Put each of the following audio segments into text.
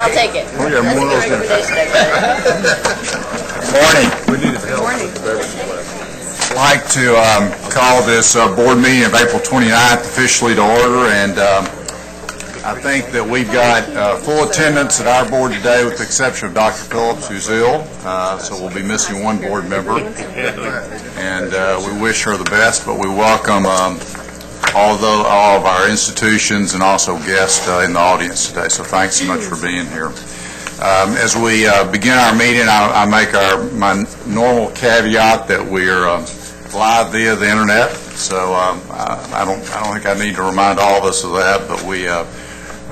I'll take it. Oh, yeah, That's a more good recommendation, everybody. Morning. I'd like to call this board meeting of April 29th officially to order, and I think that we've got full attendance at our board today with the exception of Dr. Phillips, who's ill, so we'll be missing one board member, and we wish her the best, but we welcome all of our institutions and also guests in the audience today, so thanks so much for being here. As we begin our meeting, I make my normal caveat that we're live via the internet, so I don't think I need to remind all of us of that, but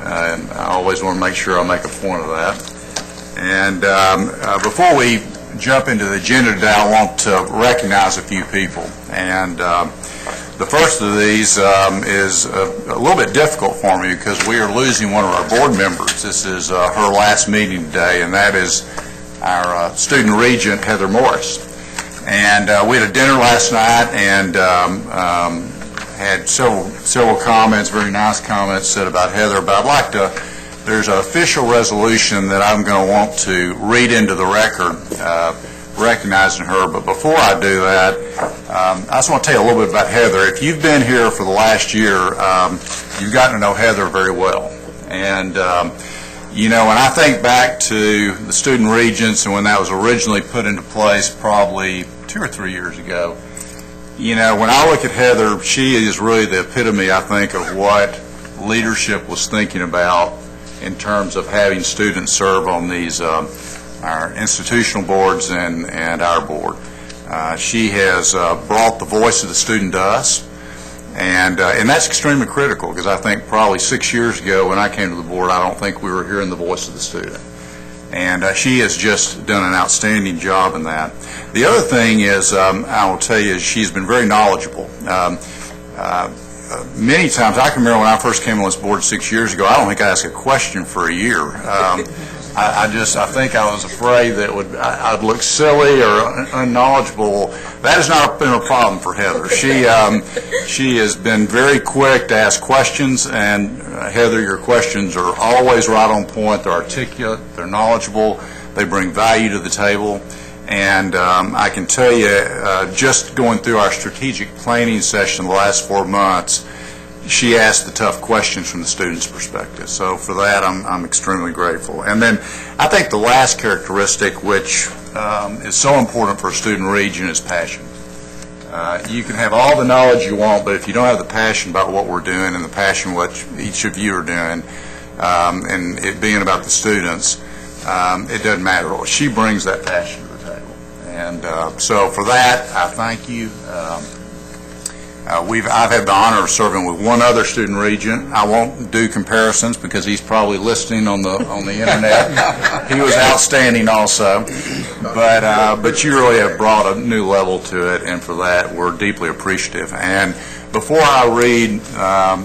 and I always want to make sure I make a point of that. And before we jump into the agenda today, I want to recognize a few people. And the first of these is a little bit difficult for me because we are losing one of our board members. This is her last meeting today, and that is our student regent, Heather Morris. And we had a dinner last night and had several comments, very nice comments said about Heather, but I'd like to, there's an official resolution that I'm going to want to read into the record recognizing her, but before I do that, I just want to tell you a little bit about Heather. If you've been here for the last year, you've gotten to know Heather very well. And, you know, when I think back to the student regents and when that was originally put into place probably 2 or 3 years ago, you know, when I look at Heather, she is really the epitome, I think, of what leadership was thinking about in terms of having students serve on these our institutional boards and our board. She has brought the voice of the student to us, and that's extremely critical because I think probably 6 years ago when I came to the board, I don't think we were hearing the voice of the student. And she has just done an outstanding job in that. The other thing is, I will tell you, she's been very knowledgeable. Many times, I can remember when I first came on this board 6 years ago, I don't think I asked a question for a year. I think I was afraid that I'd look silly or unknowledgeable. That has not been a problem for Heather. She has been very quick to ask questions, and Heather, your questions are always right on point. They're articulate, they're knowledgeable, they bring value to the table. And I can tell you, just going through our strategic planning session the last 4 months, she asked the tough questions from the student's perspective. So for that, I'm extremely grateful. And then I think the last characteristic, which is so important for a student regent, is passion. You can have all the knowledge you want, but if you don't have the passion about what we're doing and the passion what each of you are doing, and it being about the students, it doesn't matter. She brings that passion to the table. And so for that, I thank you. I've had the honor of serving with one other student regent. I won't do comparisons because he's probably listening on the internet. He was outstanding also, but you really have brought a new level to it, and for that we're deeply appreciative. And before I read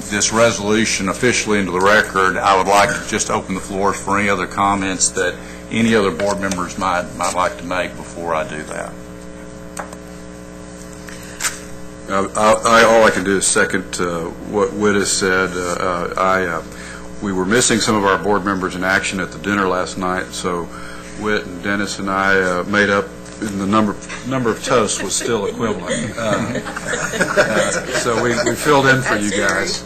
this resolution officially into the record, I would like to just open the floors for any other comments that any other board members might like to make before I do that. All I can do is second what Whit has said. We were missing some of our board members in action at the dinner last night, so Whit and Dennis and I made up, and the number of toasts was still equivalent. So we filled in for you guys.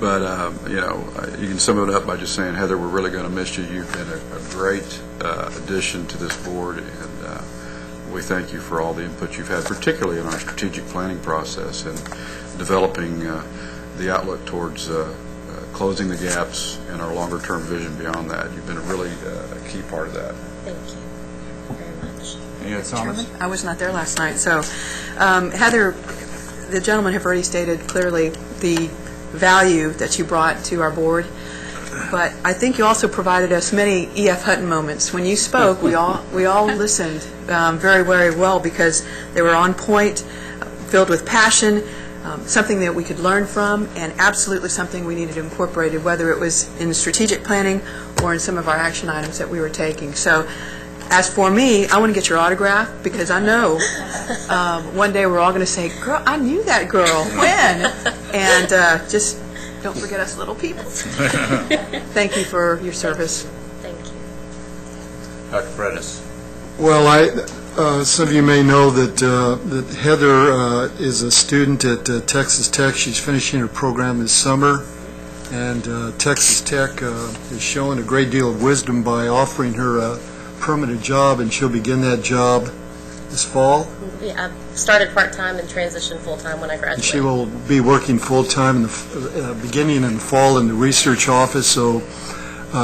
But you know, you can sum it up by just saying, Heather, we're really going to miss you. You've been a great addition to this board, and we thank you for all the input you've had, particularly in our strategic planning process and developing the outlook towards closing the gaps and our longer-term vision beyond that. You've been a really key part of that. Thank you very much. Any other comments? I was not there last night. So, Heather, the gentlemen have already stated clearly the value that you brought to our board. But I think you also provided us many E.F. Hutton moments. When you spoke, we all listened very, very well because they were on point, filled with passion, something that we could learn from, and absolutely something we needed incorporated, whether it was in strategic planning or in some of our action items that we were taking. So as for me, I want to get your autograph because I know one day we're all going to say, girl, I knew that girl. When? And just don't forget us little people. Thank you for your service. Dr. Fredis. Well, some of you may know that Heather is a student at Texas Tech. She's finishing her program this summer, and Texas Tech is showing a great deal of wisdom by offering her a permanent job, and she'll begin that job this fall. Yeah, I started part-time and transitioned full-time when I graduated. She will be working full-time beginning in the fall in the research office, so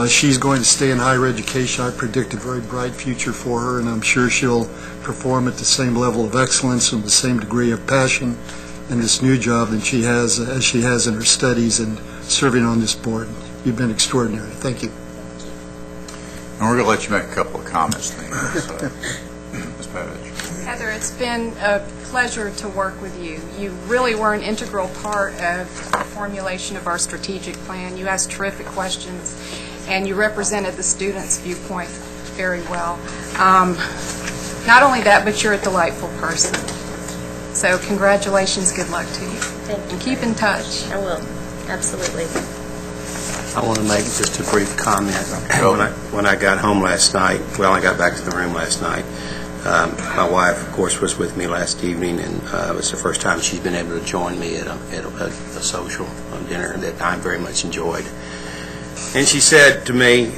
she's going to stay in higher education. I predict a very bright future for her, and I'm sure she'll perform at the same level of excellence and the same degree of passion in this new job that she has, as she has in her studies and serving on this board. You've been extraordinary. Thank you. And we're going to let you make a couple of comments then. So, Ms. Pavich. Heather, it's been a pleasure to work with you. You really were an integral part of the formulation of our strategic plan. You asked terrific questions, and you represented the students' viewpoint very well. Not only that, but you're a delightful person. So congratulations, good luck to you. Thank you. And keep in touch. I will, absolutely. I want to make just a brief comment. When I got home last night, well, I got back to the room last night, my wife, of course, was with me last evening, and it was the first time she's been able to join me at a social dinner that I very much enjoyed. And she said to me,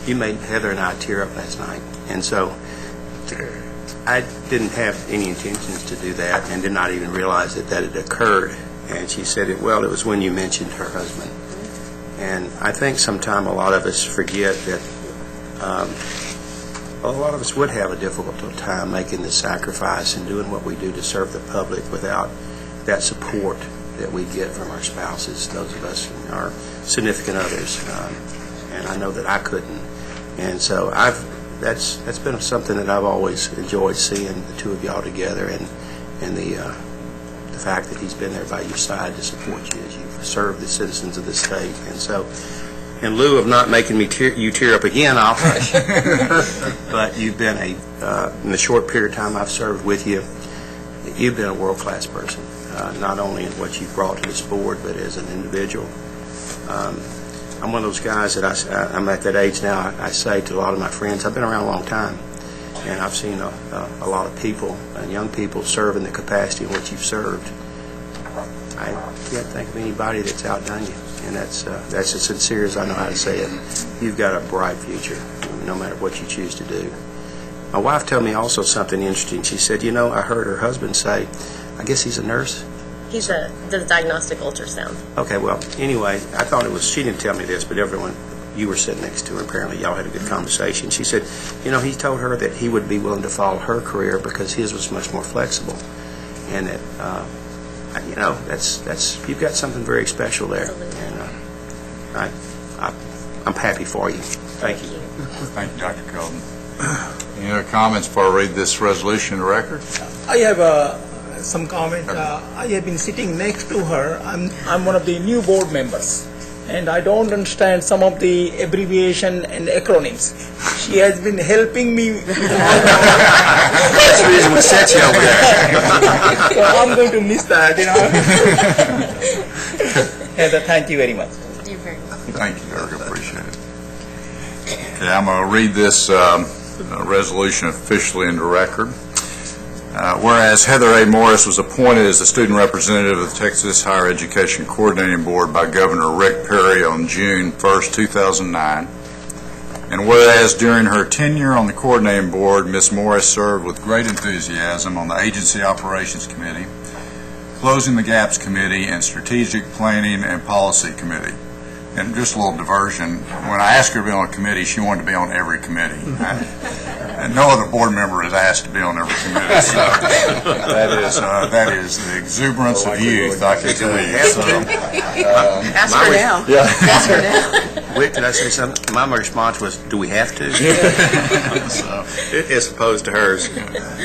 you made Heather and I tear up last night. And so I didn't have any intentions to do that and did not even realize that had occurred. And she said, it was when you mentioned her husband. And I think sometime a lot of us forget that a lot of us would have a difficult time making the sacrifice and doing what we do to serve the public without that support that we get from our spouses, those of us and our significant others. And I know that I couldn't. And so that's been something that I've always enjoyed, seeing the two of y'all together, and the fact that he's been there by your side to support you as you've served the citizens of the state. And so, in lieu of not making me you tear up again, I'll hush. But you've been in the short period of time I've served with you, you've been a world-class person, not only in what you've brought to this board, but as an individual. I'm one of those guys that I'm at that age now, I say to a lot of my friends, I've been around a long time, and I've seen a lot of people, and young people, serve in the capacity in which you've served. I can't think of anybody that's outdone you, and that's as sincere as I know how to say it. You've got a bright future, no matter what you choose to do. My wife told me also something interesting. She said, I heard her husband say, I guess he's a nurse? He's does diagnostic ultrasound. Okay, well, anyway, I thought it was, she didn't tell me this, but everyone, you were sitting next to her, apparently y'all had a good conversation. She said, he told her that he would be willing to follow her career because his was much more flexible. And that, that's you've got something very special there. Absolutely. And I'm happy for you. Thank you. Thank you, Dr. Colton. Any other comments before I read this resolution in the record? I have some comment. I have been sitting next to her. I'm one of the new board members, and I don't understand some of the abbreviation and acronyms. She has been helping me. That's the reason we set you over there. So I'm going to miss that, Heather, thank you very much. You're very welcome. Thank you, Dirk. I appreciate it. Okay, I'm going to read this resolution officially into record. Whereas Heather A. Morris was appointed as the student representative of the Texas Higher Education Coordinating Board by Governor Rick Perry on June 1st, 2009. And whereas during her tenure on the coordinating board, Ms. Morris served with great enthusiasm on the Agency Operations Committee, Closing the Gaps Committee, and Strategic Planning and Policy Committee. And just a little diversion, when I asked her to be on a committee, she wanted to be on every committee. And no other board member is asked to be on every committee. So that is the exuberance of youth, I can tell you. So, Ask her now. yeah. Ask her now. Wait, can I say something? My response was, do we have to? As opposed to hers.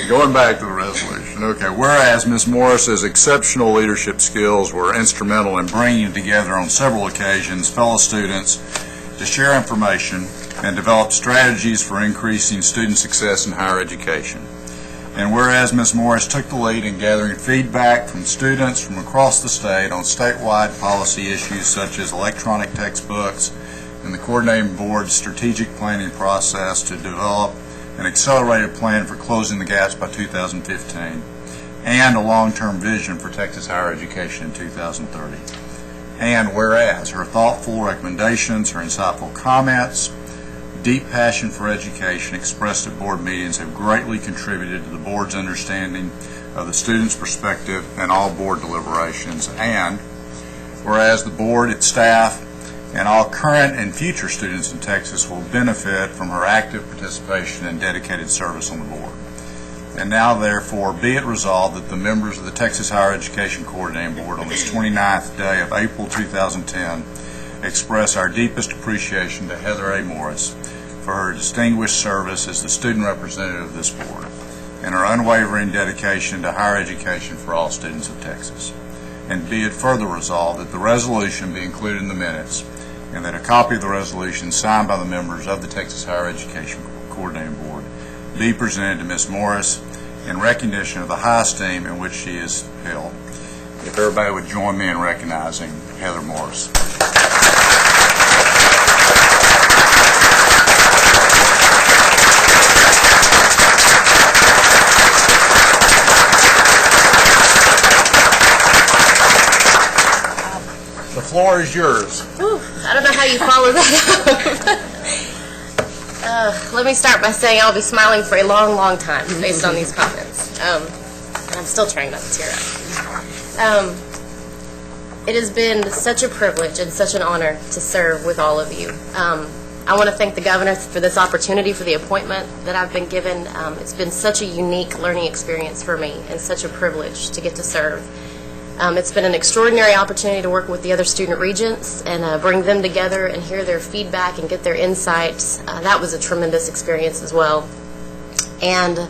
Going back to the resolution. Okay, whereas Ms. Morris's exceptional leadership skills were instrumental in bringing together on several occasions fellow students to share information and develop strategies for increasing student success in higher education. And whereas Ms. Morris took the lead in gathering feedback from students from across the state on statewide policy issues such as electronic textbooks, in the coordinating board's strategic planning process to develop an accelerated plan for closing the gaps by 2015 and a long-term vision for Texas higher education in 2030. And whereas her thoughtful recommendations, her insightful comments, deep passion for education expressed at board meetings have greatly contributed to the board's understanding of the student's perspective in all board deliberations. And whereas the board, its staff, and all current and future students in Texas will benefit from her active participation and dedicated service on the board. And now, therefore, be it resolved that the members of the Texas Higher Education Coordinating Board on this 29th day of April 2010 express our deepest appreciation to Heather A. Morris for her distinguished service as the student representative of this board and her unwavering dedication to higher education for all students of Texas. And be it further resolved that the resolution be included in the minutes and that a copy of the resolution signed by the members of the Texas Higher Education Coordinating Board be presented to Ms. Morris in recognition of the high esteem in which she is held. If everybody would join me in recognizing Heather Morris. The floor is yours. Whew, I don't know how you follow that up. Let me start by saying I'll be smiling for a long, long time based on these comments. And I'm still trying not to tear up. It has been such a privilege and such an honor to serve with all of you. I want to thank the governor for this opportunity, for the appointment that I've been given. It's been such a unique learning experience for me and such a privilege to get to serve. It's been an extraordinary opportunity to work with the other student regents and bring them together and hear their feedback and get their insights. That was a tremendous experience as well. And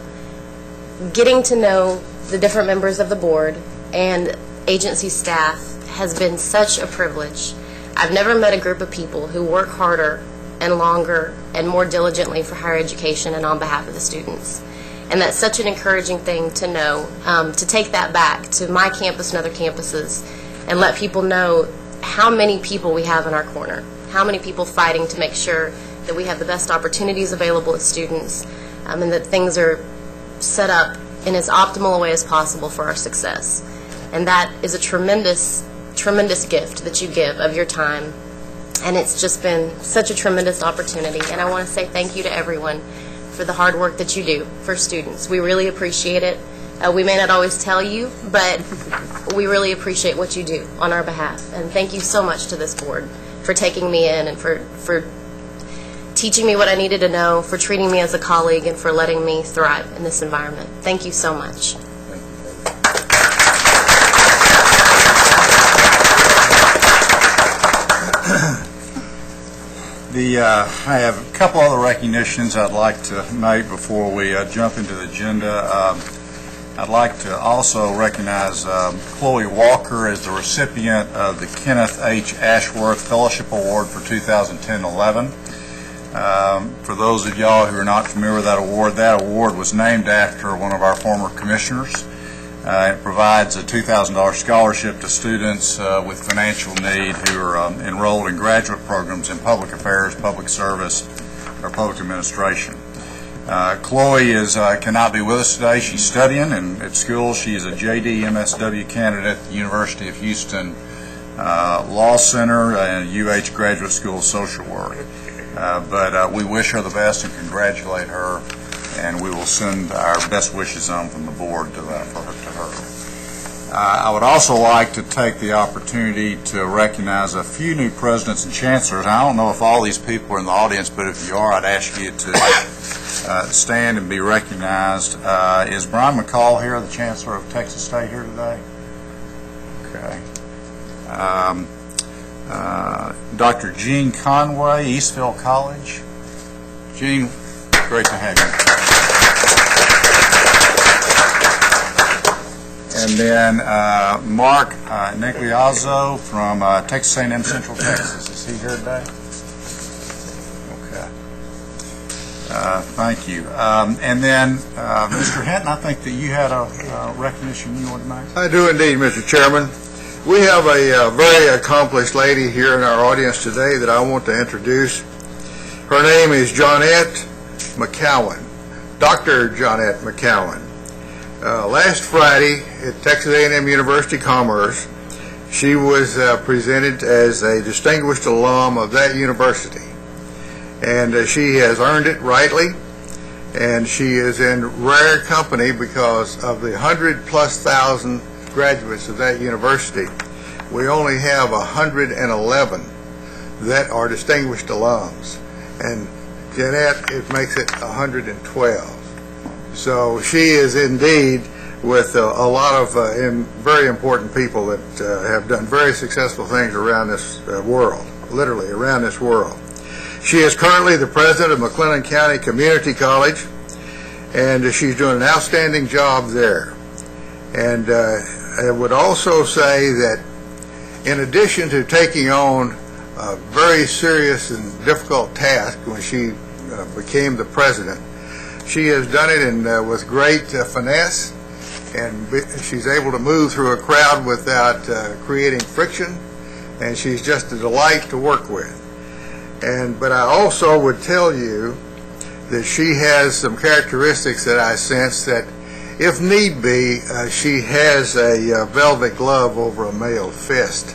getting to know the different members of the board and agency staff has been such a privilege. I've never met a group of people who work harder and longer and more diligently for higher education and on behalf of the students. And that's such an encouraging thing to know, to take that back to my campus and other campuses and let people know how many people we have in our corner, how many people fighting to make sure that we have the best opportunities available as students and that things are set up in as optimal a way as possible for our success. And that is a tremendous, tremendous gift that you give of your time. And it's just been such a tremendous opportunity. And I want to say thank you to everyone for the hard work that you do for students. We really appreciate it. We may not always tell you, but we really appreciate what you do on our behalf. And thank you so much to this board for taking me in and for teaching me what I needed to know, for treating me as a colleague, and for letting me thrive in this environment. Thank you so much. I have a couple other recognitions I'd like to make before we jump into the agenda. I'd like to also recognize Chloe Walker as the recipient of the Kenneth H. Ashworth Fellowship Award for 2010-11. For those of y'all who are not familiar with that award was named after one of our former commissioners. It provides a $2,000 scholarship to students with financial need who are enrolled in graduate programs in public affairs, public service, or public administration. Chloe cannot be with us today. She's studying at school. She is a JD MSW candidate at the University of Houston Law Center and UH Graduate School of Social Work. But we wish her the best and congratulate her, and we will send our best wishes on from the board to her. I would also like to take the opportunity to recognize a few new presidents and chancellors. I don't know if all these people are in the audience, but if you are, I'd ask you to stand and be recognized. Is Brian McCall here, the Chancellor of Texas State, here today? Okay. Dr. Gene Conway, Eastville College. Gene, great to have you. And then Mark Negliazzo from Texas A&M Central Texas. Is he here today? Okay. Thank you. And then, Mr. Hinton, I think that you had a recognition you wanted to make. I do indeed, Mr. Chairman. We have a very accomplished lady here in our audience today that I want to introduce. Her name is Johnette McCowan, Dr. Johnette McCowan. Last Friday at Texas A&M University Commerce, she was presented as a distinguished alum of that university. And she has earned it rightly, and she is in rare company because of the 100,000+ graduates of that university. We only have 111 that are distinguished alums, and Jeanette, it makes it 112. So she is indeed with a lot of very important people that have done very successful things around this world, literally around this world. She is currently the president of McLennan County Community College, and she's doing an outstanding job there. And I would also say that in addition to taking on a very serious and difficult task when she became the president, she has done it with great finesse, and she's able to move through a crowd without creating friction, and she's just a delight to work with. But I also would tell you that she has some characteristics that I sense that, if need be, she has a velvet glove over a mailed fist.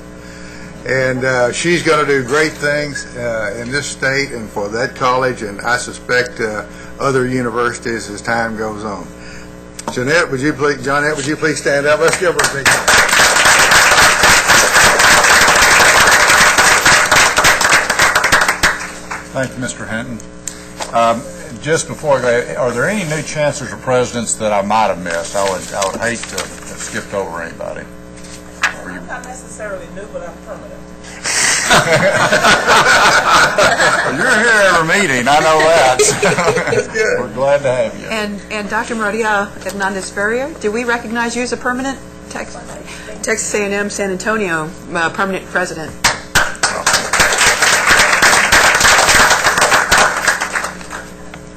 And she's going to do great things in this state and for that college, and I suspect other universities as time goes on. Johnette, would you please stand up? Let's give her a big hand. Thank you, Mr. Hinton. Just before I go, are there any new chancellors or presidents that I might have missed? I would hate to have skipped over anybody. I'm not necessarily new, but I'm permanent. You're here every meeting, I know that. We're glad to have you. And Dr. Maria Hernandez Ferrier, do we recognize you as a permanent Texas A&M San Antonio permanent president?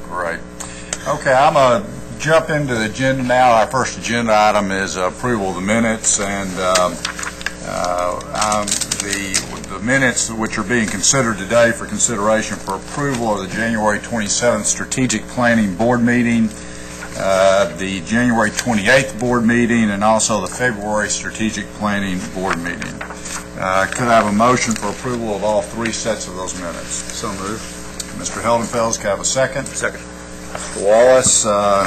Great. Okay, I'm going to jump into the agenda now. Our first agenda item is approval of the minutes, and the minutes which are being considered today for consideration for approval are the January 27th Strategic Planning Board meeting, the January 28th board meeting, and also the February Strategic Planning Board meeting. Could I have a motion for approval of all three sets of those minutes? So moved. Mr. Heldenfels, can I have a second? Second. Mr. Wallace,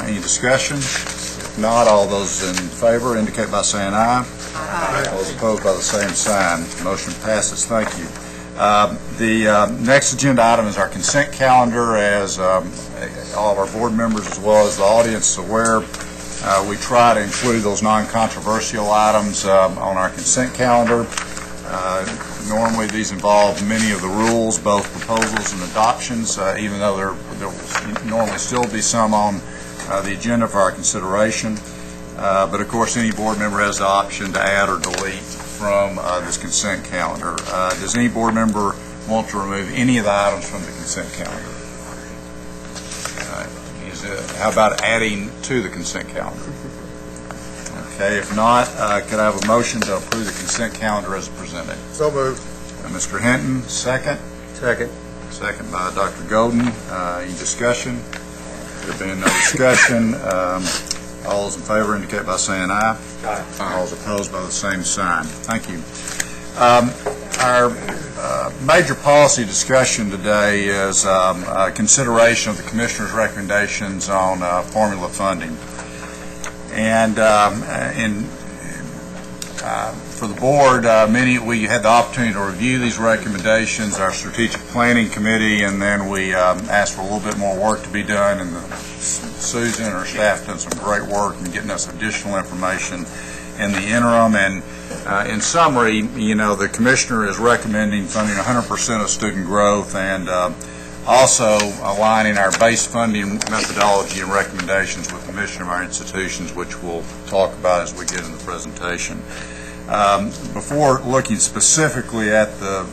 any discussion? If not, all those in favor indicate by saying aye. Aye. Those opposed by the same sign. Motion passes. Thank you. The next agenda item is our consent calendar. As all of our board members as well as the audience is aware, we try to include those non-controversial items on our consent calendar. Normally these involve many of the rules, both proposals and adoptions, even though there will normally still be some on the agenda for our consideration. But of course, any board member has the option to add or delete from this consent calendar. Does any board member want to remove any of the items from the consent calendar? How about adding to the consent calendar? Okay, if not, could I have a motion to approve the consent calendar as presented? So moved. Mr. Hinton, second. Second. Second by Dr. Golden. Any discussion? There being no discussion, all those in favor indicate by saying aye. Aye. All those opposed by the same sign. Thank you. Our major policy discussion today is consideration of the Commissioner's recommendations on formula funding. And for the board, we had the opportunity to review these recommendations, our strategic planning committee, and then we asked for a little bit more work to be done, and Susan and her staff done some great work in getting us additional information in the interim. And in summary, the Commissioner is recommending funding 100% of student growth, and also aligning our base funding methodology and recommendations with the mission of our institutions, which we'll talk about as we get in the presentation. Before looking specifically at the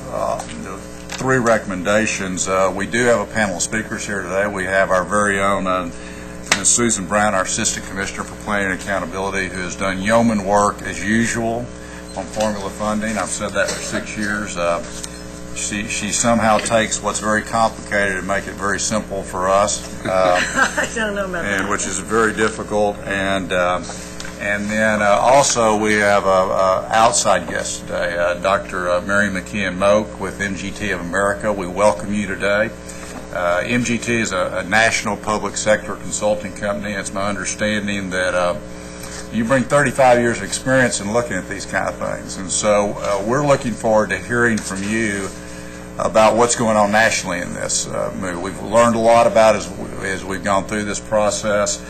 three recommendations, we do have a panel of speakers here today. We have our very own Ms. Susan Brown, our Assistant Commissioner for Planning and Accountability, who has done yeoman work as usual on formula funding. I've said that for 6 years. She somehow takes what's very complicated and make it very simple for us. I don't know about and which is very difficult. And then also we have a outside guest today, Dr. Mary McKeon Moak with MGT of America. We welcome you today. MGT is a national public sector consulting company. It's my understanding that you bring 35 years of experience in looking at these kind of things. And so we're looking forward to hearing from you about what's going on nationally in this move. We've learned a lot about it as we've gone through this process,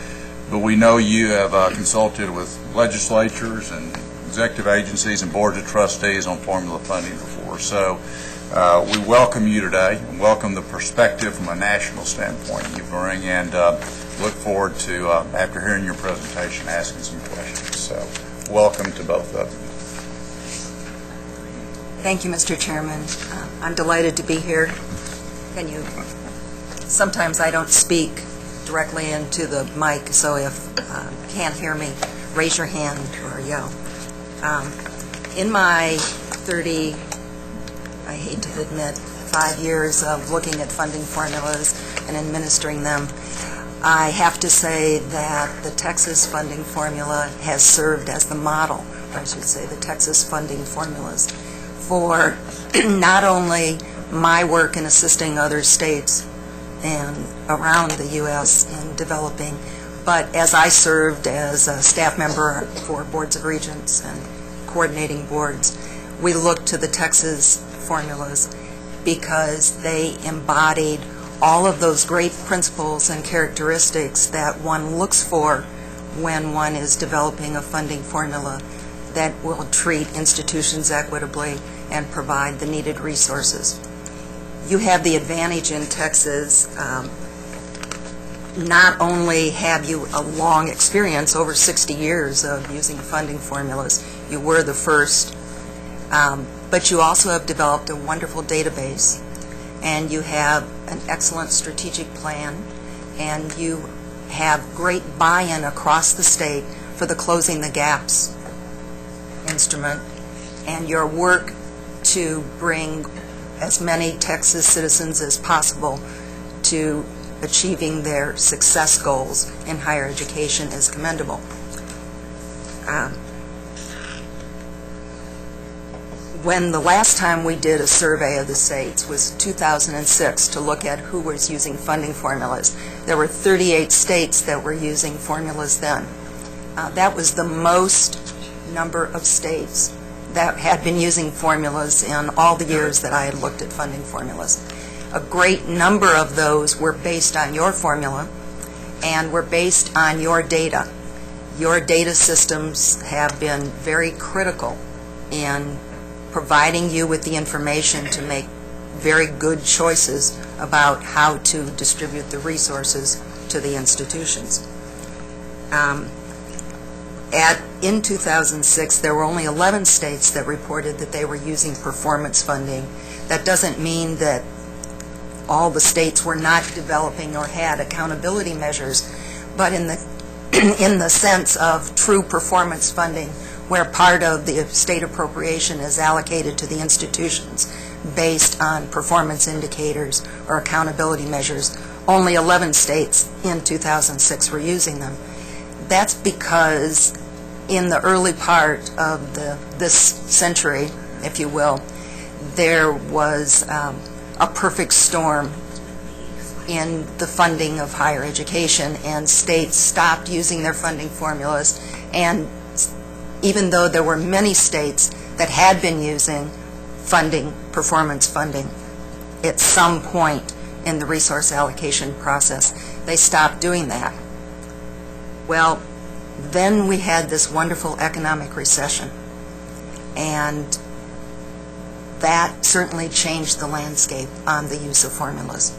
but we know you have consulted with legislatures and executive agencies and boards of trustees on formula funding before. So we welcome you today and welcome the perspective from a national standpoint you bring, and look forward to, after hearing your presentation, asking some questions. So welcome to both of you. Thank you, Mr. Chairman. I'm delighted to be here. Sometimes I don't speak directly into the mic, so if you can't hear me, raise your hand or yell. In my 30, I hate to admit, 5 years of looking at funding formulas and administering them, I have to say that the Texas funding formula has served as the model, or I should say the Texas funding formulas, for not only my work in assisting other states and around the U.S. in developing, but as I served as a staff member for boards of regents and coordinating boards, we looked to the Texas formulas because they embodied all of those great principles and characteristics that one looks for when one is developing a funding formula that will treat institutions equitably and provide the needed resources. You have the advantage in Texas, not only have you a long experience, over 60 years of using funding formulas, you were the first, but you also have developed a wonderful database, and you have an excellent strategic plan, and you have great buy-in across the state for the Closing the Gaps instrument, and your work to bring as many Texas citizens as possible to achieving their success goals in higher education is commendable. When the last time we did a survey of the states was 2006 to look at who was using funding formulas, there were 38 states that were using formulas then. That was the most number of states that had been using formulas in all the years that I had looked at funding formulas. A great number of those were based on your formula and were based on your data. Your data systems have been very critical in providing you with the information to make very good choices about how to distribute the resources to the institutions. In 2006, there were only 11 states that reported that they were using performance funding. That doesn't mean that all the states were not developing or had accountability measures, but in the sense of true performance funding, where part of the state appropriation is allocated to the institutions based on performance indicators or accountability measures, only 11 states in 2006 were using them. That's because in the early part of this century, if you will, there was a perfect storm in the funding of higher education, and states stopped using their funding formulas. And even though there were many states that had been using funding, performance funding, at some point in the resource allocation process, they stopped doing that. Well, then we had this wonderful economic recession, and that certainly changed the landscape on the use of formulas.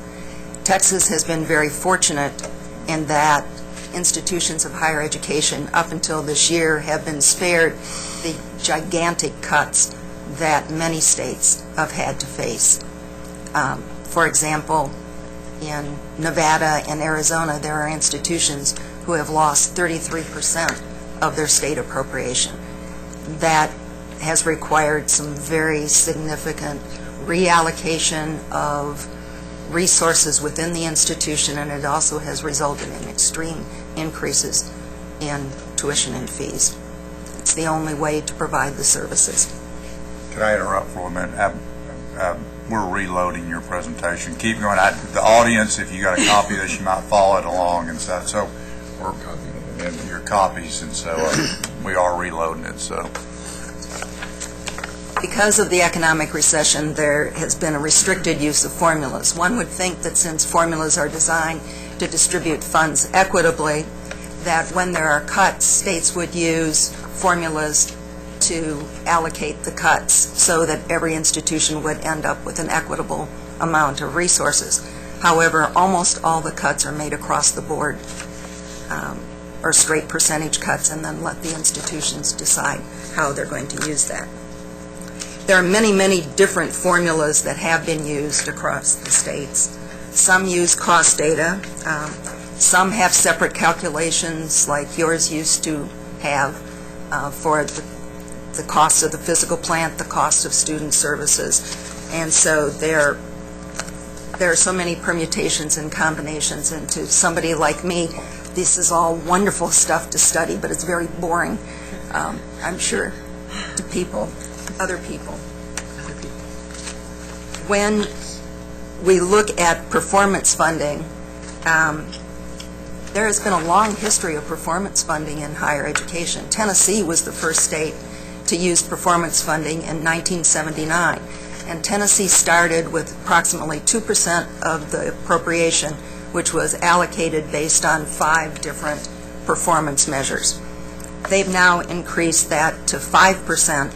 Texas has been very fortunate in that institutions of higher education up until this year have been spared the gigantic cuts that many states have had to face. For example, in Nevada and Arizona, there are institutions who have lost 33% of their state appropriation. That has required some very significant reallocation of resources within the institution, and it also has resulted in extreme increases in tuition and fees. It's the only way to provide the services. Can I interrupt for a minute? We're reloading your presentation. Keep going. The audience, if you got a copy of this, you might follow it along and stuff. So we're in your copies, and so we are reloading it. So because of the economic recession, there has been a restricted use of formulas. One would think that since formulas are designed to distribute funds equitably, that when there are cuts, states would use formulas to allocate the cuts so that every institution would end up with an equitable amount of resources. However, almost all the cuts are made across the board, or straight percentage cuts, and then let the institutions decide how they're going to use that. There are many, many different formulas that have been used across the states. Some use cost data. Some have separate calculations like yours used to have for the cost of the physical plant, the cost of student services. And so there are so many permutations and combinations, and to somebody like me, this is all wonderful stuff to study, but it's very boring, I'm sure, to other people. When we look at performance funding, there has been a long history of performance funding in higher education. Tennessee was the first state to use performance funding in 1979, and Tennessee started with approximately 2% of the appropriation, which was allocated based on 5 different performance measures. They've now increased that to 5%,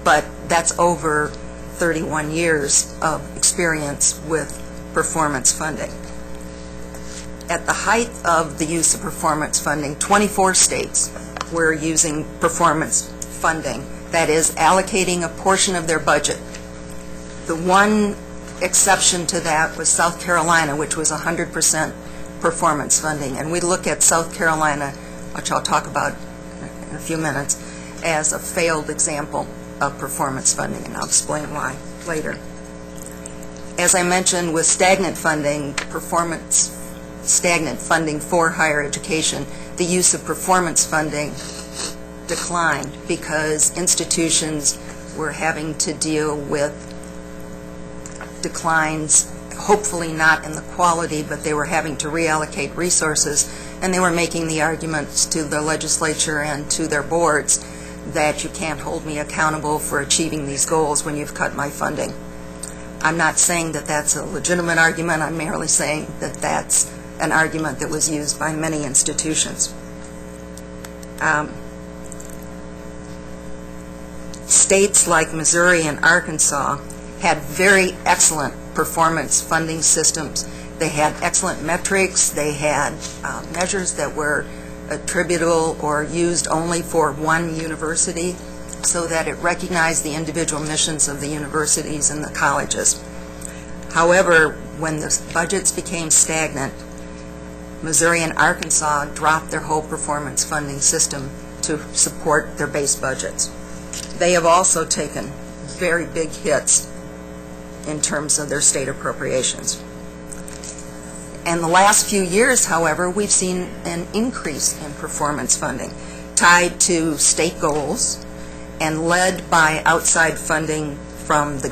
but that's over 31 years of experience with performance funding. At the height of the use of performance funding, 24 states were using performance funding, that is, allocating a portion of their budget. The one exception to that was South Carolina, which was 100% performance funding. And we look at South Carolina, which I'll talk about in a few minutes, as a failed example of performance funding, and I'll explain why later. As I mentioned, with stagnant funding for higher education, the use of performance funding declined because institutions were having to deal with declines, hopefully not in the quality, but they were having to reallocate resources, and they were making the arguments to the legislature and to their boards that you can't hold me accountable for achieving these goals when you've cut my funding. I'm not saying that that's a legitimate argument. I'm merely saying that that's an argument that was used by many institutions. States like Missouri and Arkansas had very excellent performance funding systems. They had excellent metrics. They had measures that were attributable or used only for one university, so that it recognized the individual missions of the universities and the colleges. However, when the budgets became stagnant, Missouri and Arkansas dropped their whole performance funding system to support their base budgets. They have also taken very big hits in terms of their state appropriations. In the last few years, however, we've seen an increase in performance funding tied to state goals and led by outside funding from the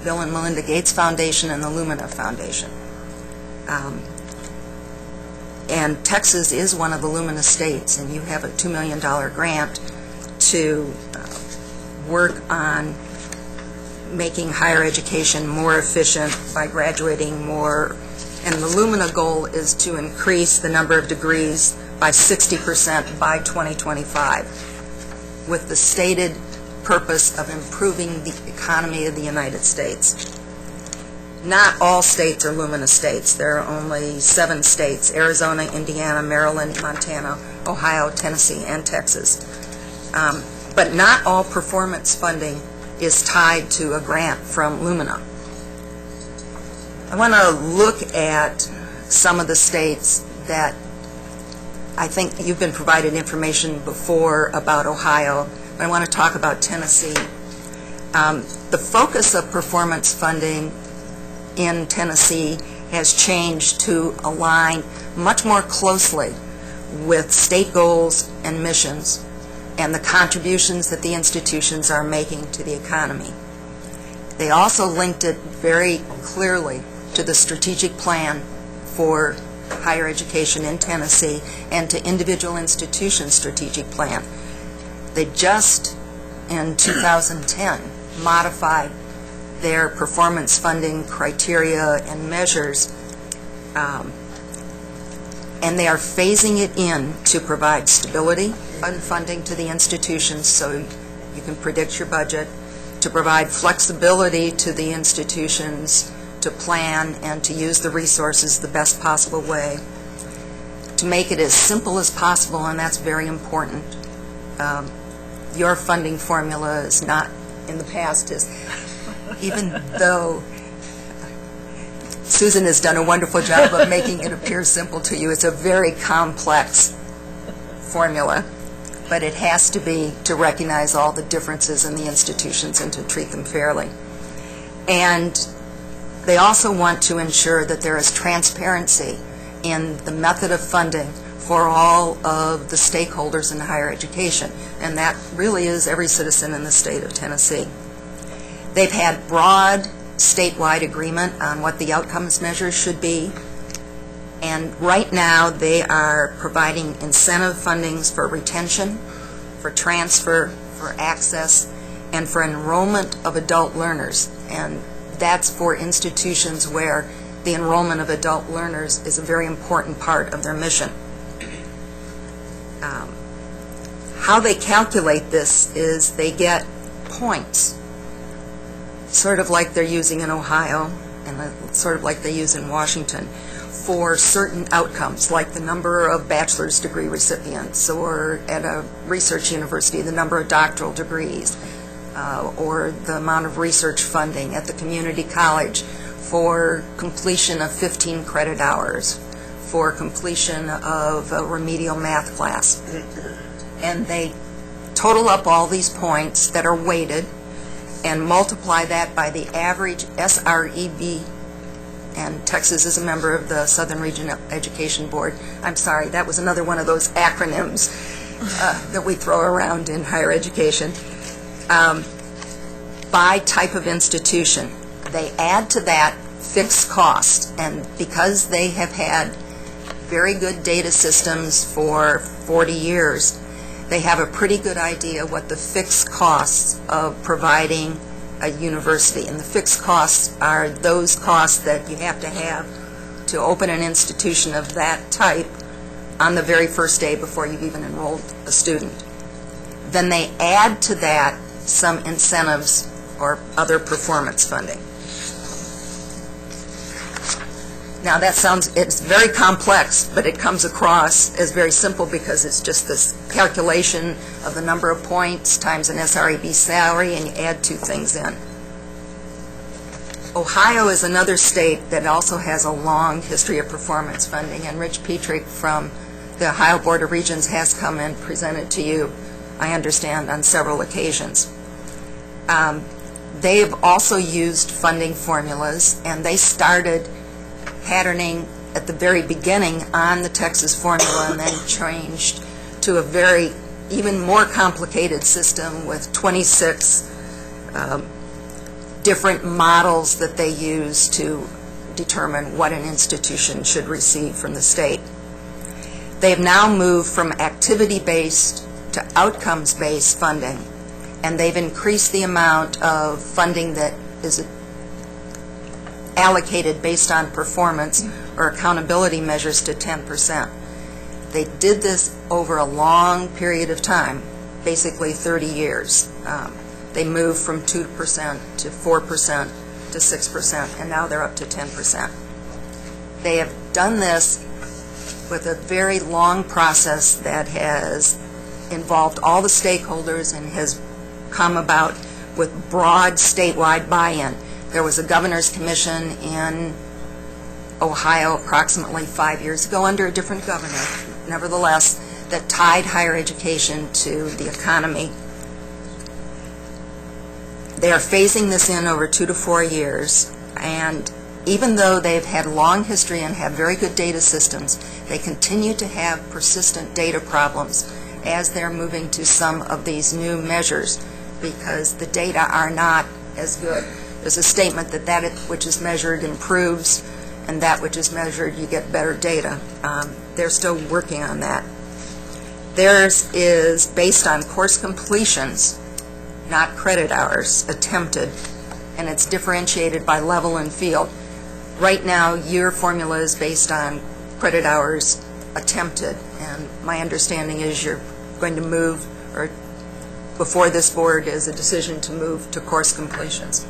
Bill and Melinda Gates Foundation and the Lumina Foundation. And Texas is one of the Lumina states, and you have a $2 million grant to work on making higher education more efficient by graduating more. And the Lumina goal is to increase the number of degrees by 60% by 2025, with the stated purpose of improving the economy of the United States. Not all states are Lumina states. There are only 7 states: Arizona, Indiana, Maryland, Montana, Ohio, Tennessee, and Texas. But not all performance funding is tied to a grant from Lumina. I want to look at some of the states that I think you've been provided information before about Ohio, but I want to talk about Tennessee. The focus of performance funding in Tennessee has changed to align much more closely with state goals and missions and the contributions that the institutions are making to the economy. They also linked it very clearly to the strategic plan for higher education in Tennessee and to individual institutions' strategic plan. They just, in 2010, modified their performance funding criteria and measures, and they are phasing it in to provide stability and funding to the institutions so you can predict your budget, to provide flexibility to the institutions to plan and to use the resources the best possible way, to make it as simple as possible, and that's very important. Your funding formula is not, in the past, even though Susan has done a wonderful job of making it appear simple to you, it's a very complex formula, but it has to be to recognize all the differences in the institutions and to treat them fairly. And they also want to ensure that there is transparency in the method of funding for all of the stakeholders in higher education, and that really is every citizen in the state of Tennessee. They've had broad statewide agreement on what the outcomes measures should be, and right now they are providing incentive fundings for retention, for transfer, for access, and for enrollment of adult learners, and that's for institutions where the enrollment of adult learners is a very important part of their mission. How they calculate this is they get points, sort of like they're using in Ohio and sort of like they use in Washington, for certain outcomes, like the number of bachelor's degree recipients, or at a research university, the number of doctoral degrees, or the amount of research funding at the community college for completion of 15 credit hours, for completion of a remedial math class. And they total up all these points that are weighted and multiply that by the average SREB, and Texas is a member of the Southern Regional Education Board. I'm sorry, that was another one of those acronyms that we throw around in higher education. By type of institution. They add to that fixed cost, and because they have had very good data systems for 40 years, they have a pretty good idea what the fixed costs of providing a university. And the fixed costs are those costs that you have to open an institution of that type on the very first day before you've even enrolled a student. Then they add to that some incentives or other performance funding. Now that it's very complex, but it comes across as very simple because it's just this calculation of the number of points times an SREB salary, and you add two things in. Ohio is another state that also has a long history of performance funding, and Rich Petrick from the Ohio Board of Regents has come and presented to you, I understand, on several occasions. They have also used funding formulas, and they started patterning at the very beginning on the Texas formula and then changed to a very even more complicated system with 26 different models that they use to determine what an institution should receive from the state. They've now moved from activity-based to outcomes-based funding, and they've increased the amount of funding that is allocated based on performance or accountability measures to 10%. They did this over a long period of time, basically 30 years. They moved from 2% to 4% to 6%, and now they're up to 10%. They have done this with a very long process that has involved all the stakeholders and has come about with broad statewide buy-in. There was a governor's commission in Ohio approximately 5 years ago under a different governor. nevertheless, that tied higher education to the economy. They are phasing this in over 2 to 4 years, and even though they've had long history and have very good data systems, they continue to have persistent data problems as they're moving to some of these new measures because the data are not as good. There's a statement that that which is measured improves, and that which is measured you get better data. They're still working on that. Theirs is based on course completions, not credit hours attempted, and it's differentiated by level and field. Right now, your formula is based on credit hours attempted, and my understanding is you're going to move, or before this board is a decision to move to course completions.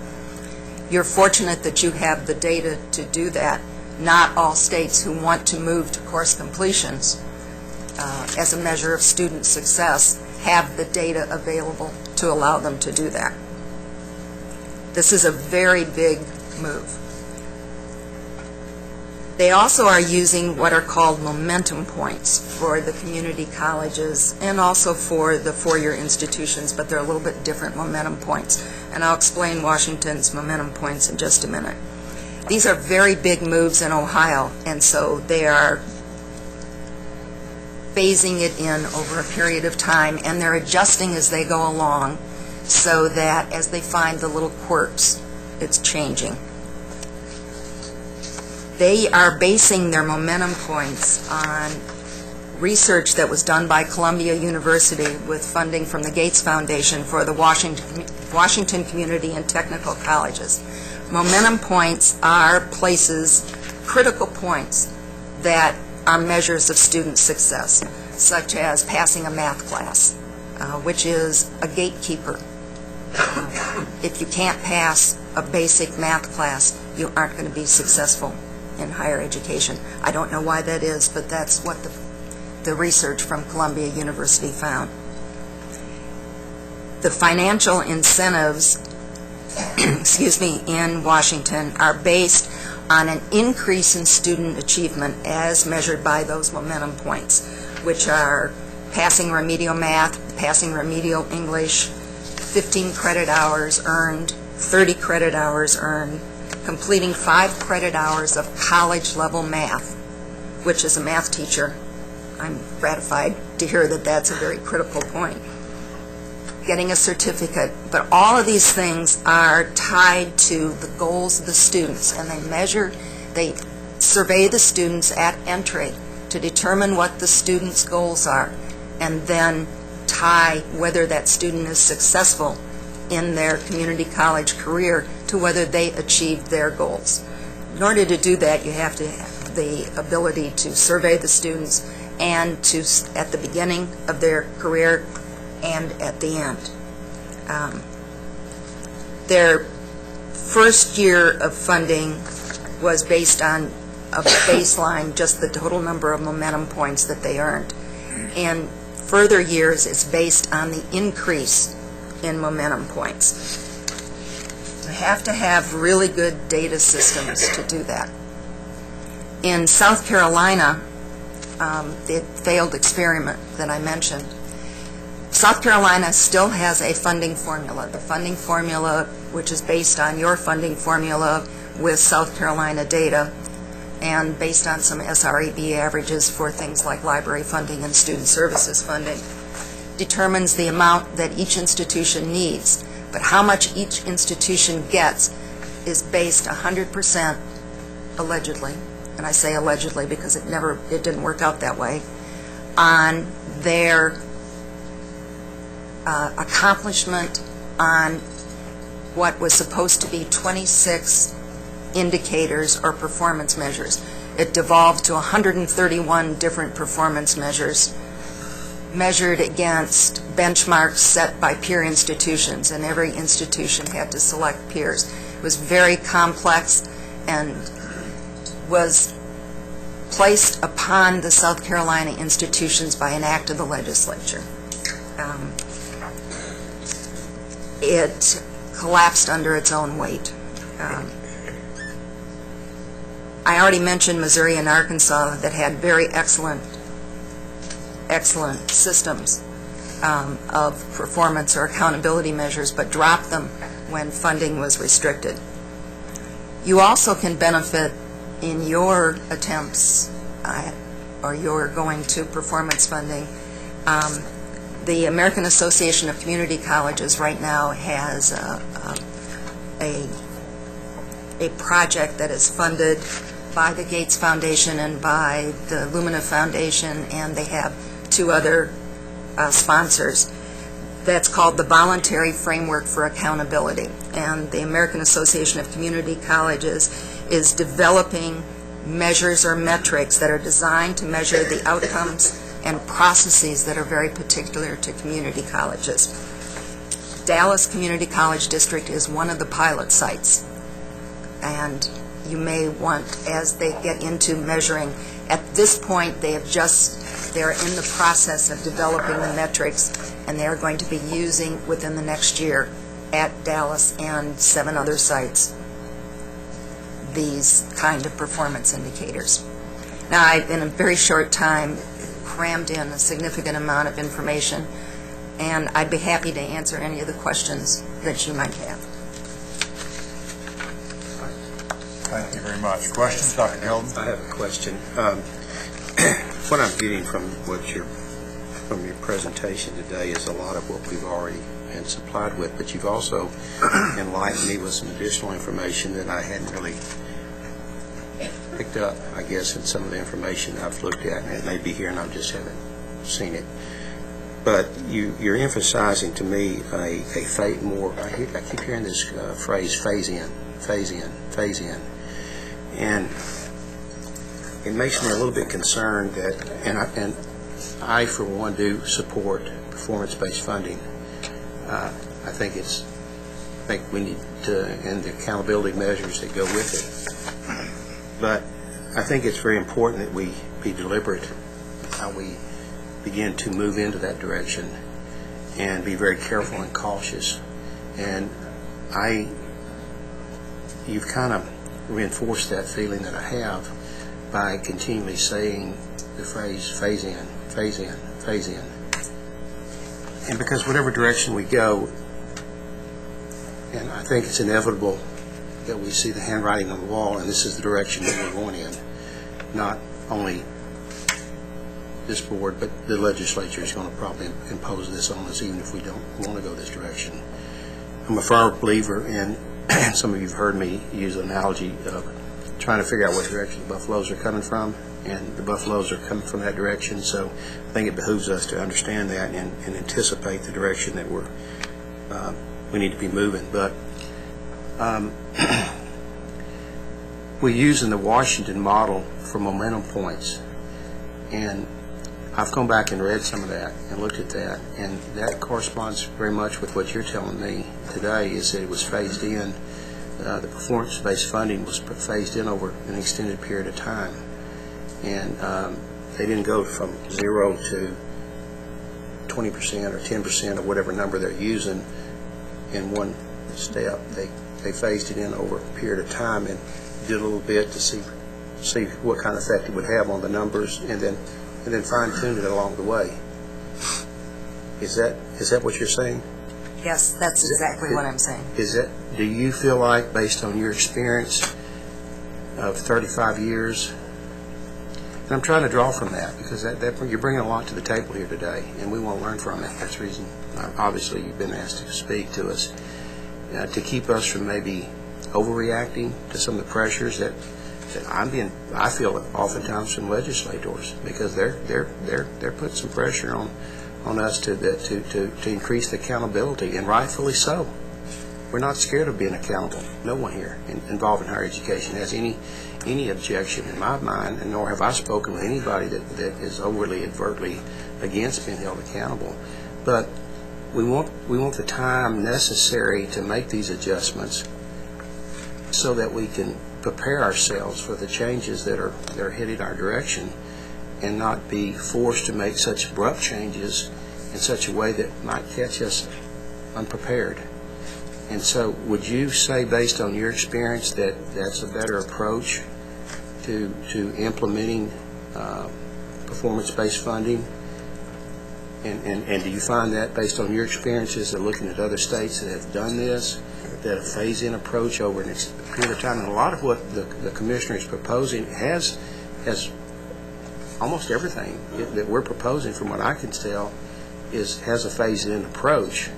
You're fortunate that you have the data to do that. Not all states who want to move to course completions as a measure of student success have the data available to allow them to do that. This is a very big move. They also are using what are called momentum points for the community colleges and also for the four-year institutions, but they're a little bit different momentum points. And I'll explain Washington's momentum points in just a minute. These are very big moves in Ohio, and so they are phasing it in over a period of time, and they're adjusting as they go along so that as they find the little quirks, it's changing. They are basing their momentum points on research that was done by Columbia University with funding from the Gates Foundation for the Washington Community and Technical Colleges. Momentum points are places, critical points, that are measures of student success, such as passing a math class, which is a gatekeeper. If you can't pass a basic math class, you aren't going to be successful in higher education. I don't know why that is, but that's what the research from Columbia University found. The financial incentives in Washington are based on an increase in student achievement as measured by those momentum points, which are passing remedial math, passing remedial English, 15 credit hours earned, 30 credit hours earned, completing 5 credit hours of college-level math, which as a math teacher, I'm gratified to hear that that's a very critical point. Getting a certificate, but all of these things are tied to the goals of the students, and they survey the students at entry to determine what the student's goals are, and then tie whether that student is successful in their community college career to whether they achieved their goals. In order to do that, you have to have the ability to survey the students and to, at the beginning of their career and at the end. Their first year of funding was based on a baseline, just the total number of momentum points that they earned. In further years, it's based on the increase in momentum points. You have to have really good data systems to do that. In South Carolina, the failed experiment that I mentioned, South Carolina still has a funding formula. The funding formula, which is based on your funding formula with South Carolina data and based on some SREB averages for things like library funding and student services funding, determines the amount that each institution needs. But how much each institution gets is based 100%, allegedly, and I say allegedly because it didn't work out that way, on their accomplishment on what was supposed to be 26 indicators or performance measures. It devolved to 131 different performance measures measured against benchmarks set by peer institutions, and every institution had to select peers. It was very complex and was placed upon the South Carolina institutions by an act of the legislature. It collapsed under its own weight. I already mentioned Missouri and Arkansas that had very excellent excellent systems of performance or accountability measures, but dropped them when funding was restricted. You also can benefit in your attempts, or your going to performance funding. The American Association of Community Colleges right now has a project that is funded by the Gates Foundation and by the Lumina Foundation, and they have 2 other sponsors. That's called the Voluntary Framework for Accountability. And the American Association of Community Colleges is developing measures or metrics that are designed to measure the outcomes and processes that are very particular to community colleges. Dallas Community College District is one of the pilot sites, and you may want, as they get into measuring, at this point they're in the process of developing the metrics, and they're going to be using within the next year at Dallas and 7 other sites these kind of performance indicators. Now, I've in a very short time crammed in a significant amount of information, and I'd be happy to answer any of the questions that you might have. Thank you very much. Questions, Dr. Hilton? I have a question. What I'm getting from your presentation today is a lot of what we've already been supplied with, but you've also enlightened me with some additional information that I hadn't really picked up, I guess, in some of the information I've looked at, and it may be here and I just haven't seen it. But you're emphasizing to me I keep hearing this phrase, phase in, phase in, phase in. And it makes me a little bit concerned that, and I for one do support performance-based funding. I think we need to, and the accountability measures that go with it. But I think it's very important that we be deliberate how we begin to move into that direction and be very careful and cautious. And you've kind of reinforced that feeling that I have by continually saying the phrase phase in, phase in, phase in. And because whatever direction we go, and I think it's inevitable that we see the handwriting on the wall, and this is the direction that we're going in, not only this board, but the legislature is going to probably impose this on us even if we don't want to go this direction. I'm a firm believer in, and some of you have heard me use an analogy of trying to figure out what direction the buffaloes are coming from, and the buffaloes are coming from that direction, so I think it behooves us to understand that and anticipate the direction that we need to be moving. But we use in the Washington model for momentum points, and I've gone back and read some of that and looked at that, and that corresponds very much with what you're telling me today, is that it was phased in. The performance-based funding was phased in over an extended period of time, and they didn't go from 0 to 20% or 10% or whatever number they're using in one step. They phased it in over a period of time and did a little bit to see what kind of effect it would have on the numbers, and then fine-tuned it along the way. Is that what you're saying? Yes, that's exactly what I'm saying. Do you feel like, based on your experience of 35 years, and I'm trying to draw from that because you're bringing a lot to the table here today, and we want to learn from it. That's the reason, obviously, you've been asked to speak to us, to keep us from maybe overreacting to some of the pressures that I feel oftentimes from legislators, because they're putting some pressure on us to increase the accountability, and rightfully so. We're not scared of being accountable. No one here involved in higher education has any objection in my mind, and nor have I spoken with anybody that is overly advertly against being held accountable. But we want the time necessary to make these adjustments so that we can prepare ourselves for the changes that are headed our direction, and not be forced to make such abrupt changes in such a way that might catch us unprepared. And so would you say, based on your experience, that that's a better approach to implementing performance-based funding, And do you find that, based on your experiences of looking at other states that have done this, that a phase-in approach over a period of time, and a lot of what the commissioner is proposing has almost everything that we're proposing, from what I can tell, has a phase-in approach.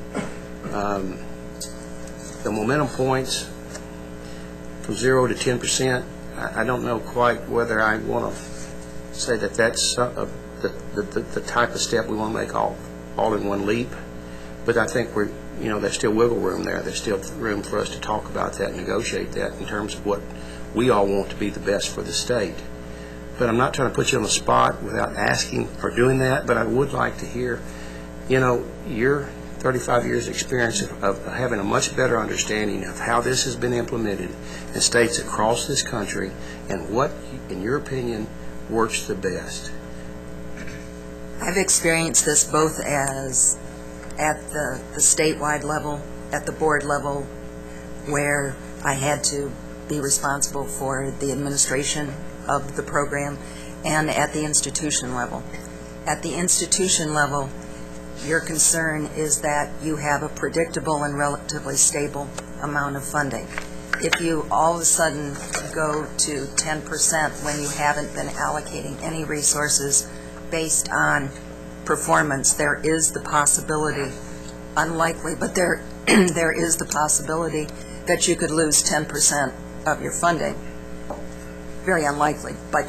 The momentum points from 0 to 10%, I don't know quite whether I want to say that that's the type of step we want to make all in one leap, but I think there's still wiggle room there. There's still room for us to talk about that and negotiate that in terms of what we all want to be the best for the state. But I'm not trying to put you on the spot without asking or doing that, but I would like to hear, your 35 years experience of having a much better understanding of how this has been implemented in states across this country, and what, in your opinion, works the best. I've experienced this both as at the statewide level, at the board level, where I had to be responsible for the administration of the program, and at the institution level. At the institution level, your concern is that you have a predictable and relatively stable amount of funding. If you all of a sudden go to 10% when you haven't been allocating any resources based on performance, there is the possibility, unlikely, but there is the possibility that you could lose 10% of your funding. Very unlikely, but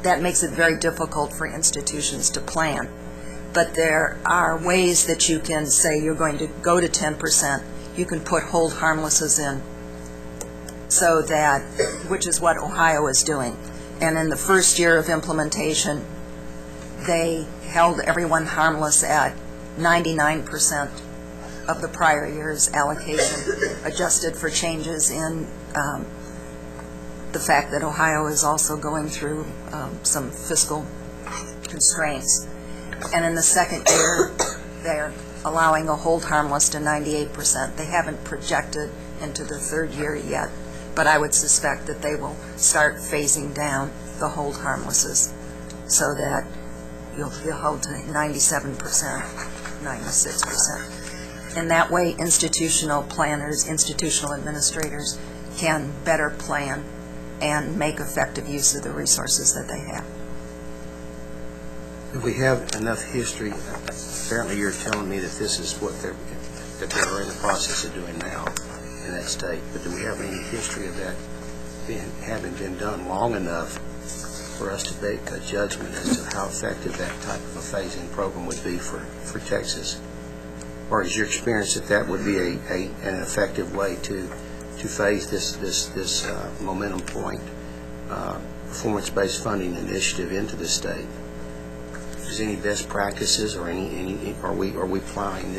that makes it very difficult for institutions to plan. But there are ways that you can say you're going to go to 10%. You can put hold harmlesses in, so that, which is what Ohio is doing. And in the first year of implementation, they held everyone harmless at 99% of the prior year's allocation, adjusted for changes in the fact that Ohio is also going through some fiscal constraints. And in the second year, they're allowing a hold harmless to 98%. They haven't projected into the third year yet, but I would suspect that they will start phasing down the hold harmlesses so that you'll hold to 97%, 96%. In that way, institutional planners, institutional administrators can better plan and make effective use of the resources that they have. If we have enough history, apparently you're telling me that this is what they're in the process of doing now in that state, but do we have any history of that having been done long enough for us to make a judgment as to how effective that type of a phase-in program would be for Texas? Or is your experience that would be an effective way to phase this momentum point performance-based funding initiative into the state? Is any best practices, or are we plowing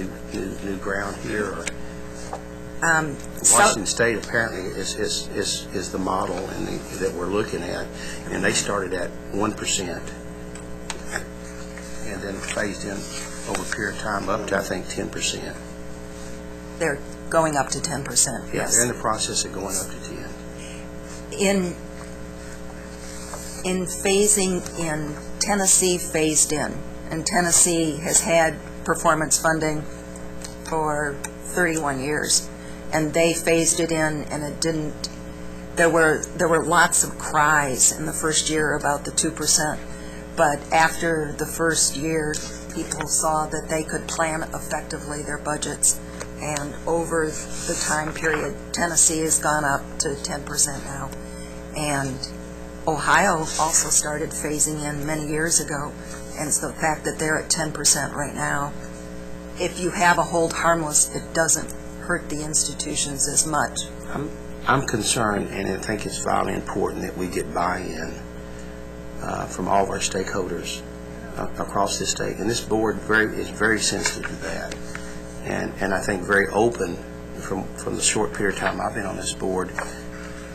new ground here? Or Washington State apparently is the model that we're looking at, and they started at 1% and then phased in over a period of time up to, I think, 10%. They're going up to 10%, Yeah, yes. they're in the process of going up to 10. In phasing in, Tennessee phased in, and Tennessee has had performance funding for 31 years, and they phased it in, and it didn't. There were lots of cries in the first year about the 2%, but after the first year, people saw that they could plan effectively their budgets, and over the time period, Tennessee has gone up to 10% now, and Ohio also started phasing in many years ago, and so the fact that they're at 10% right now, if you have a hold harmless, it doesn't hurt the institutions as much. I'm concerned, and I think it's vitally important that we get buy-in from all of our stakeholders across this state, and this board is very sensitive to that, and I think very open from the short period of time I've been on this board,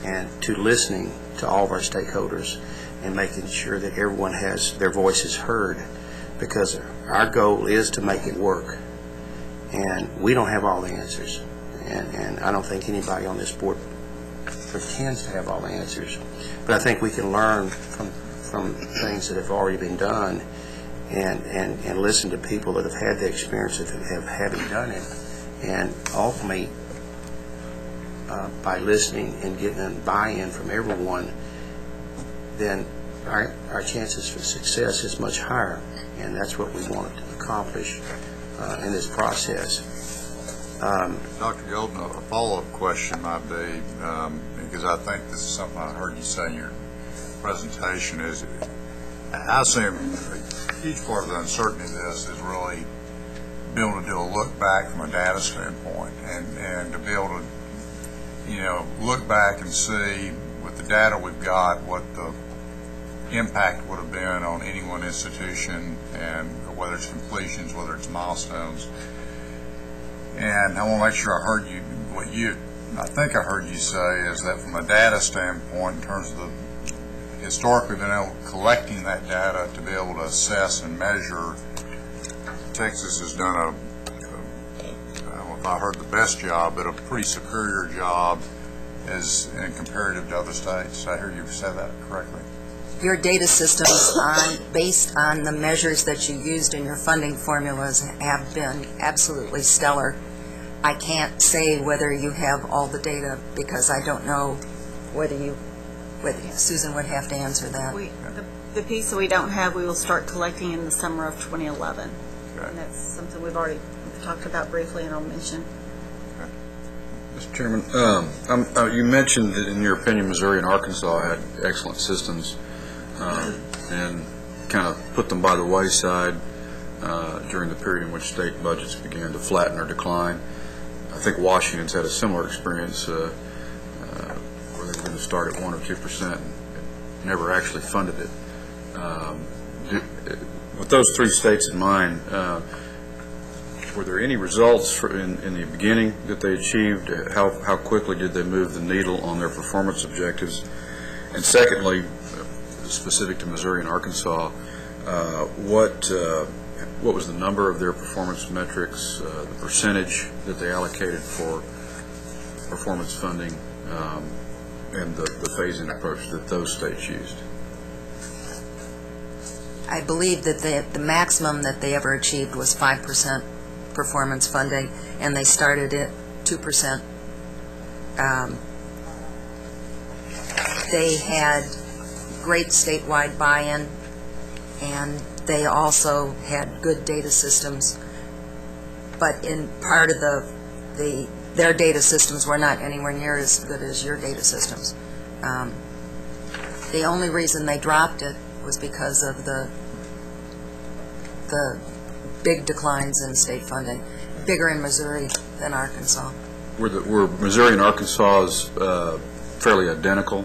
and to listening to all of our stakeholders and making sure that everyone has their voices heard, because our goal is to make it work, and we don't have all the answers, and I don't think anybody on this board pretends to have all the answers, but I think we can learn from things that have already been done and listen to people that have had the experience of having done it, and ultimately, by listening and getting a buy-in from everyone, then our chances for success is much higher, and that's what we want to accomplish in this process. Dr. Golden, a follow-up question might be, because I think this is something I heard you say in your presentation, is I assume a huge part of the uncertainty of this is really being able to do a look back from a data standpoint, and to be able to, look back and see with the data we've got what the impact would have been on any one institution, and whether it's completions, whether it's milestones. And I want to make sure I heard you, I think I heard you say is that from a data standpoint, in terms of historically been able collecting that data to be able to assess and measure, Texas has done I don't know if I heard the best job, but a pretty superior job as in comparative to other states. Did I hear you say that correctly? Your data systems, based on the measures that you used in your funding formulas, have been absolutely stellar. I can't say whether you have all the data because I don't know whether Susan would have to answer that. The piece that we don't have, we will start collecting in the summer of 2011. Okay. And that's something we've already talked about briefly, and I'll mention. Mr. Chairman, you mentioned that in your opinion Missouri and Arkansas had excellent systems and kind of put them by the wayside during the period in which state budgets began to flatten or decline. I think Washington's had a similar experience where they were going to start at 1 or 2% and never actually funded it. With those three states in mind, were there any results in the beginning that they achieved? How quickly did they move the needle on their performance objectives? And secondly, specific to Missouri and Arkansas, what was the number of their performance metrics, the percentage that they allocated for performance funding, and the phasing approach that those states used? I believe that the maximum that they ever achieved was 5% performance funding, and they started at 2%. They had great statewide buy-in, and they also had good data systems, but in part of their data systems were not anywhere near as good as your data systems. The only reason they dropped it was because of the big declines in state funding, bigger in Missouri than Arkansas. Were Missouri and Arkansas's fairly identical?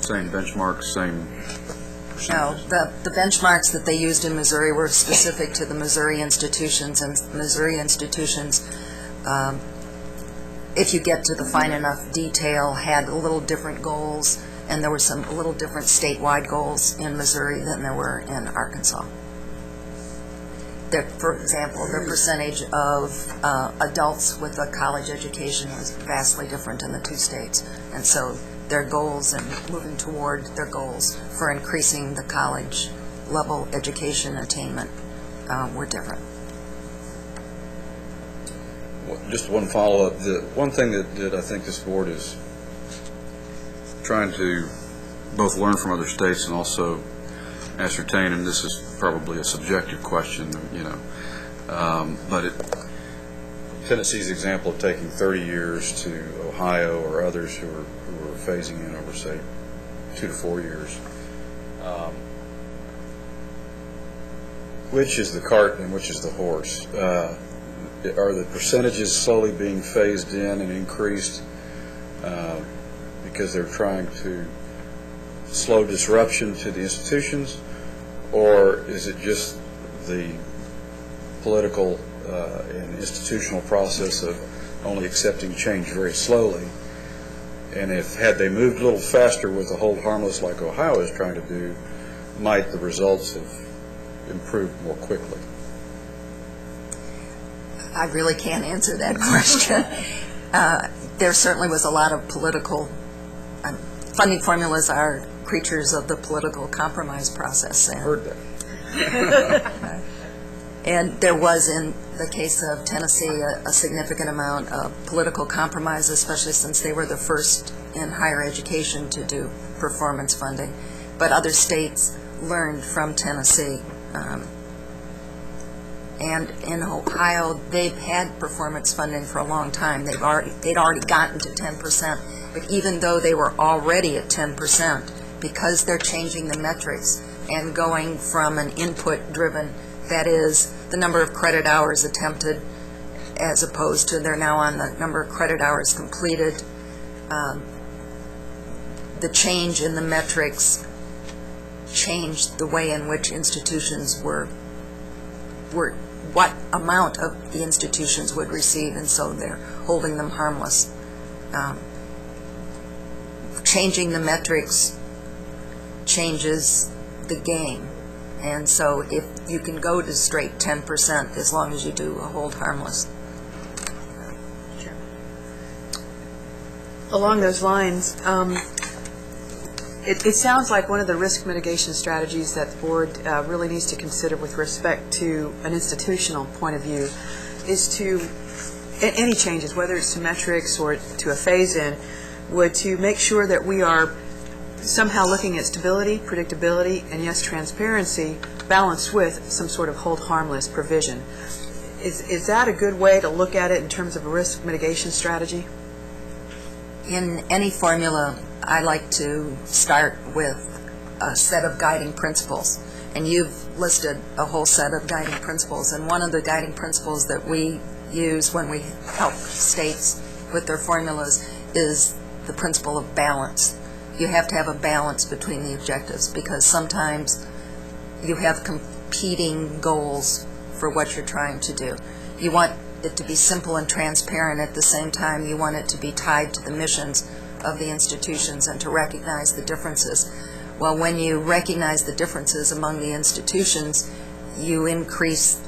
Same benchmarks, same percentages? No, the benchmarks that they used in Missouri were specific to the Missouri institutions, and Missouri institutions, if you get to the fine enough detail, had a little different goals, and there were some a little different statewide goals in Missouri than there were in Arkansas. For example, the percentage of adults with a college education was vastly different in the two states, and so their goals and moving toward their goals for increasing the college level education attainment were different. Just one follow-up. The one thing that I think this board is trying to both learn from other states and also ascertain, and this is probably a subjective question, but Tennessee's example of taking 30 years to Ohio or others who are phasing in over, say, 2 to 4 years. Which is the cart and which is the horse? Are the percentages slowly being phased in and increased because they're trying to slow disruption to the institutions, or is it just the political and institutional process of only accepting change very slowly? And had they moved a little faster with a hold harmless like Ohio is trying to do, might the results have improved more quickly? I really can't answer that question. There certainly was a lot of political funding formulas are creatures of the political compromise process. I heard that. And there was, in the case of Tennessee, a significant amount of political compromise, especially since they were the first in higher education to do performance funding. But other states learned from Tennessee. And in Ohio, they've had performance funding for a long time. They'd already gotten to 10%. But even though they were already at 10%, because they're changing the metrics and going from an input-driven, that is, the number of credit hours attempted, as opposed to they're now on the number of credit hours completed, the change in the metrics changed the way in which institutions were what amount of the institutions would receive, and so they're holding them harmless. Changing the metrics changes the game, and so if you can go to straight 10% as long as you do a hold harmless. Along those lines, it sounds like one of the risk mitigation strategies that the board really needs to consider with respect to an institutional point of view is to, any changes, whether it's to metrics or to a phase-in, would to make sure that we are somehow looking at stability, predictability, and yes, transparency, balanced with some sort of hold harmless provision. Is that a good way to look at it in terms of a risk mitigation strategy? In any formula, I like to start with a set of guiding principles. And you've listed a whole set of guiding principles. And one of the guiding principles that we use when we help states with their formulas is the principle of balance. You have to have a balance between the objectives, because sometimes you have competing goals for what you're trying to do. You want it to be simple and transparent. At the same time, you want it to be tied to the missions of the institutions and to recognize the differences. Well, when you recognize the differences among the institutions, you increase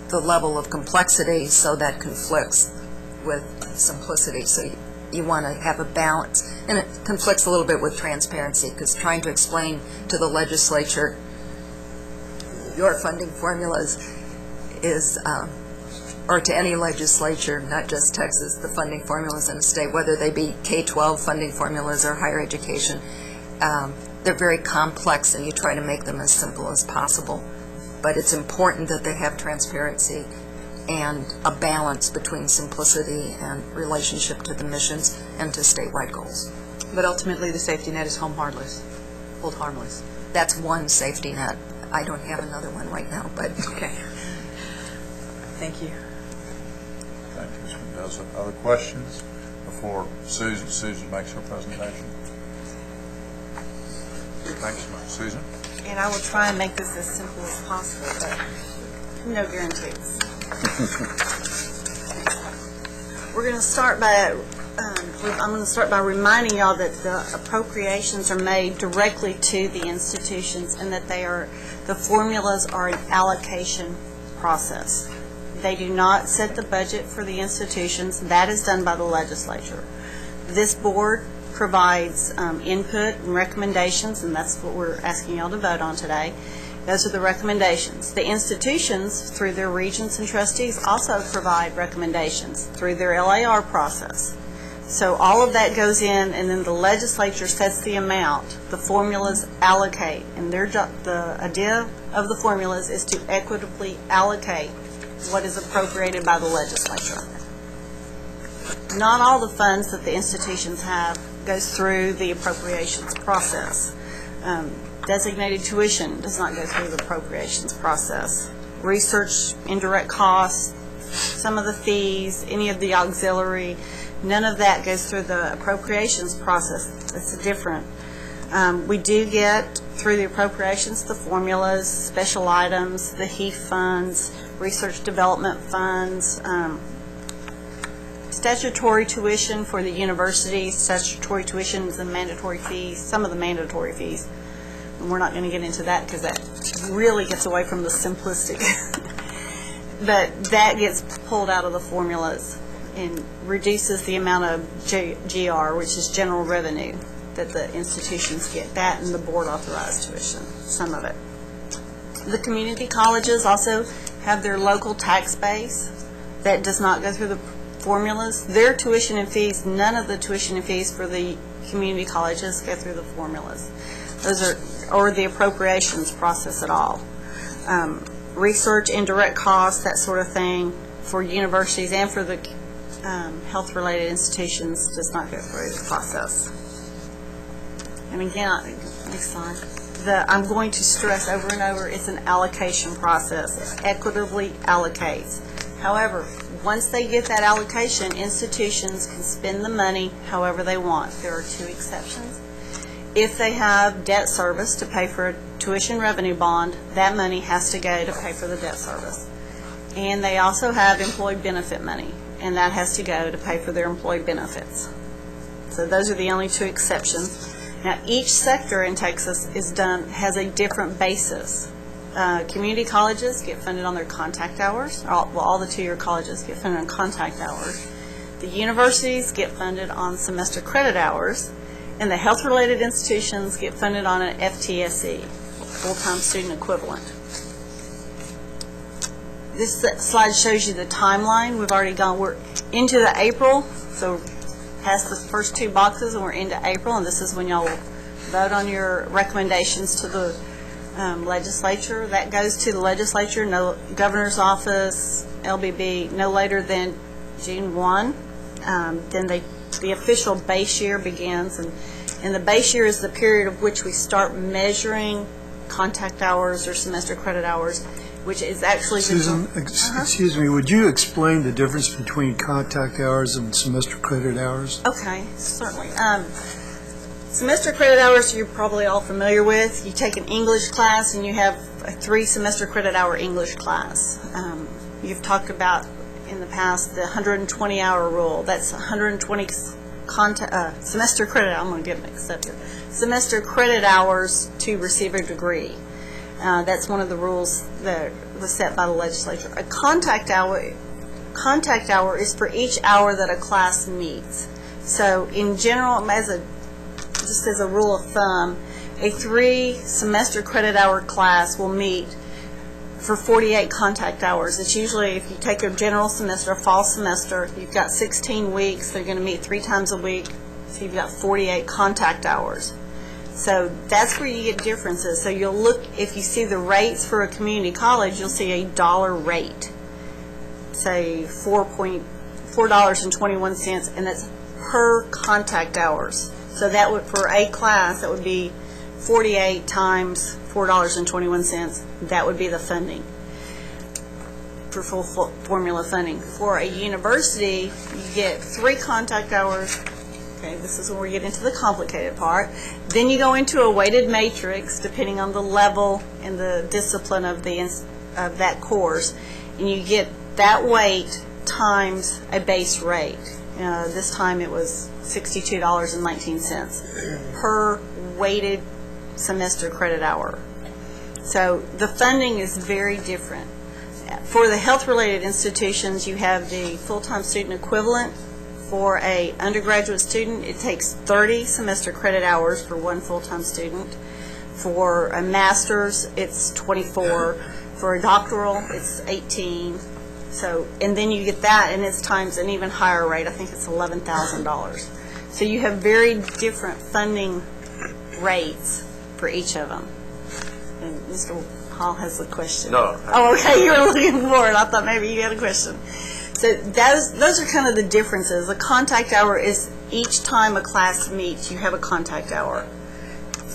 the level of complexity, so that conflicts with simplicity. So you want to have a balance. And it conflicts a little bit with transparency, because trying to explain to the legislature your funding formulas is, or to any legislature, not just Texas, the funding formulas in a state, whether they be K-12 funding formulas or higher education, they're very complex, and you try to make them as simple as possible. But it's important that they have transparency and a balance between simplicity and relationship to the missions and to statewide goals. But ultimately, the safety net is hold harmless. That's one safety net. I don't have another one right now, but... Okay. Thank you. Thank you, Ms. Mendoza. Other questions before Susan makes her presentation? Thanks so much. Susan? And I will try and make this as simple as possible, but no guarantees. We're going to start by, I'm going to start by reminding y'all that the appropriations are made directly to the institutions, and that the formulas are an allocation process. They do not set the budget for the institutions. That is done by the legislature. This board provides input and recommendations, and that's what we're asking y'all to vote on today. Those are the recommendations. The institutions, through their regents and trustees, also provide recommendations through their LAR process. So all of that goes in, and then the legislature sets the amount. The formulas allocate, and the idea of the formulas is to equitably allocate what is appropriated by the legislature. Not all the funds that the institutions have goes through the appropriations process. Designated tuition does not go through the appropriations process. Research, indirect costs, some of the fees, any of the auxiliary, none of that goes through the appropriations process. It's different. We do get, through the appropriations, the formulas, special items, the HEAF funds, research development funds, statutory tuition for the universities, statutory tuitions and mandatory fees, some of the mandatory fees. And we're not going to get into that because that really gets away from the simplistic. But that gets pulled out of the formulas and reduces the amount of GR, which is general revenue, that the institutions get. That and the board authorized tuition, some of it. The community colleges also have their local tax base that does not go through the formulas. Their tuition and fees, none of the tuition and fees for the community colleges go through the formulas. Those are, or the appropriations process at all. Research, indirect costs, that sort of thing for universities and for the health-related institutions does not go through the process. And again, next slide. I'm going to stress over and over, it's an allocation process. It equitably allocates. However, once they get that allocation, institutions can spend the money however they want. There are two exceptions. If they have debt service to pay for a tuition revenue bond, that money has to go to pay for the debt service. And they also have employee benefit money, and that has to go to pay for their employee benefits. So those are the only two exceptions. Now, each sector in Texas has a different basis. Community colleges get funded on their contact hours. All the two-year colleges get funded on contact hours. The universities get funded on semester credit hours, and the health-related institutions get funded on an FTSE, full-time student equivalent. This slide shows you the timeline. We're into the April, so past the first two boxes, and we're into April, and this is when y'all vote on your recommendations to the legislature. That goes to the legislature, no governor's office, LBB, no later than June 1. Then the official base year begins, and the base year is the period of which we start measuring contact hours or semester credit hours, which is actually... Susan, excuse me, would you explain the difference between contact hours and semester credit hours? Okay, certainly. Semester credit hours you're probably all familiar with. You take an English class and you have a 3 semester credit hour English class. You've talked about in the past the 120-hour rule. That's 120 semester credit. I'm going to get mixed up here. Semester credit hours to receive a degree. That's one of the rules that was set by the legislature. A contact hour is for each hour that a class meets. So in general, just as a rule of thumb, a 3 semester credit hour class will meet for 48 contact hours. It's usually, if you take a general semester, a fall semester, you've got 16 weeks, they're going to meet 3 times a week, so you've got 48 contact hours. So that's where you get differences. So you'll look, if you see the rates for a community college, you'll see a dollar rate, say $4.21, and that's per contact hours. So that would, for a class, that would be 48 times $4.21. That would be the funding for full formula funding. For a university, you get 3 contact hours. Okay, this is where we get into the complicated part. Then you go into a weighted matrix, depending on the level and the discipline of that course, and you get that weight times a base rate. This time it was $62.19 per weighted semester credit hour. So the funding is very different. For the health-related institutions, you have the full-time student equivalent. For a undergraduate student, it takes 30 semester credit hours for one full-time student. For a master's, it's 24. For a doctoral, it's 18. So, and then you get that, and it's times an even higher rate. I think it's $11,000. So you have very different funding rates for each of them. And Mr. Hall has a question. No. Oh, okay, you were looking for it. I thought maybe you had a question. So those are kind of the differences. The contact hour is each time a class meets, you have a contact hour.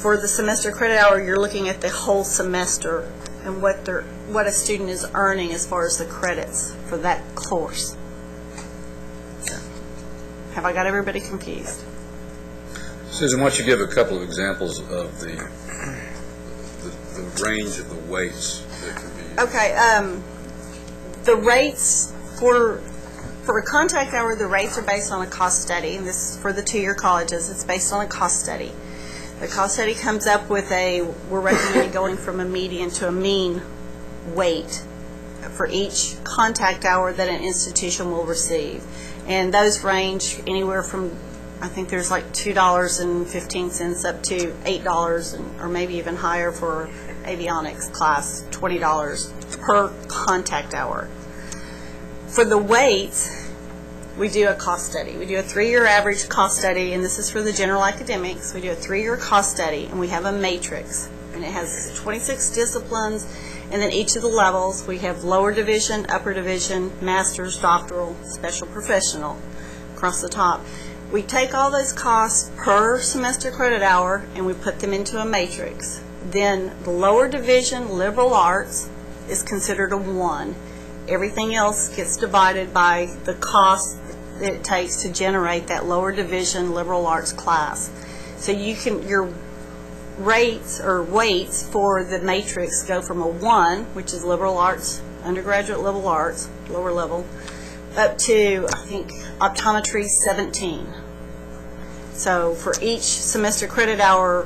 For the semester credit hour, you're looking at the whole semester and what a student is earning as far as the credits for that course. So, have I got everybody confused? Susan, why don't you give a couple of examples of the range of the weights that can be used? Okay, the rates for a contact hour, the rates are based on a cost study, and this is for the 2-year colleges. It's based on a cost study. The cost study comes up with we're recommending going from a median to a mean weight for each contact hour that an institution will receive. And those range anywhere from I think there's like $2.15 up to $8 or maybe even higher for avionics class, $20 per contact hour. For the weights, we do a cost study. We do a 3-year average cost study, and this is for the general academics. We do a 3-year cost study, and we have a matrix, and it has 26 disciplines, and then each of the levels. We have lower division, upper division, master's, doctoral, special professional across the top. We take all those costs per semester credit hour, and we put them into a matrix. Then the lower division, liberal arts, is considered a 1. Everything else gets divided by the cost that it takes to generate that lower division liberal arts class. So your rates or weights for the matrix go from a 1, which is liberal arts, undergraduate liberal arts, lower level, up to, I think, optometry 17. So for each semester credit hour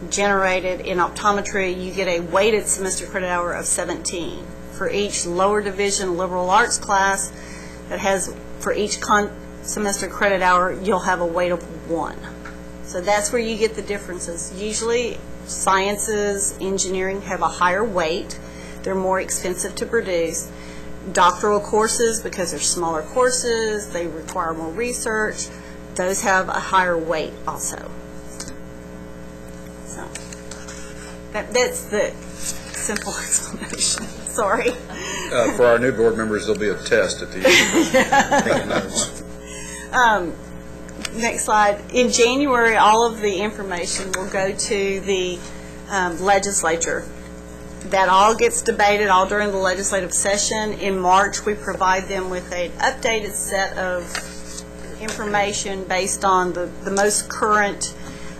generated in optometry, you get a weighted semester credit hour of 17. For each lower division liberal arts class, that has, for each semester credit hour, you'll have a weight of 1. So that's where you get the differences. Usually sciences, engineering have a higher weight. They're more expensive to produce. Doctoral courses, because they're smaller courses, they require more research, those have a higher weight also. So that's the simple explanation. Sorry. For our new board members, there'll be a test at the end. Next slide. In January, all of the information will go to the legislature. That all gets debated all during the legislative session. In March, we provide them with an updated set of information based on the most current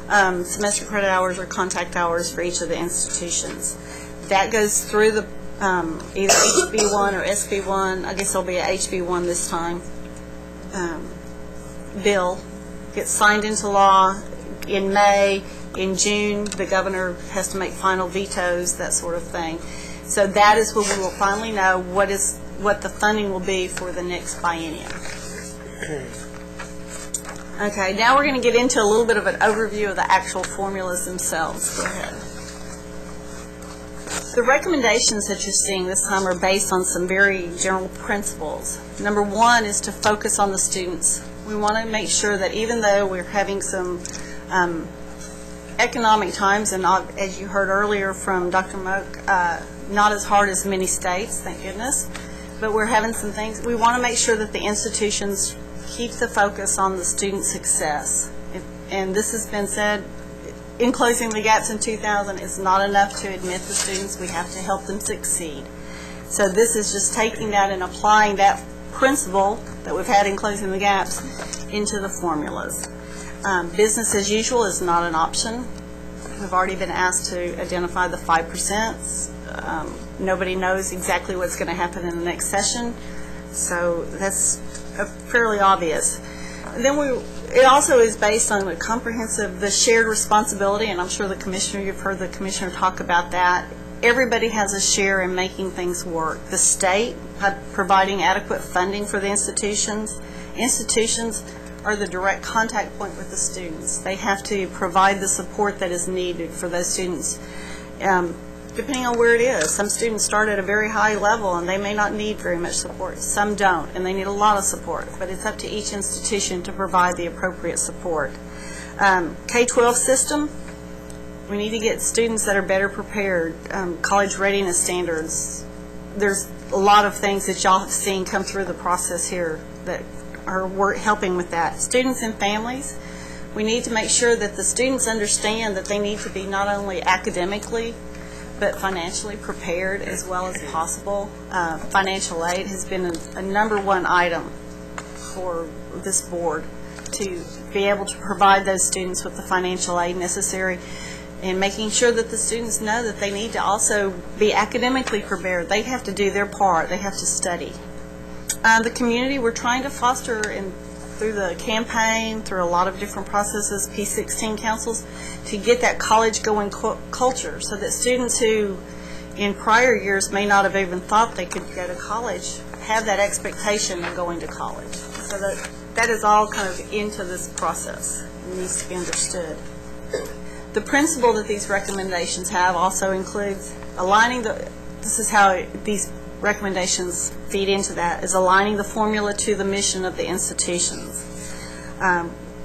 semester credit hours or contact hours for each of the institutions. That goes through the either HB1 or SB1. I guess there'll be a HB1 this time. Bill gets signed into law in May. In June, the governor has to make final vetoes, that sort of thing. So that is when we will finally know what the funding will be for the next biennium. Okay, now we're going to get into a little bit of an overview of the actual formulas themselves. Go ahead. The recommendations that you're seeing this time are based on some very general principles. Number 1 is to focus on the students. We want to make sure that even though we're having some economic times, and not, as you heard earlier from Dr. Moak, not as hard as many states, thank goodness, but we're having some things. We want to make sure that the institutions keep the focus on the student success. And this has been said, in Closing the Gaps in 2000, it's not enough to admit the students. We have to help them succeed. So this is just taking that and applying that principle that we've had in Closing the Gaps into the formulas. Business as usual is not an option. We've already been asked to identify the 5%. Nobody knows exactly what's going to happen in the next session, so that's fairly obvious. And then it also is based on the shared responsibility, and I'm sure you've heard the commissioner talk about that. Everybody has a share in making things work. The state providing adequate funding for the institutions. Institutions are the direct contact point with the students. They have to provide the support that is needed for those students, depending on where it is. Some students start at a very high level and they may not need very much support. Some don't, and they need a lot of support, but it's up to each institution to provide the appropriate support. K-12 system, we need to get students that are better prepared. College readiness standards, there's a lot of things that y'all have seen come through the process here that are helping with that. Students and families, we need to make sure that the students understand that they need to be not only academically but financially prepared as well as possible. Financial aid has been a number 1 item for this board, to be able to provide those students with the financial aid necessary, and making sure that the students know that they need to also be academically prepared. They have to do their part. They have to study. The community, we're trying to foster through the campaign, through a lot of different processes, P16 councils, to get that college-going culture, so that students who in prior years may not have even thought they could go to college have that expectation of going to college. So that that is all kind of into this process and needs to be understood. The principle that these recommendations have also includes aligning this is how these recommendations feed into that, is aligning the formula to the mission of the institutions.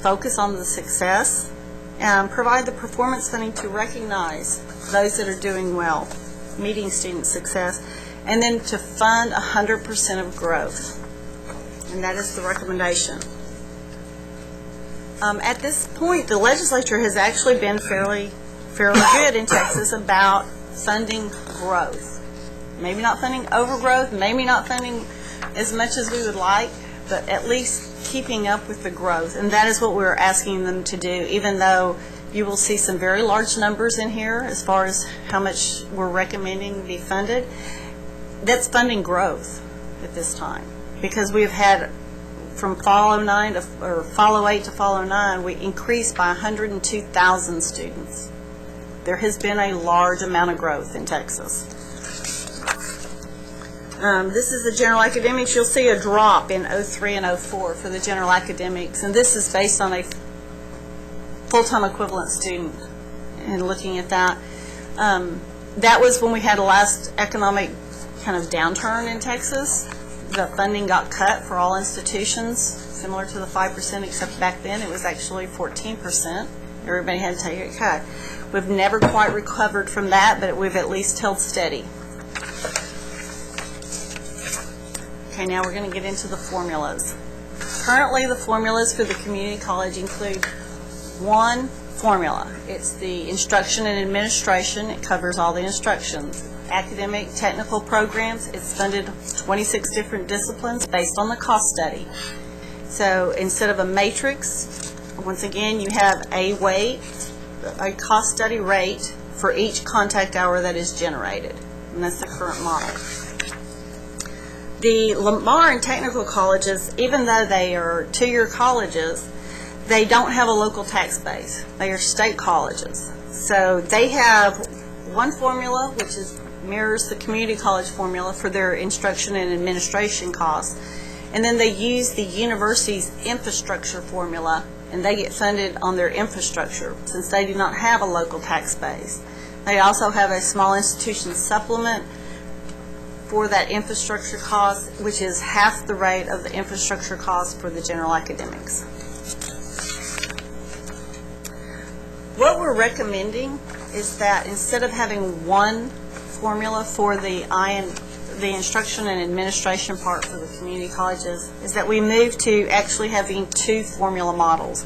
Focus on the success, and provide the performance funding to recognize those that are doing well, meeting student success, and then to fund 100% of growth. And that is the recommendation. At this point, the legislature has actually been fairly good in Texas about funding growth. Maybe not funding overgrowth, maybe not funding as much as we would like, but at least keeping up with the growth. And that is what we're asking them to do, even though you will see some very large numbers in here as far as how much we're recommending be funded. That's funding growth at this time, because we've had from fall 09 to, or fall 08 to fall 09, we increased by 102,000 students. There has been a large amount of growth in Texas. This is the general academics. You'll see a drop in 03 and 04 for the general academics, and this is based on a full-time equivalent student. And looking at that, that was when we had a last economic kind of downturn in Texas. The funding got cut for all institutions, similar to the 5%, except back then it was actually 14%. Everybody had to take a cut. We've never quite recovered from that, but we've at least held steady. Okay, now we're going to get into the formulas. Currently, the formulas for the community college include one formula. It's the instruction and administration. It covers all the instructions. Academic, technical programs, it's funded 26 different disciplines based on the cost study. So instead of a matrix, once again, you have a weight, a cost study rate for each contact hour that is generated. And that's the current model. The Lamar and technical colleges, even though they are two-year colleges, they don't have a local tax base. They are state colleges. So they have one formula, which mirrors the community college formula for their instruction and administration costs. And then they use the university's infrastructure formula, and they get funded on their infrastructure since they do not have a local tax base. They also have a small institution supplement for that infrastructure cost, which is half the rate of the infrastructure cost for the general academics. What we're recommending is that instead of having one formula for the instruction and administration part for the community colleges, is that we move to actually having two formula models.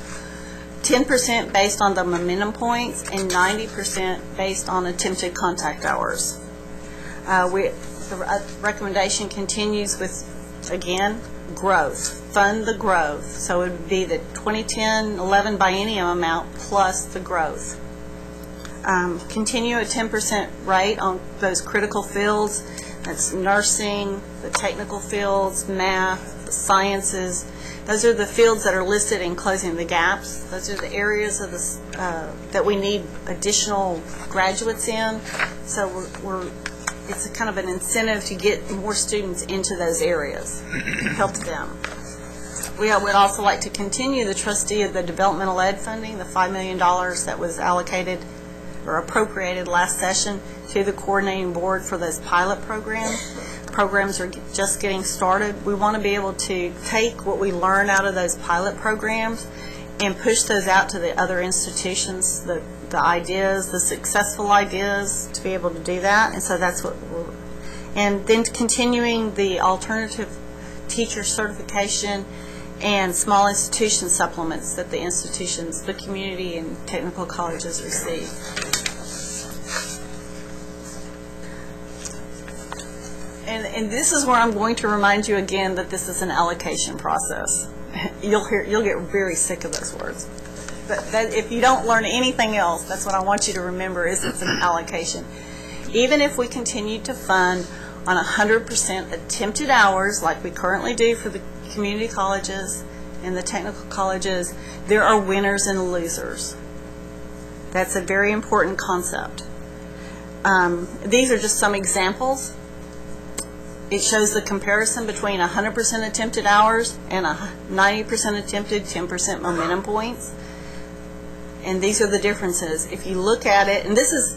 10% based on the momentum points and 90% based on attempted contact hours. The recommendation continues with, again, growth. Fund the growth. So it would be the 2010-11 biennium amount plus the growth. Continue a 10% rate on those critical fields. That's nursing, the technical fields, math, the sciences. Those are the fields that are listed in closing the gaps. Those are the areas of that we need additional graduates in. So it's a kind of an incentive to get more students into those areas to help them. We would also like to continue the trustee of the developmental ed funding, the $5 million that was allocated or appropriated last session to the coordinating board for those pilot programs. Programs are just getting started. We want to be able to take what we learn out of those pilot programs and push those out to the other institutions, the ideas, the successful ideas, to be able to do that. And so that's what we're, and then continuing the alternative teacher certification and small institution supplements that the institutions, the community and technical colleges receive. And this is where I'm going to remind you again that this is an allocation process. You'll get very sick of those words. But if you don't learn anything else, that's what I want you to remember, is it's an allocation. Even if we continue to fund on 100% attempted hours, like we currently do for the community colleges and the technical colleges, there are winners and losers. That's a very important concept. These are just some examples. It shows the comparison between 100% attempted hours and 90% attempted, 10% momentum points. And these are the differences. If you look at it, and this is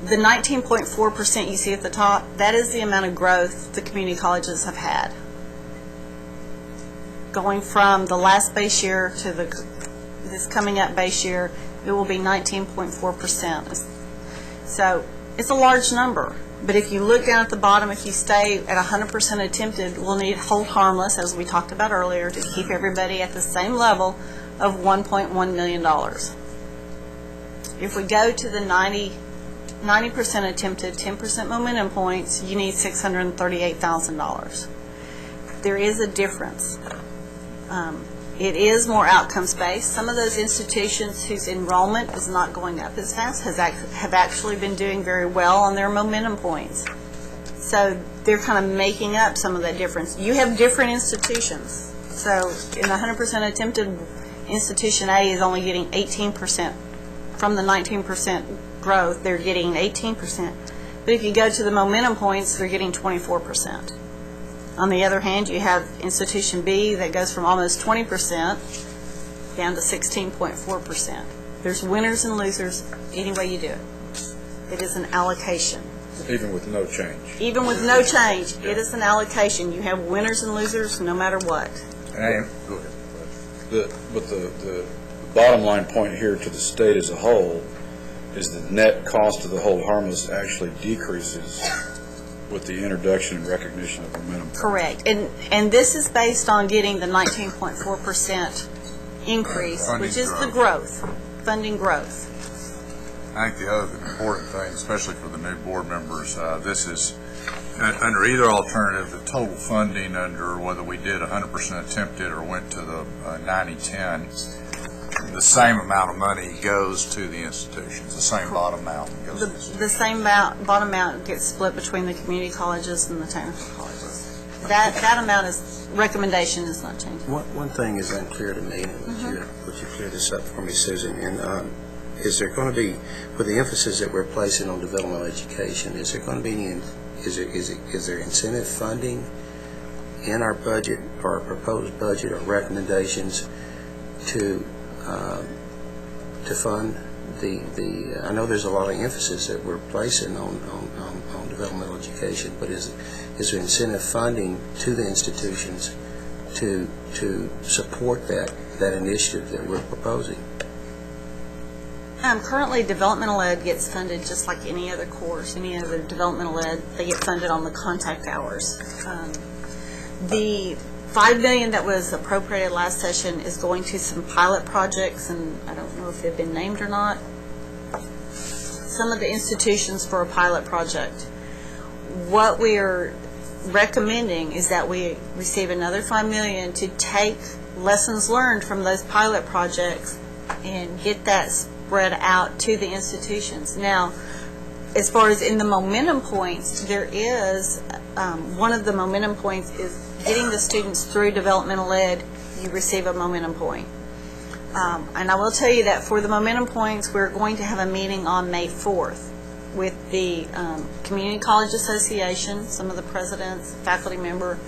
the 19.4% you see at the top, that is the amount of growth the community colleges have had. Going from the last base year to this coming up base year, it will be 19.4%. So it's a large number. But if you look down at the bottom, if you stay at 100% attempted, we'll need hold harmless, as we talked about earlier, to keep everybody at the same level of $1.1 million. If we go to the 90% attempted, 10% momentum points, you need $638,000. There is a difference. It is more outcomes-based. Some of those institutions whose enrollment is not going up as fast have actually been doing very well on their momentum points. So they're kind of making up some of that difference. You have different institutions. So in the 100% attempted, institution A is only getting 18%. From the 19% growth, they're getting 18%. But if you go to the momentum points, they're getting 24%. On the other hand, you have institution B that goes from almost 20% down to 16.4%. There's winners and losers any way you do it. It is an allocation. Even with no change. Even with no change, it is an allocation. You have winners and losers no matter what. Go ahead. But the bottom line point here to the state as a whole is the net cost of the hold harmless actually decreases with the introduction and recognition of momentum. Correct. And this is based on getting the 19.4% increase, which is the growth, funding growth. I think the other important thing, especially for the new board members, this is under either alternative, the total funding under whether we did 100% attempted or went to the 90-10, the same amount of money goes to the institutions, the same bottom amount goes to the institutions. The same bottom amount gets split between the community colleges and the technical colleges. That amount recommendation is not changing. One thing is unclear to me, and would you clear this up for me, Susan? And is there going to be, with the emphasis that we're placing on developmental education, is there going to be any, is there incentive funding in our budget or our proposed budget or recommendations to fund the I know there's a lot of emphasis that we're placing on developmental education, but is there incentive funding to the institutions to support that initiative that we're proposing? Currently, developmental ed gets funded just like any other course, any other developmental ed. They get funded on the contact hours. The $5 million that was appropriated last session is going to some pilot projects, and I don't know if they've been named or not. Some of the institutions for a pilot project. What we are recommending is that we receive another $5 million to take lessons learned from those pilot projects and get that spread out to the institutions. Now, as far as in the momentum points, there is one of the momentum points is getting the students through developmental ed. You receive a momentum point. And I will tell you that for the momentum points, we're going to have a meeting on May 4th with the Community College Association, some of the presidents, faculty member.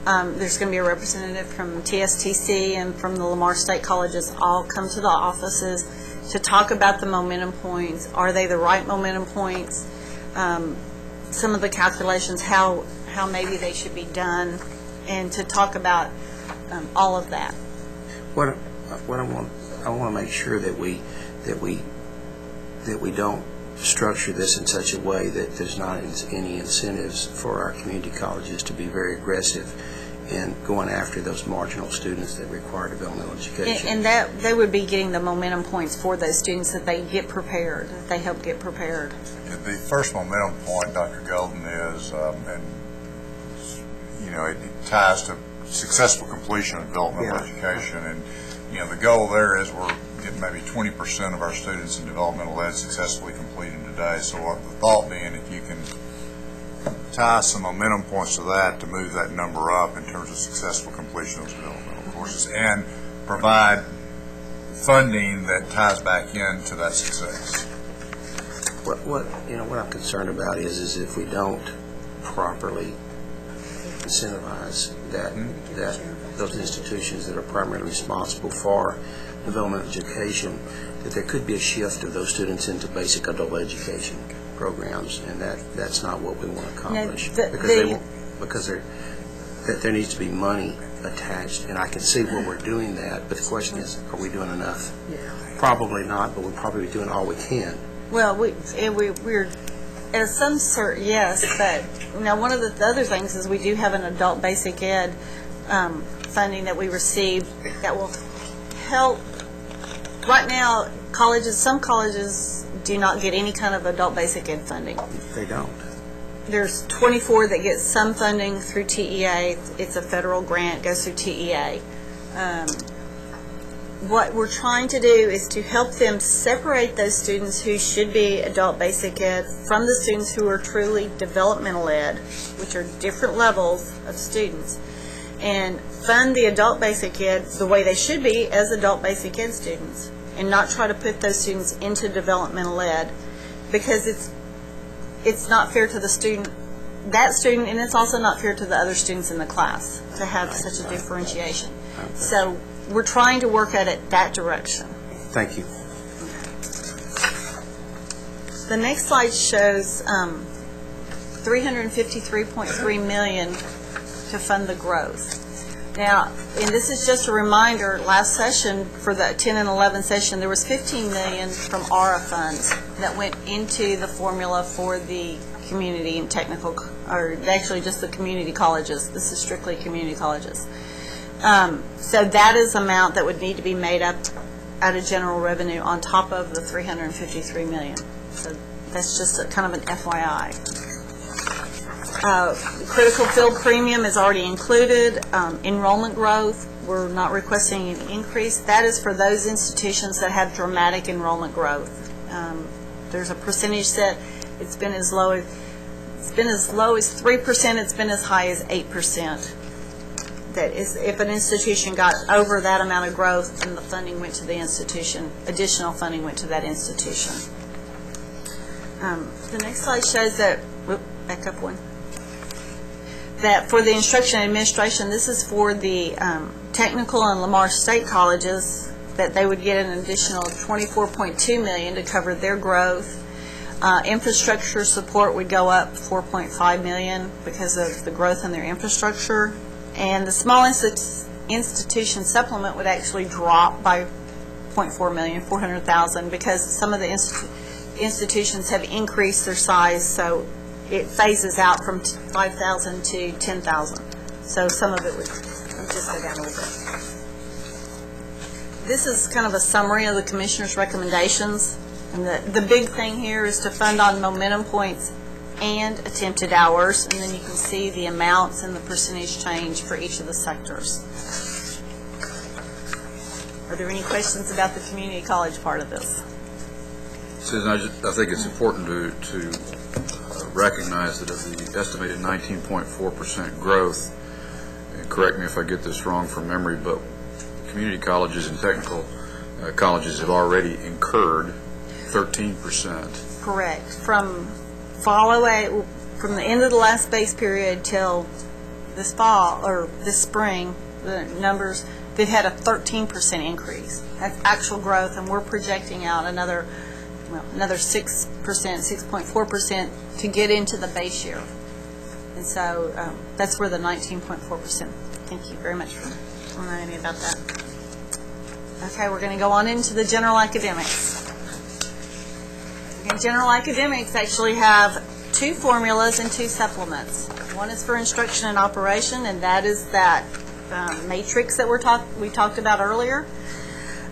There's going to be a representative from TSTC and from the Lamar State Colleges all come to the offices to talk about the momentum points. Are they the right momentum points? Some of the calculations, how maybe they should be done, and to talk about all of that. What I want to make sure that we don't structure this in such a way that there's not any incentives for our community colleges to be very aggressive in going after those marginal students that require developmental education. And that they would be getting the momentum points for those students that they get prepared, that they help get prepared. The first momentum point, Dr. Golden, is, and it ties to successful completion of developmental education, and the goal there is we're getting maybe 20% of our students in developmental ed successfully completing today. So the thought being, if you can tie some momentum points to that to move that number up in terms of successful completion of those developmental courses, and provide funding that ties back into that success. What I'm concerned about is if we don't properly incentivize that those institutions that are primarily responsible for developmental education, that there could be a shift of those students into basic adult education programs, and that's not what we want to accomplish. Because there needs to be money attached, and I can see where we're doing that, but the question is, are we doing enough? Probably not, but we're probably doing all we can. Well, we're, as some sort, yes, but, one of the other things is we do have an adult basic ed funding that we received that will help. Right now, some colleges do not get any kind of adult basic ed funding. They don't. There's 24 that get some funding through TEA. It's a federal grant, goes through TEA. What we're trying to do is to help them separate those students who should be adult basic ed from the students who are truly developmental ed, which are different levels of students, and fund the adult basic ed the way they should be as adult basic ed students, and not try to put those students into developmental ed, because it's not fair to the student, and it's also not fair to the other students in the class to have such a differentiation. So we're trying to work at it that direction. Thank you. The next slide shows $353.3 million to fund the growth. Now, and this is just a reminder, last session, for the 10 and 11 session, there was $15 million from ARA funds that went into the formula for the community and technical, or actually just the community colleges. This is strictly community colleges. So that is amount that would need to be made up out of general revenue on top of the $353 million. So that's just a kind of an FYI. Critical field premium is already included. Enrollment growth, we're not requesting an increase. That is for those institutions that have dramatic enrollment growth. There's a percentage set. It's been as low as 3%. It's been as high as 8%. That is, if an institution got over that amount of growth, then the funding went to the institution. Additional funding went to that institution. The next slide shows that. Back up one. That for the instruction and administration, this is for the technical and Lamar State colleges, that they would get an additional $24.2 million to cover their growth. Infrastructure support would go up $4.5 million because of the growth in their infrastructure. And the small institution supplement would actually drop by $0.4 million, $400,000, because some of the institutions have increased their size, so it phases out from 5,000 to 10,000. So some of it would just go down a little bit. This is kind of a summary of the Commissioner's recommendations. And the big thing here is to fund on momentum points and attempted hours, and then you can see the amounts and the percentage change for each of the sectors. Are there any questions about the community college part of this? Susan, I think it's important to recognize that of the estimated 19.4% growth, and correct me if I get this wrong from memory, but community colleges and technical colleges have already incurred 13%. Correct. From the end of the last base period till this fall or this spring, the numbers, they've had a 13% increase. That's actual growth, and we're projecting out another 6%, 6.4% to get into the base year. And so that's where the 19.4%. Thank you very much for reminding me about that. Okay, we're going to go on into the general academics. General academics actually have 2 formulas and 2 supplements. One is for instruction and operation, and that is that matrix that we talked about earlier.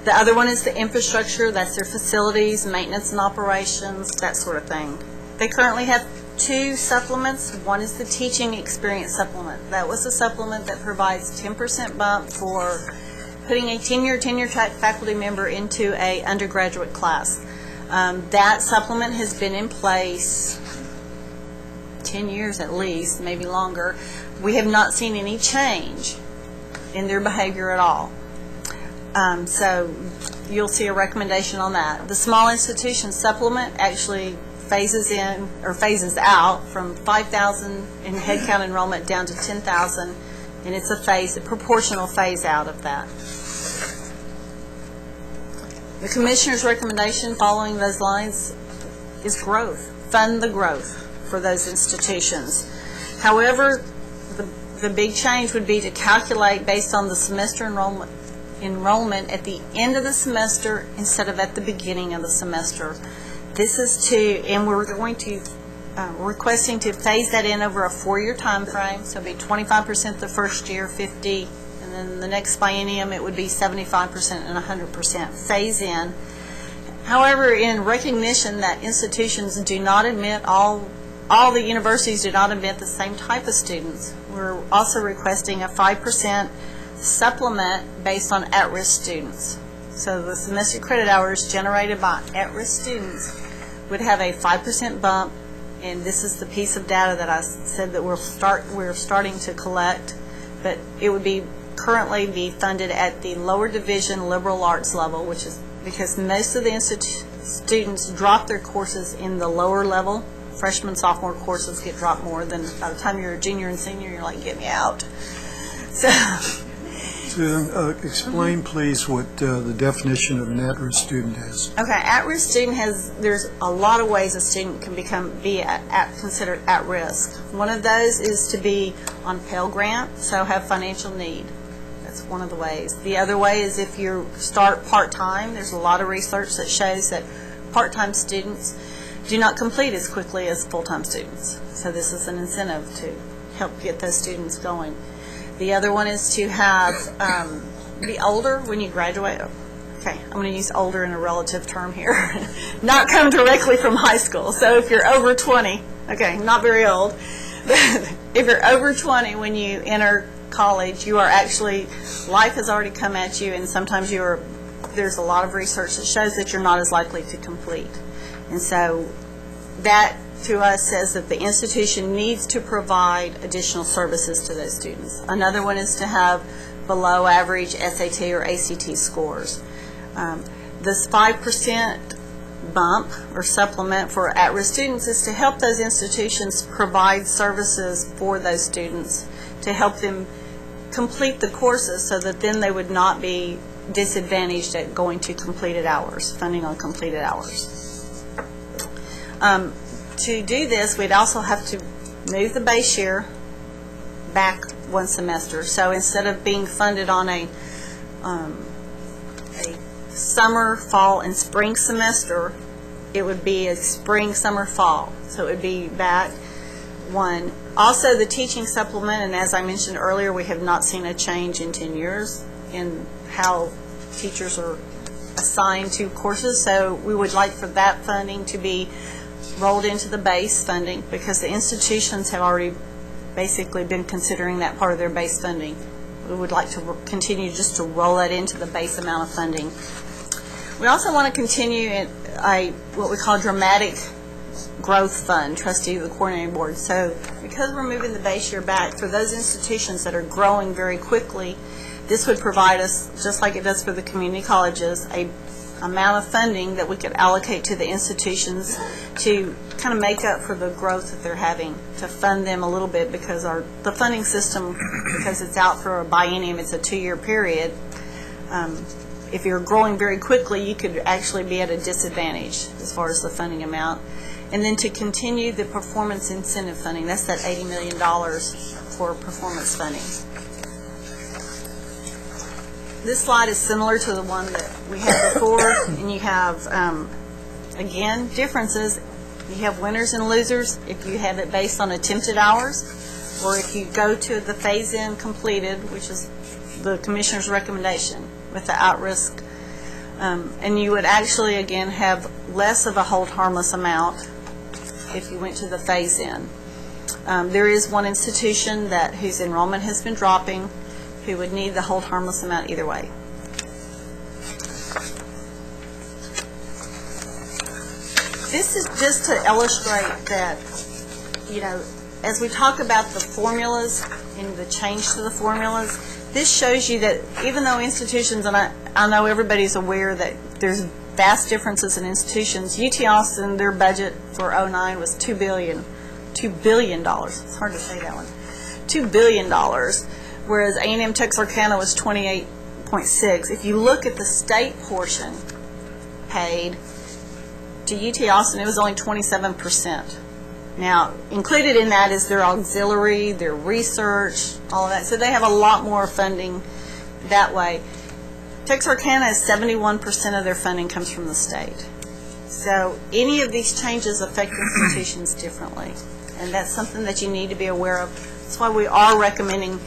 The other one is the infrastructure. That's their facilities, maintenance and operations, that sort of thing. They currently have 2 supplements. One is the teaching experience supplement. That was a supplement that provides 10% bump for putting a tenure track faculty member into a undergraduate class. That supplement has been in place 10 years at least, maybe longer. We have not seen any change in their behavior at all. So you'll see a recommendation on that. The small institution supplement actually phases in, or phases out, from 5,000 in headcount enrollment down to 10,000, and it's a proportional phase out of that. The Commissioner's recommendation following those lines is growth. Fund the growth for those institutions. However, the big change would be to calculate based on the semester enrollment at the end of the semester instead of at the beginning of the semester. This is and we're going to, requesting to phase that in over a 4-year time frame, so it'll be 25% the first year, 50%, and then the next biennium it would be 75% and 100% phase in. However, in recognition that institutions do not admit, all the universities do not admit the same type of students, we're also requesting a 5% supplement based on at-risk students. So the semester credit hours generated by at-risk students would have a 5% bump, and this is the piece of data that I said that we're starting to collect, but it would currently be funded at the lower division liberal arts level, which is because most of the students drop their courses in the lower level. Freshman, sophomore courses get dropped more than by the time you're a junior and senior, you're like, get me out. So, Susan, explain please what the definition of an at-risk student is. okay, at-risk student there's a lot of ways a student can be considered at risk. One of those is to be on Pell Grant, so have financial need. That's one of the ways. The other way is if you start part-time. There's a lot of research that shows that part-time students do not complete as quickly as full-time students. So this is an incentive to help get those students going. The other one is to have be older when you graduate. Okay, I'm going to use older in a relative term here. Not come directly from high school. So if you're over 20, okay, not very old. If you're over 20 when you enter college, you are actually, life has already come at you, and sometimes there's a lot of research that shows that you're not as likely to complete. And so that, to us, says that the institution needs to provide additional services to those students. Another one is to have below average SAT or ACT scores. This 5% bump or supplement for at-risk students is to help those institutions provide services for those students to help them complete the courses so that then they would not be disadvantaged at going to completed hours, funding on completed hours. To do this, we'd also have to move the base year back one semester. So instead of being funded on a summer, fall, and spring semester, it would be a spring, summer, fall. So it would be back one. Also, the teaching supplement, and as I mentioned earlier, we have not seen a change in 10 years in how teachers are assigned to courses. So we would like for that funding to be rolled into the base funding because the institutions have already basically been considering that part of their base funding. We would like to continue just to roll that into the base amount of funding. We also want to continue what we call dramatic growth fund, trustee of the coordinating board. So because we're moving the base year back for those institutions that are growing very quickly, this would provide us, just like it does for the community colleges, a amount of funding that we could allocate to the institutions to kind of make up for the growth that they're having, to fund them a little bit, because the funding system, because it's out for a biennium, it's a 2-year period. If you're growing very quickly, you could actually be at a disadvantage as far as the funding amount. And then to continue the performance incentive funding, that's that $80 million for performance funding. This slide is similar to the one that we had before, and you have, again, differences. You have winners and losers if you have it based on attempted hours, or if you go to the phase-in completed, which is the Commissioner's recommendation with the at-risk. And you would actually, again, have less of a hold harmless amount if you went to the phase-in. There is one institution whose enrollment has been dropping, who would need the hold harmless amount either way. This is just to illustrate that, as we talk about the formulas and the change to the formulas, this shows you that even though institutions, and I know everybody's aware that there's vast differences in institutions. UT Austin, their budget for '09 was $2 billion. It's hard to say that one. $2 billion, whereas A&M Texarkana was 28.6. If you look at the state portion paid to UT Austin, it was only 27%. Now, included in that is their auxiliary, their research, all of that. So they have a lot more funding that way. Texarkana is 71% of their funding comes from the state. So any of these changes affect institutions differently. And that's something that you need to be aware of. That's why we are recommending,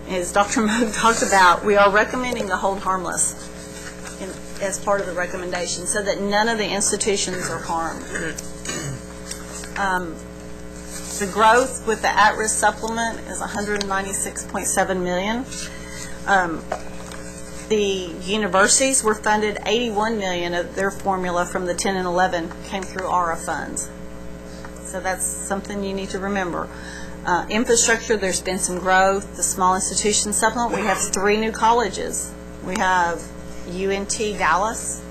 as Dr. Moog talked about, we are recommending the hold harmless as part of the recommendation so that none of the institutions are harmed. The growth with the at-risk supplement is $196.7 million. The universities were funded $81 million of their formula from the 10 and 11 came through ARA funds. So that's something you need to remember. Infrastructure, there's been some growth. The small institution supplement, we have 3 new colleges. We have UNT Dallas,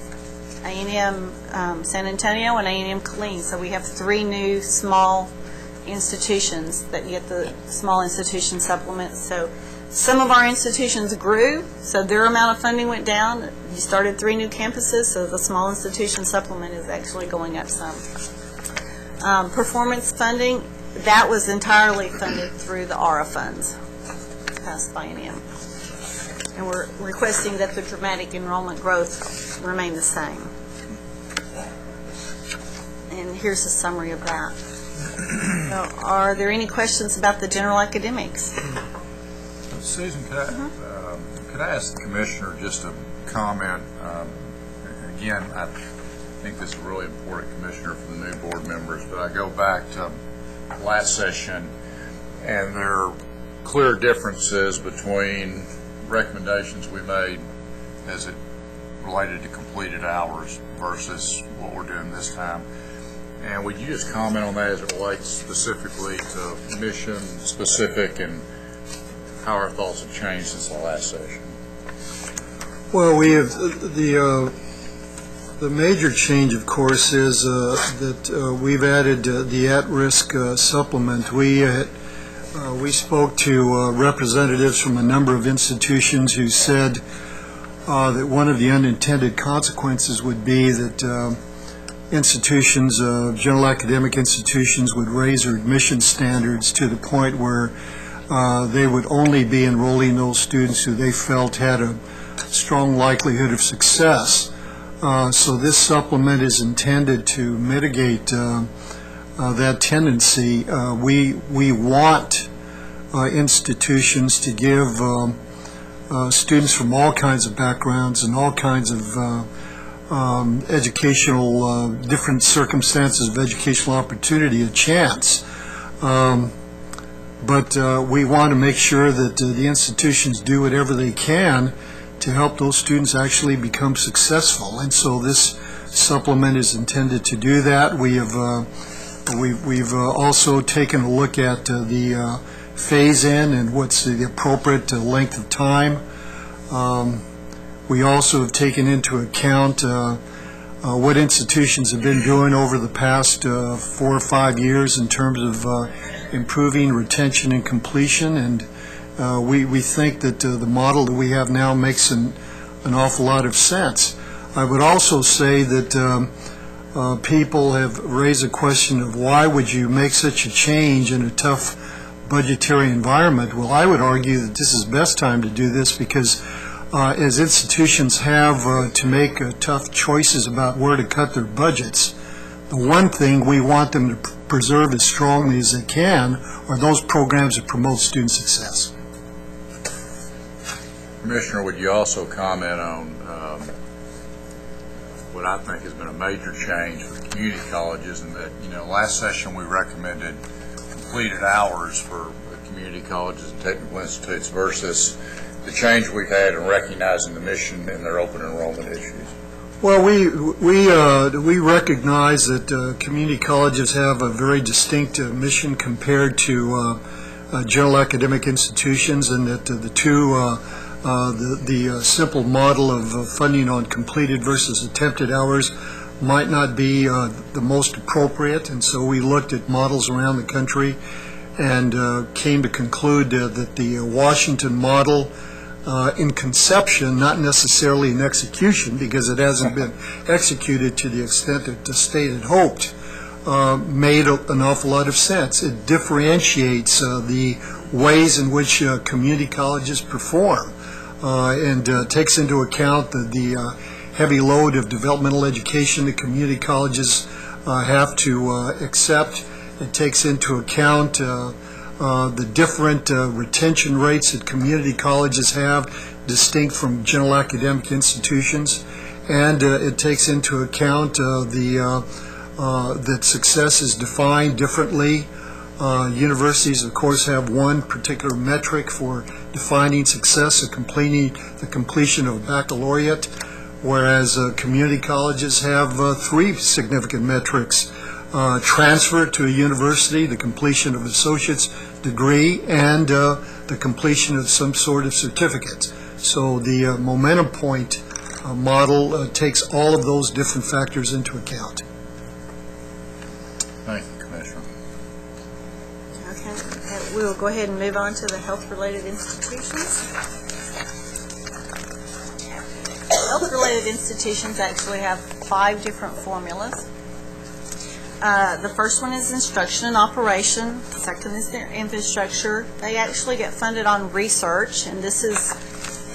A&M San Antonio, and A&M Killeen. So we have 3 new small institutions that get the small institution supplement. So some of our institutions grew, so their amount of funding went down. You started 3 new campuses, so the small institution supplement is actually going up some. Performance funding, that was entirely funded through the ARA funds passed by A&M. And we're requesting that the dramatic enrollment growth remain the same. And here's a summary of that. So are there any questions about the general academics? Susan, could I ask the Commissioner just a comment? Again, I think this is a really important, Commissioner, for the new board members, but I go back to last session, and there are clear differences between recommendations we made as it related to completed hours versus what we're doing this time. And would you just comment on that as it relates specifically to mission specific and how our thoughts have changed since the last session? Well, we have the major change, of course, is that we've added the at-risk supplement. We spoke to representatives from a number of institutions who said that one of the unintended consequences would be that institutions, general academic institutions, would raise their admission standards to the point where they would only be enrolling those students who they felt had a strong likelihood of success. So this supplement is intended to mitigate that tendency. We want institutions to give students from all kinds of backgrounds and all kinds of educational, different circumstances of educational opportunity a chance. But we want to make sure that the institutions do whatever they can to help those students actually become successful. And so this supplement is intended to do that. We've also taken a look at the phase-in and what's the appropriate length of time. We also have taken into account what institutions have been doing over the past 4 or 5 years in terms of improving retention and completion, and we think that the model that we have now makes an awful lot of sense. I would also say that people have raised a question of why would you make such a change in a tough budgetary environment. Well, I would argue that this is the best time to do this because as institutions have to make tough choices about where to cut their budgets, the one thing we want them to preserve as strongly as they can are those programs that promote student success. Commissioner, would you also comment on what I think has been a major change for community colleges, and that, last session we recommended completed hours for community colleges and technical institutes versus the change we've had in recognizing the mission and their open enrollment issues? Well, we recognize that community colleges have a very distinct mission compared to general academic institutions, and that the two The simple model of funding on completed versus attempted hours might not be the most appropriate, and so we looked at models around the country and came to conclude that the Washington model, in conception, not necessarily in execution, because it hasn't been executed to the extent that the state had hoped, made an awful lot of sense. It differentiates the ways in which community colleges perform and takes into account the heavy load of developmental education that community colleges have to accept. It takes into account the different retention rates that community colleges have, distinct from general academic institutions, and it takes into account that success is defined differently. Universities, of course, have one particular metric for defining success, the completion of a baccalaureate, whereas community colleges have three significant metrics: transfer to a university, the completion of an associate's degree, and the completion of some sort of certificate. So the momentum point model takes all of those different factors into account. Thank you, Commissioner. Okay, we will go ahead and move on to the health-related institutions. Health-related institutions actually have 5 different formulas. The first one is instruction and operation. The second is their infrastructure. They actually get funded on research, and this is,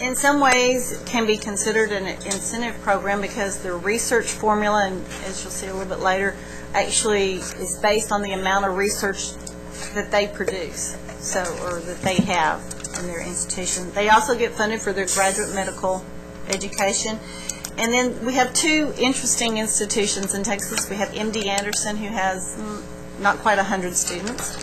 in some ways, can be considered an incentive program because the research formula, and as you'll see a little bit later, actually is based on the amount of research that they produce, or that they have in their institution. They also get funded for their graduate medical education. And then we have 2 interesting institutions in Texas. We have MD Anderson, who has not quite 100 students.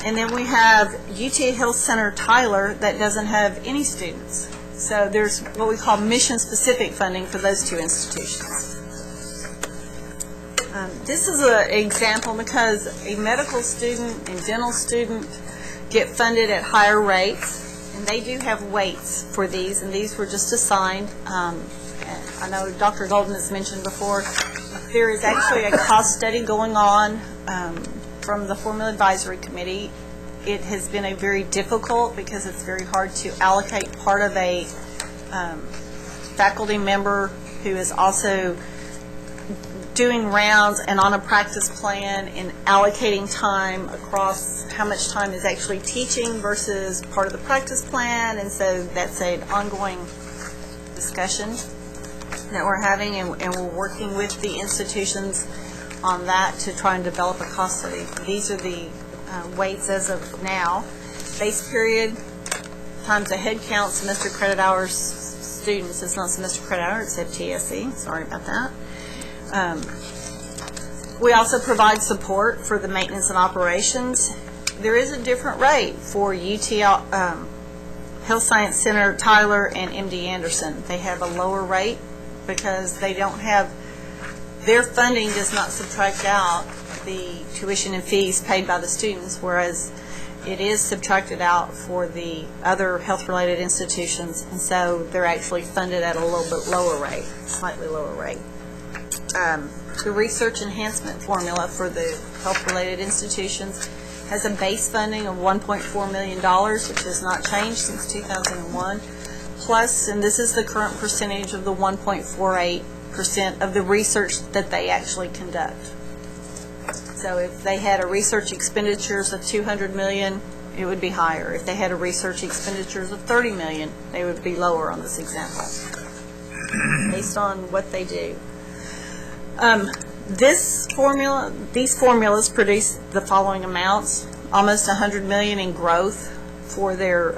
And then we have UT Health Center Tyler that doesn't have any students. So there's what we call mission-specific funding for those 2 institutions. This is an example because a medical student and dental student get funded at higher rates. And they do have weights for these, and these were just assigned. I know Dr. Golden has mentioned before, there is actually a cost study going on from the Formula Advisory Committee. It has been a very difficult because it's very hard to allocate part of a faculty member who is also doing rounds and on a practice plan and allocating time across how much time is actually teaching versus part of the practice plan, and so that's an ongoing discussion that we're having, and we're working with the institutions on that to try and develop a cost study. These are the weights as of now. Base period times a head count, semester credit hours, students. It's not semester credit hour, it's FTSE. Sorry about that. We also provide support for the maintenance and operations. There is a different rate for UT Health Science Center Tyler and MD Anderson. They have a lower rate because they don't have, their funding does not subtract out the tuition and fees paid by the students, whereas it is subtracted out for the other health-related institutions, and so they're actually funded at a little bit lower rate, slightly lower rate. The research enhancement formula for the health-related institutions has a base funding of $1.4 million, which has not changed since 2001, plus, and this is the current percentage of the 1.48% of the research that they actually conduct. So if they had a research expenditures of $200 million, it would be higher. If they had a research expenditures of $30 million, they would be lower on this example, based on what they do. These formulas produce the following amounts: almost $100 million in growth for their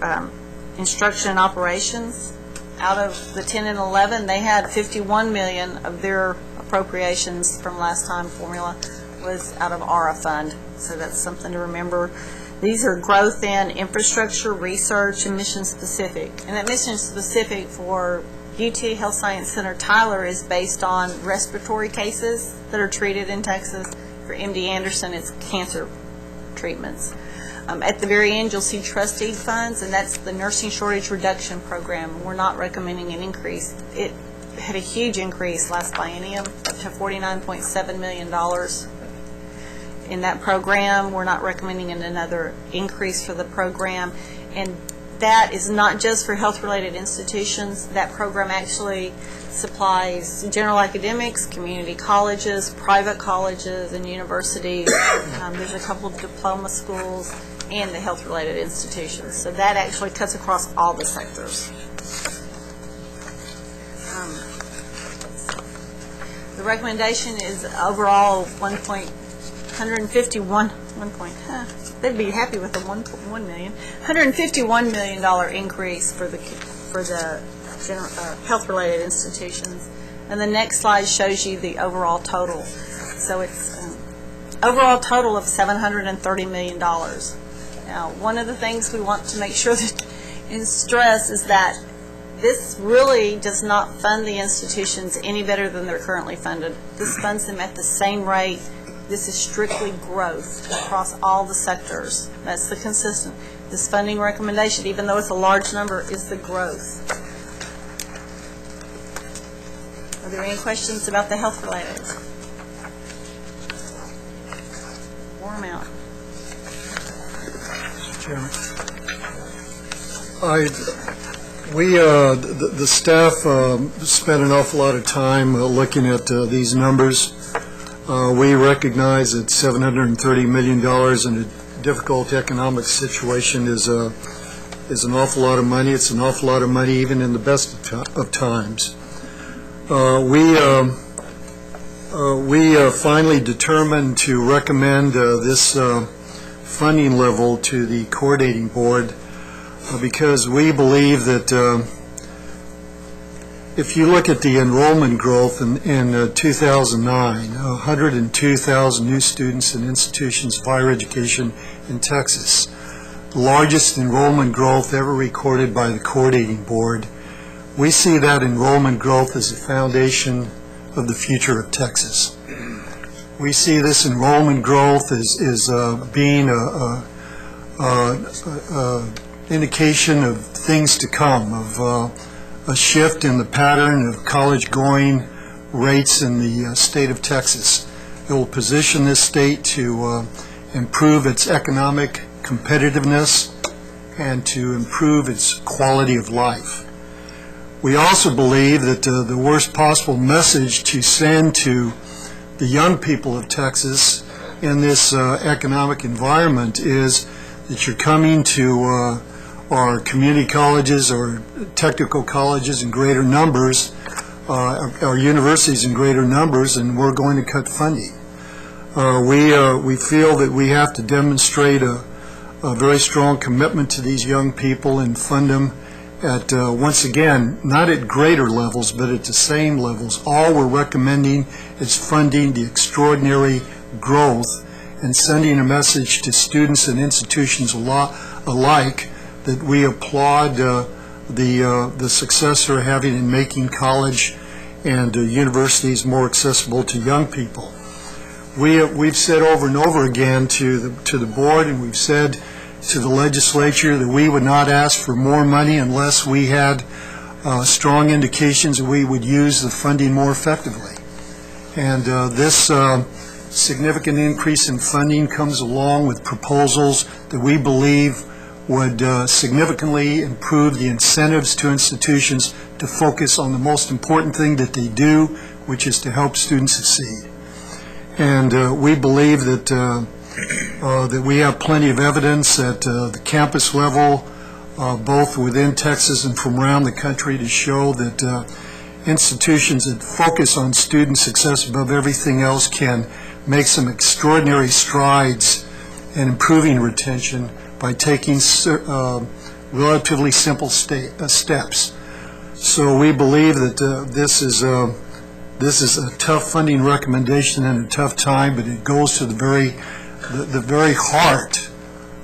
instruction and operations. Out of the 10 and 11, they had $51 million of their appropriations from last time formula was out of ARA fund, so that's something to remember. These are growth in infrastructure, research, and mission specific. And that mission specific for UT Health Science Center Tyler is based on respiratory cases that are treated in Texas. For MD Anderson, it's cancer treatments. At the very end, you'll see trustee funds, and that's the nursing shortage reduction program. We're not recommending an increase. It had a huge increase last biennium, up to $49.7 million in that program. We're not recommending another increase for the program. And that is not just for health-related institutions. That program actually supplies general academics, community colleges, private colleges, and universities. There's a couple of diploma schools and the health-related institutions. So that actually cuts across all the sectors. The recommendation is overall they'd be happy with a $151 million increase for the health-related institutions. And the next slide shows you the overall total. So it's overall total of $730 million. Now, one of the things we want to make sure that and stress is that this really does not fund the institutions any better than they're currently funded. This funds them at the same rate. This is strictly growth across all the sectors. That's the consistent. This funding recommendation, even though it's a large number, is the growth. Are there any questions about the health related? Warm out. Chairman. The staff spent an awful lot of time looking at these numbers. We recognize that $730 million in a difficult economic situation is an awful lot of money. It's an awful lot of money even in the best of times. We finally determined to recommend this funding level to the coordinating board because we believe that if you look at the enrollment growth in 2009, 102,000 new students in institutions of higher education in Texas, the largest enrollment growth ever recorded by the coordinating board. We see that enrollment growth as the foundation of the future of Texas. We see this enrollment growth as being an indication of things to come, of a shift in the pattern of college-going rates in the state of Texas. It will position this state to improve its economic competitiveness and to improve its quality of life. We also believe that the worst possible message to send to the young people of Texas in this economic environment is that you're coming to our community colleges or technical colleges in greater numbers, our universities in greater numbers, and we're going to cut funding. We feel that we have to demonstrate a very strong commitment to these young people and fund them at, once again, not at greater levels, but at the same levels. All we're recommending is funding the extraordinary growth and sending a message to students and institutions alike that we applaud the success they're having in making college and universities more accessible to young people. We've said over and over again to the board, and we've said to the legislature that we would not ask for more money unless we had strong indications that we would use the funding more effectively. And this significant increase in funding comes along with proposals that we believe would significantly improve the incentives to institutions to focus on the most important thing that they do, which is to help students succeed. And we believe that that we have plenty of evidence at the campus level, both within Texas and from around the country, to show that institutions that focus on student success above everything else can make some extraordinary strides in improving retention by taking relatively simple steps. So we believe that this is a tough funding recommendation and a tough time, but it goes to the very heart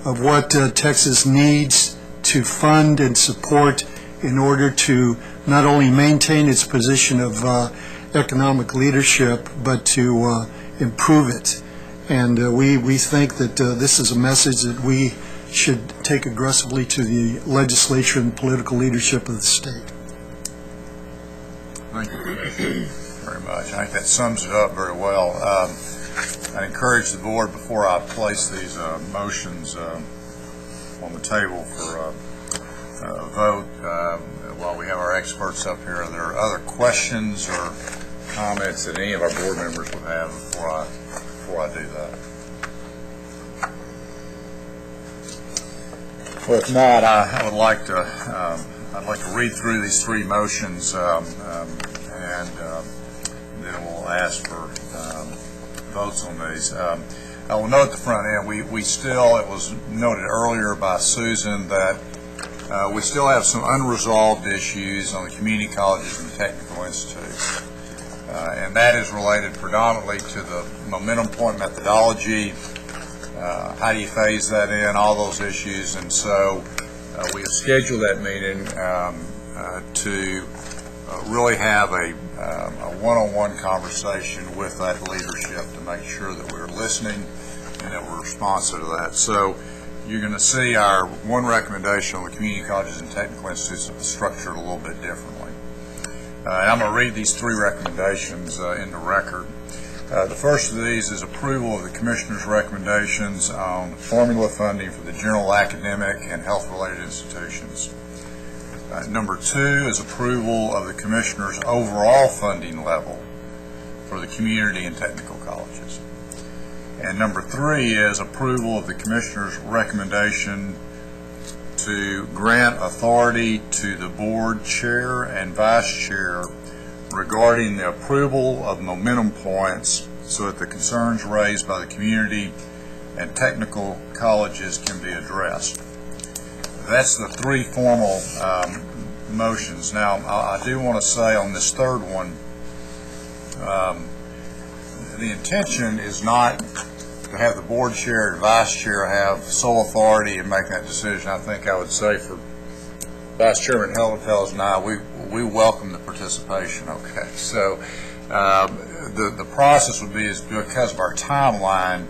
of what Texas needs to fund and support in order to not only maintain its position of economic leadership, but to improve it. And we think that this is a message that we should take aggressively to the legislature and political leadership of the state. Thank you very much. I think that sums it up very well. I encourage the board, before I place these motions on the table for a vote, while we have our experts up here, are there other questions or comments that any of our board members would have before I do that? Well, if not, I would like to I'd like to read through these three motions, and then we'll ask for votes on these. I will note at the front end, we still, it was noted earlier by Susan, that we still have some unresolved issues on the community colleges and the technical institutes. And that is related predominantly to the momentum point methodology. How do you phase that in, all those issues. And so we have scheduled that meeting to really have a one-on-one conversation with that leadership to make sure that we're listening and that we're responsive to that. So you're going to see our one recommendation on the community colleges and technical institutes structured a little bit differently. And I'm going to read these three recommendations in the record. The first of these is approval of the Commissioner's recommendations on formula funding for the general academic and health-related institutions. Number two is approval of the Commissioner's overall funding level for the community and technical colleges. And number three is approval of the Commissioner's recommendation to grant authority to the board chair and vice chair regarding the approval of momentum points so that the concerns raised by the community and technical colleges can be addressed. That's the three formal motions. Now, I do want to say on this third one, the intention is not to have the board chair and vice chair have sole authority in making that decision. I think I would say for Vice Chairman Heldenfels and I, we welcome the participation, okay? So the process would be, is because of our timeline,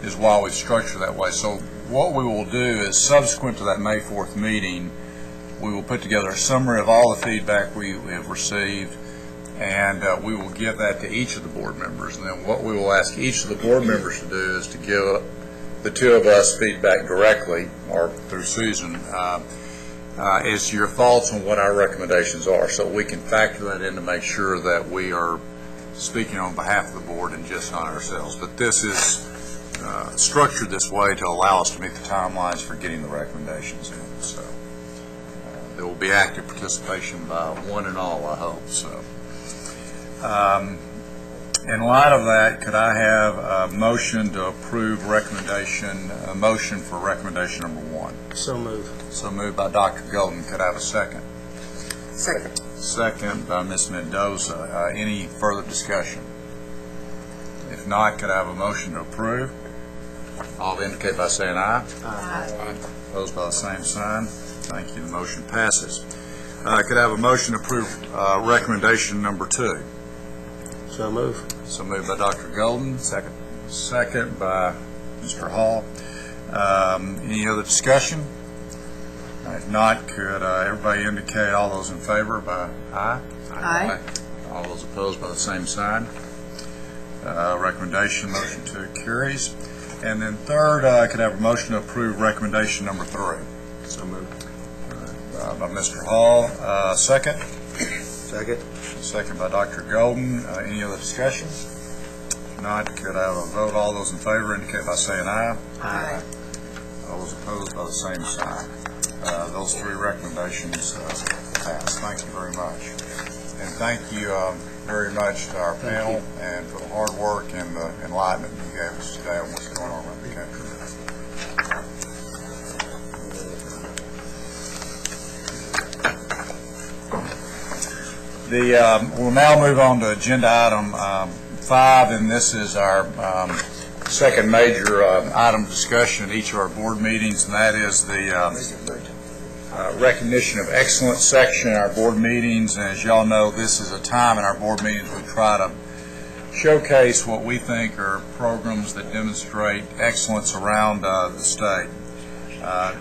is why we've structured that way. So what we will do is, subsequent to that May 4th meeting, we will put together a summary of all the feedback we have received, and we will give that to each of the board members. And then what we will ask each of the board members to do is to give the two of us feedback directly, or through Susan, is your thoughts on what our recommendations are, so we can factor that in to make sure that we are speaking on behalf of the board and just not ourselves. But this is structured this way to allow us to meet the timelines for getting the recommendations in. So there will be active participation by one and all, I hope. So in light of that, could I have a motion to approve recommendation, a motion for recommendation number one? So moved. So moved by Dr. Golden. Could I have a second? Second. Second by Ms. Mendoza. Any further discussion? If not, could I have a motion to approve? All indicate by saying aye. Aye. Opposed by the same sign. Thank you. The motion passes. Could I have a motion to approve recommendation number two? So moved. So moved by Dr. Golden. Second. Second by Mr. Hall. Any other discussion? If not, could everybody indicate, all those in favor, by aye? Aye. All those opposed by the same sign. Recommendation, motion two carries. And then third, could I have a motion to approve recommendation number three? So moved. By Mr. Hall. Second? Second. Second by Dr. Golden. Any other discussion? If not, could I have a vote? All those in favor indicate by saying aye. Aye. All those opposed by the same sign. Those three recommendations pass. Thank you very much. And thank you very much to our panel and for the hard work and the enlightenment you gave us today on what's going on around the country. We'll now move on to agenda item 5, and this is our second major item of discussion at each of our board meetings, and that is the recognition of excellence section in our board meetings. And as y'all know, this is a time in our board meetings we try to showcase what we think are programs that demonstrate excellence around the state.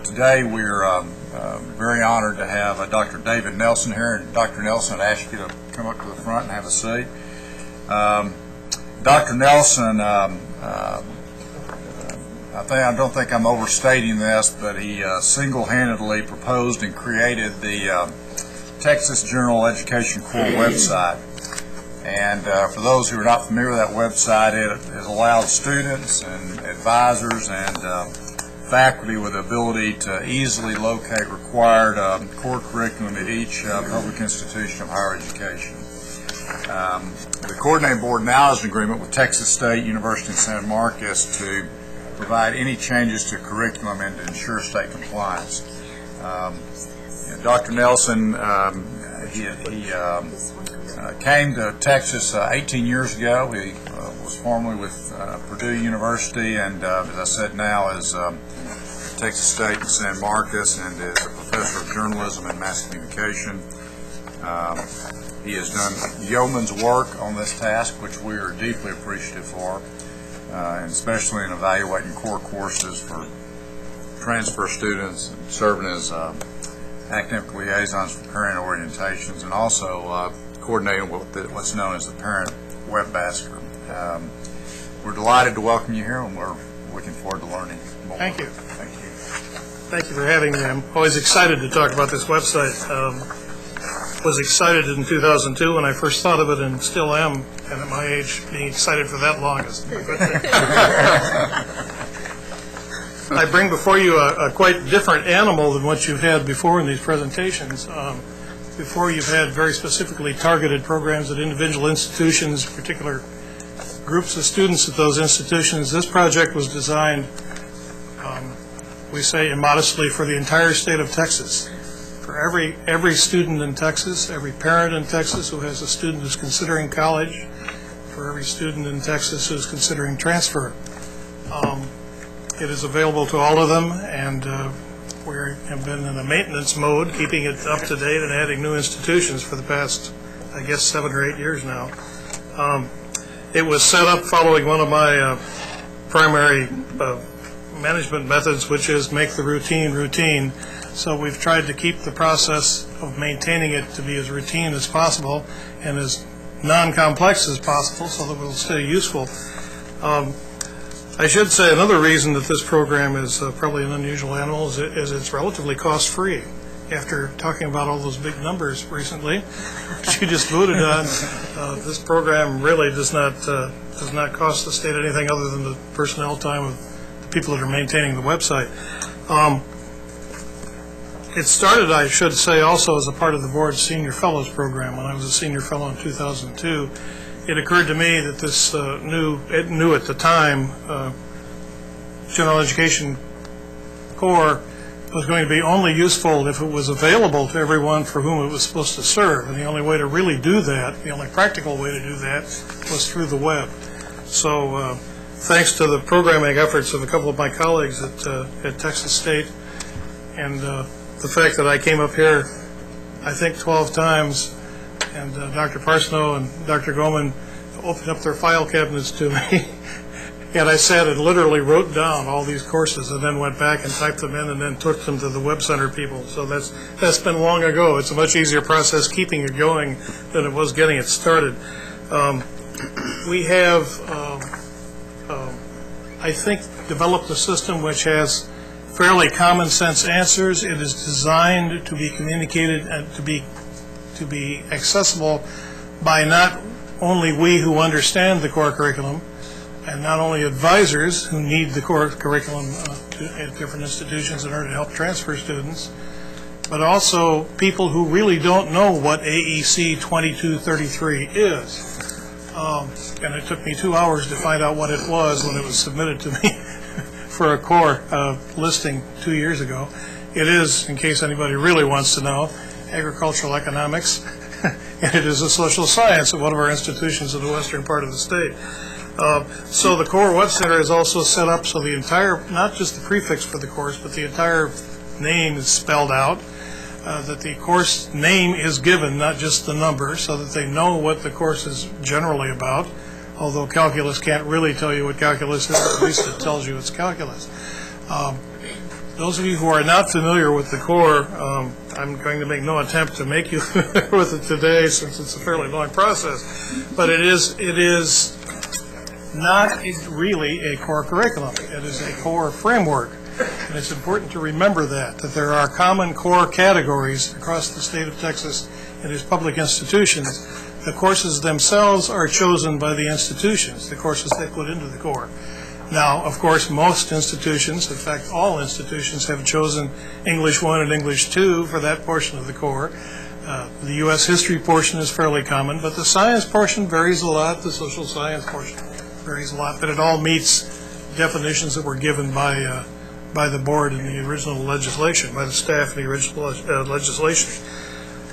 Today we're very honored to have Dr. David Nelson here, and Dr. Nelson, I'd ask you to come up to the front and have a seat. Dr. Nelson, I don't think I'm overstating this, but he single-handedly proposed and created the Texas General Education Corps website. And for those who are not familiar with that website, it allowed students and advisors and faculty with the ability to easily locate required core curriculum at each public institution of higher education. The coordinating board now has an agreement with Texas State University in San Marcos to provide any changes to curriculum and to ensure state compliance. Dr. Nelson, he came to Texas 18 years ago. He was formerly with Purdue University, and as I said, now is Texas State in San Marcos, and is a professor of journalism and mass communication. He has done yeoman's work on this task, which we are deeply appreciative for, and especially in evaluating core courses for transfer students and serving as academic liaisons for parent orientations, and also coordinating what's known as the Parent Web Basket. We're delighted to welcome you here, and we're looking forward to learning more. Thank you. Thank you. Thank you for having me. I'm always excited to talk about this website. Was excited in 2002 when I first thought of it, and still am, and at my age, being excited for that long is a good thing. I bring before you a quite different animal than what you've had before in these presentations. Before, you've had very specifically targeted programs at individual institutions, particular groups of students at those institutions. This project was designed, we say immodestly, for the entire state of Texas. For every student in Texas, every parent in Texas who has a student who's considering college, for every student in Texas who's considering transfer. It is available to all of them, and we have been in a maintenance mode, keeping it up to date and adding new institutions for the past, I guess, 7 or 8 years now. It was set up following one of my primary management methods, which is make the routine routine. So we've tried to keep the process of maintaining it to be as routine as possible and as non-complex as possible so that it will stay useful. I should say another reason that this program is probably an unusual animal is it's relatively cost-free. After talking about all those big numbers recently, which you just voted on, this program really does not cost the state anything other than the personnel time of the people that are maintaining the website. It started, I should say, also as a part of the board's Senior Fellows program. When I was a Senior Fellow in 2002, it occurred to me that this new at the time, General Education Corps was going to be only useful if it was available to everyone for whom it was supposed to serve. And the only way to really do that, the only practical way to do that, was through the web. So thanks to the programming efforts of a couple of my colleagues at Texas State, and the fact that I came up here, I think 12 times, and Dr. Parsnow and Dr. Goman opened up their file cabinets to me, and I sat and literally wrote down all these courses and then went back and typed them in and then took them to the Web Center people. So that's been long ago. It's a much easier process keeping it going than it was getting it started. We have, I think, developed a system which has fairly common sense answers. It is designed to be communicated and to be accessible by not only we who understand the core curriculum, and not only advisors who need the core curriculum at different institutions in order to help transfer students, but also people who really don't know what AEC 2233 is. And it took me 2 hours to find out what it was when it was submitted to me for a core listing 2 years ago. It is, in case anybody really wants to know, agricultural economics, and it is a social science at one of our institutions in the western part of the state. So the Core Web Center is also set up so the entire, not just the prefix for the course, but the entire name is spelled out, that the course name is given, not just the number, so that they know what the course is generally about, although calculus can't really tell you what calculus is, at least it tells you it's calculus. Those of you who are not familiar with the core, I'm going to make no attempt to make you familiar with it today since it's a fairly long process, but it is not really a core curriculum. It is a core framework, and it's important to remember that there are common core categories across the state of Texas and its public institutions. The courses themselves are chosen by the institutions, the courses they put into the core. Now, of course, most institutions, in fact, all institutions have chosen English 1 and English 2 for that portion of the core. The U.S. history portion is fairly common, but the science portion varies a lot. The social science portion varies a lot, but it all meets definitions that were given by the board in the original legislation, by the staff in the original legislation.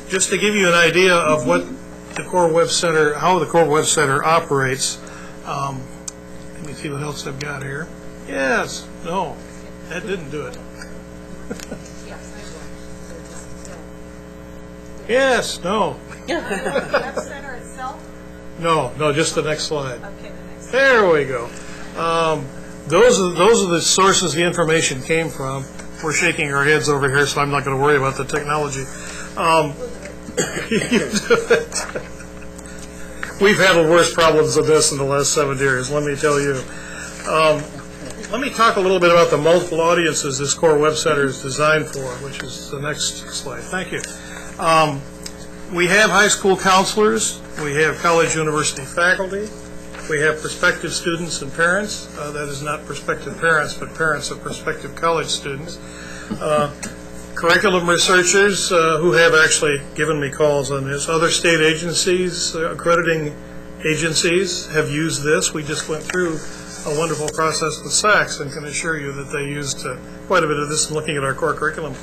Just to give you an idea of what the Core Web Center, how the Core Web Center operates, let me see what else I've got here. Yes, no, that didn't do it. Yes, no. Web Center itself? No, just the next slide. Okay, the next. There we go. Those are the sources the information came from. We're shaking our heads over here, so I'm not going to worry about the technology. We've had worse problems than this in the last 7 years, let me tell you. Let me talk a little bit about the multiple audiences this Core Web Center is designed for, which is the next slide. Thank you. We have high school counselors. We have college university faculty. We have prospective students and parents. That is not prospective parents, but parents of prospective college students. Curriculum researchers who have actually given me calls on this. Other state agencies, accrediting agencies have used this. We just went through a wonderful process with SACS and can assure you that they used quite a bit of this in looking at our core curriculum.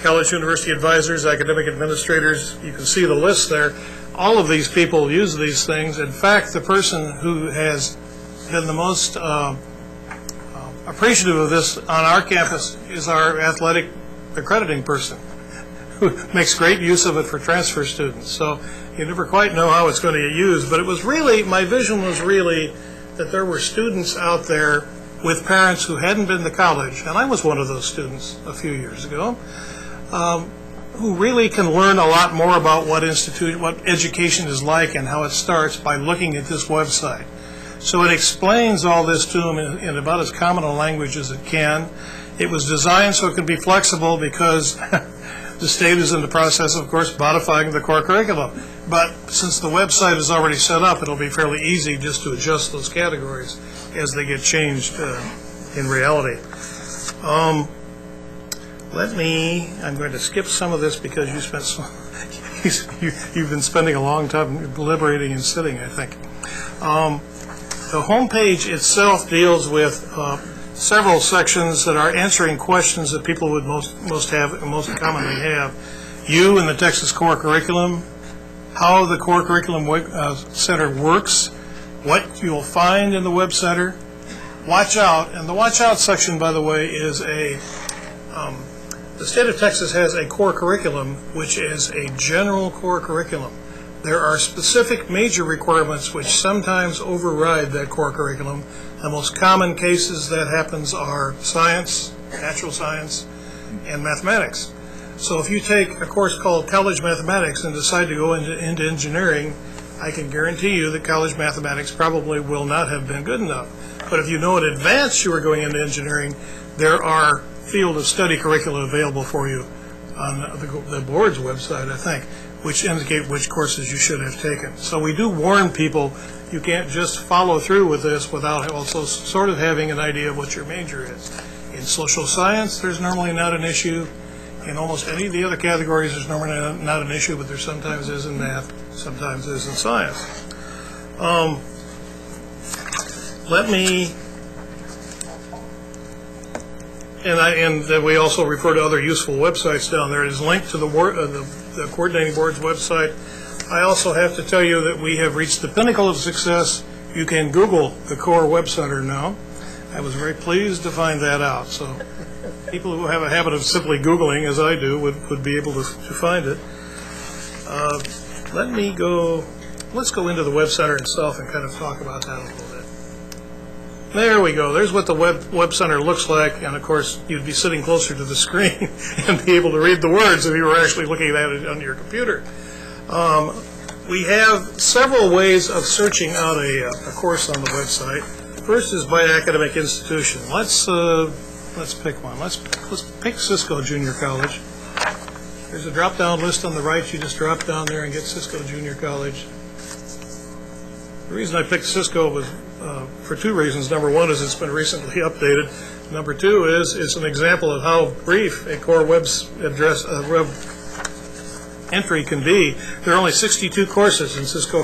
College university advisors, academic administrators, you can see the list there. All of these people use these things. In fact, the person who has been the most appreciative of this on our campus is our athletic accrediting person, who makes great use of it for transfer students. So you never quite know how it's going to get used, but it was really, my vision was really that there were students out there with parents who hadn't been to college, and I was one of those students a few years ago, who really can learn a lot more about what education is like and how it starts by looking at this website. So it explains all this to them in about as common a language as it can. It was designed so it could be flexible because the state is in the process, of course, modifying the core curriculum. But since the website is already set up, it'll be fairly easy just to adjust those categories as they get changed in reality. I'm going to skip some of this because you've been spending a long time deliberating and sitting, I think. The homepage itself deals with several sections that are answering questions that people would most commonly have. You and the Texas Core Curriculum, how the Core Curriculum Center works, what you'll find in the Web Center, Watch Out, and the Watch Out section, by the way, is the state of Texas has a core curriculum, which is a general core curriculum. There are specific major requirements which sometimes override that core curriculum. The most common cases that happens are science, natural science, and mathematics. So if you take a course called College Mathematics and decide to go into engineering, I can guarantee you that college mathematics probably will not have been good enough. But if you know in advance you are going into engineering, there are field of study curricula available for you on the board's website, I think, which indicate which courses you should have taken. So we do warn people you can't just follow through with this without also sort of having an idea of what your major is. In social science, there's normally not an issue. In almost any of the other categories, there's normally not an issue, but there sometimes is in math, sometimes is in science. And we also refer to other useful websites down there. It is linked to the coordinating board's website. I also have to tell you that we have reached the pinnacle of success. You can Google the Core Web Center now. I was very pleased to find that out. So people who have a habit of simply Googling, as I do, would be able to find it. Let's go into the Web Center itself and kind of talk about that a little bit. There we go. There's what the Web Center looks like, and of course, you'd be sitting closer to the screen and be able to read the words if you were actually looking at it on your computer. We have several ways of searching out a course on the website. First is by academic institution. Let's pick one. Let's pick Cisco Junior College. There's a drop-down list on the right. You just drop down there and get Cisco Junior College. The reason I picked Cisco was for two reasons. Number one is it's been recently updated. Number two is it's an example of how brief a core web entry can be. There are only 62 courses in Cisco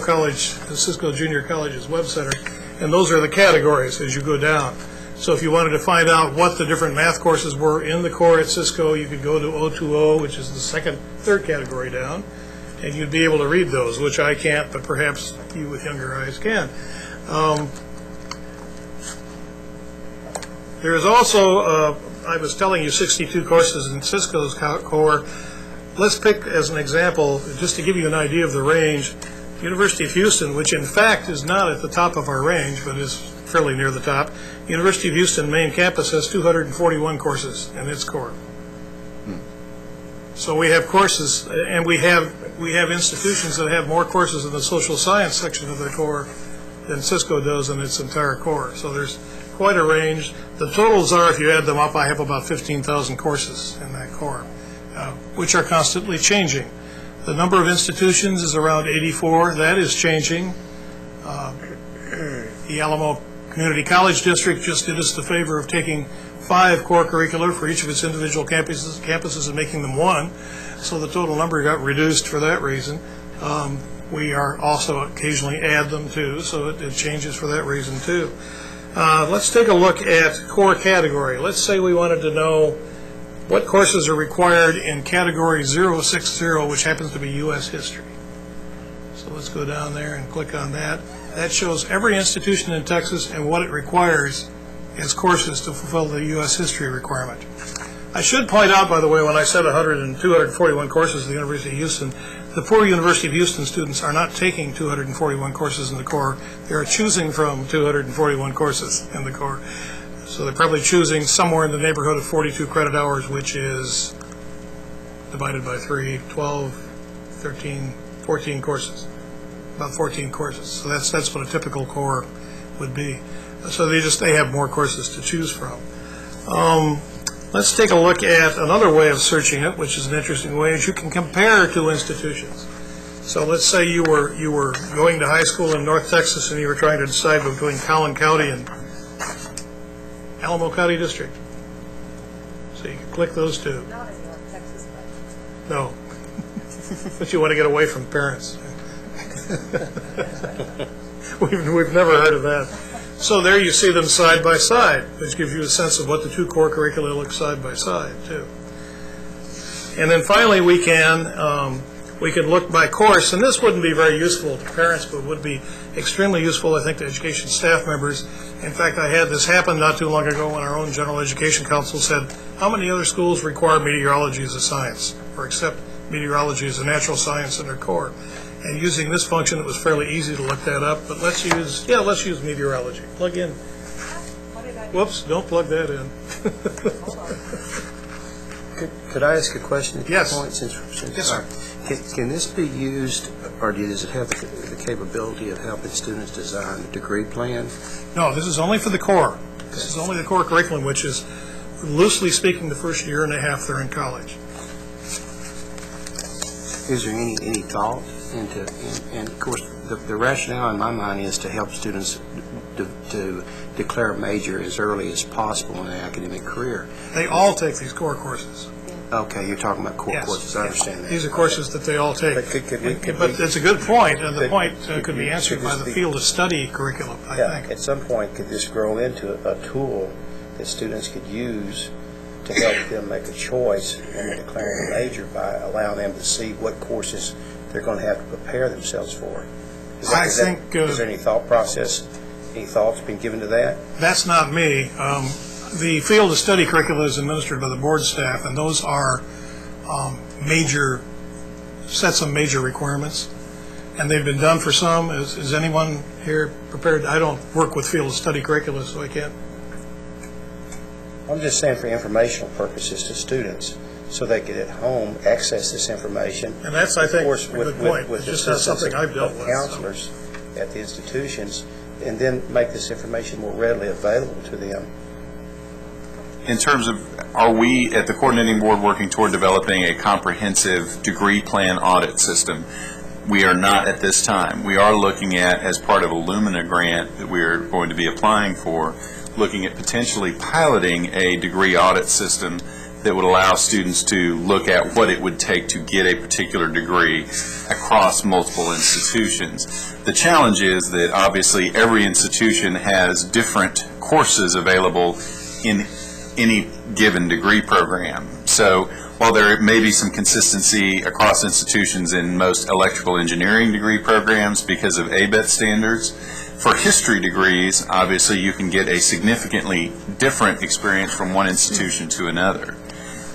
Junior College's Web Center, and those are the categories as you go down. So if you wanted to find out what the different math courses were in the core at Cisco, you could go to 020, which is the third category down, and you'd be able to read those, which I can't, but perhaps you with younger eyes can. There is also, I was telling you, 62 courses in Cisco's core. Let's pick as an example, just to give you an idea of the range, University of Houston, which in fact is not at the top of our range, but is fairly near the top. University of Houston main campus has 241 courses in its core. So we have courses, and we have institutions that have more courses in the social science section of their core than Cisco does in its entire core. So there's quite a range. The totals are, if you add them up, I have about 15,000 courses in that core, which are constantly changing. The number of institutions is around 84. That is changing. The Alamo Community College District just did us the favor of taking 5 core curricula for each of its individual campuses and making them 1. So the total number got reduced for that reason. We are also occasionally add them too, so it changes for that reason too. Let's take a look at core category. Let's say we wanted to know what courses are required in category 060, which happens to be U.S. history. So let's go down there and click on that. That shows every institution in Texas and what it requires as courses to fulfill the U.S. history requirement. I should point out, by the way, when I said 241 courses at the University of Houston, the poor University of Houston students are not taking 241 courses in the core. They are choosing from 241 courses in the core. So they're probably choosing somewhere in the neighborhood of 42 credit hours, which is divided by 3, 12, 13, 14 courses. About 14 courses. So that's what a typical core would be. So they have more courses to choose from. Let's take a look at another way of searching it, which is an interesting way, is you can compare two institutions. So let's say you were going to high school in North Texas and you were trying to decide between Collin County and Alamo County District. So you can click those two. Not in North Texas, but... No. But you want to get away from parents. We've never heard of that. So there you see them side by side, which gives you a sense of what the two core curricula look side by side, too. And then finally we can look by course, and this wouldn't be very useful to parents, but would be extremely useful, I think, to education staff members. In fact, I had this happen not too long ago when our own General Education Council said, how many other schools require meteorology as a science, or accept meteorology as a natural science in their core? And using this function, it was fairly easy to look that up, but let's use meteorology. Plug in. Whoops, don't plug that in. Could I ask a question at Yes. this point? Yes, sir. Can this be used, or does it have the capability of helping students design a degree plan? No, this is only for the core. This is only the core curriculum, which is, loosely speaking, the first year and a half they're in college. Is there any thought into, and of course, the rationale in my mind is to help students to declare a major as early as possible in their academic career. They all take these core courses. Okay, you're talking about core courses. I understand that. These are courses that they all take. But But it's a good point, and the point could be answered by the field of study curriculum, I think. At some point, could this grow into a tool that students could use to help them make a choice in declaring a major by allowing them to see what courses they're going to have to prepare themselves for? Is there any thought process, any thoughts being given to that? That's not me. The field of study curricula is administered by the board staff, and those are sets of major requirements. and they've been done for some. Is anyone here prepared? I don't work with field study curricula, so I can't. I'm just saying for informational purposes to students, so they can at home access this information. And that's, I think, of course, a good point. with It's just not something I've dealt with. counselors at the institutions, and then make this information more readily available to them. In terms of, are we at the coordinating board working toward developing a comprehensive degree plan audit system? We are not at this time. We are looking at, as part of a Lumina grant that we are going to be applying for, looking at potentially piloting a degree audit system that would allow students to look at what it would take to get a particular degree across multiple institutions. The challenge is that obviously every institution has different courses available in any given degree program. So while there may be some consistency across institutions in most electrical engineering degree programs because of ABET standards, for history degrees, obviously you can get a significantly different experience from one institution to another.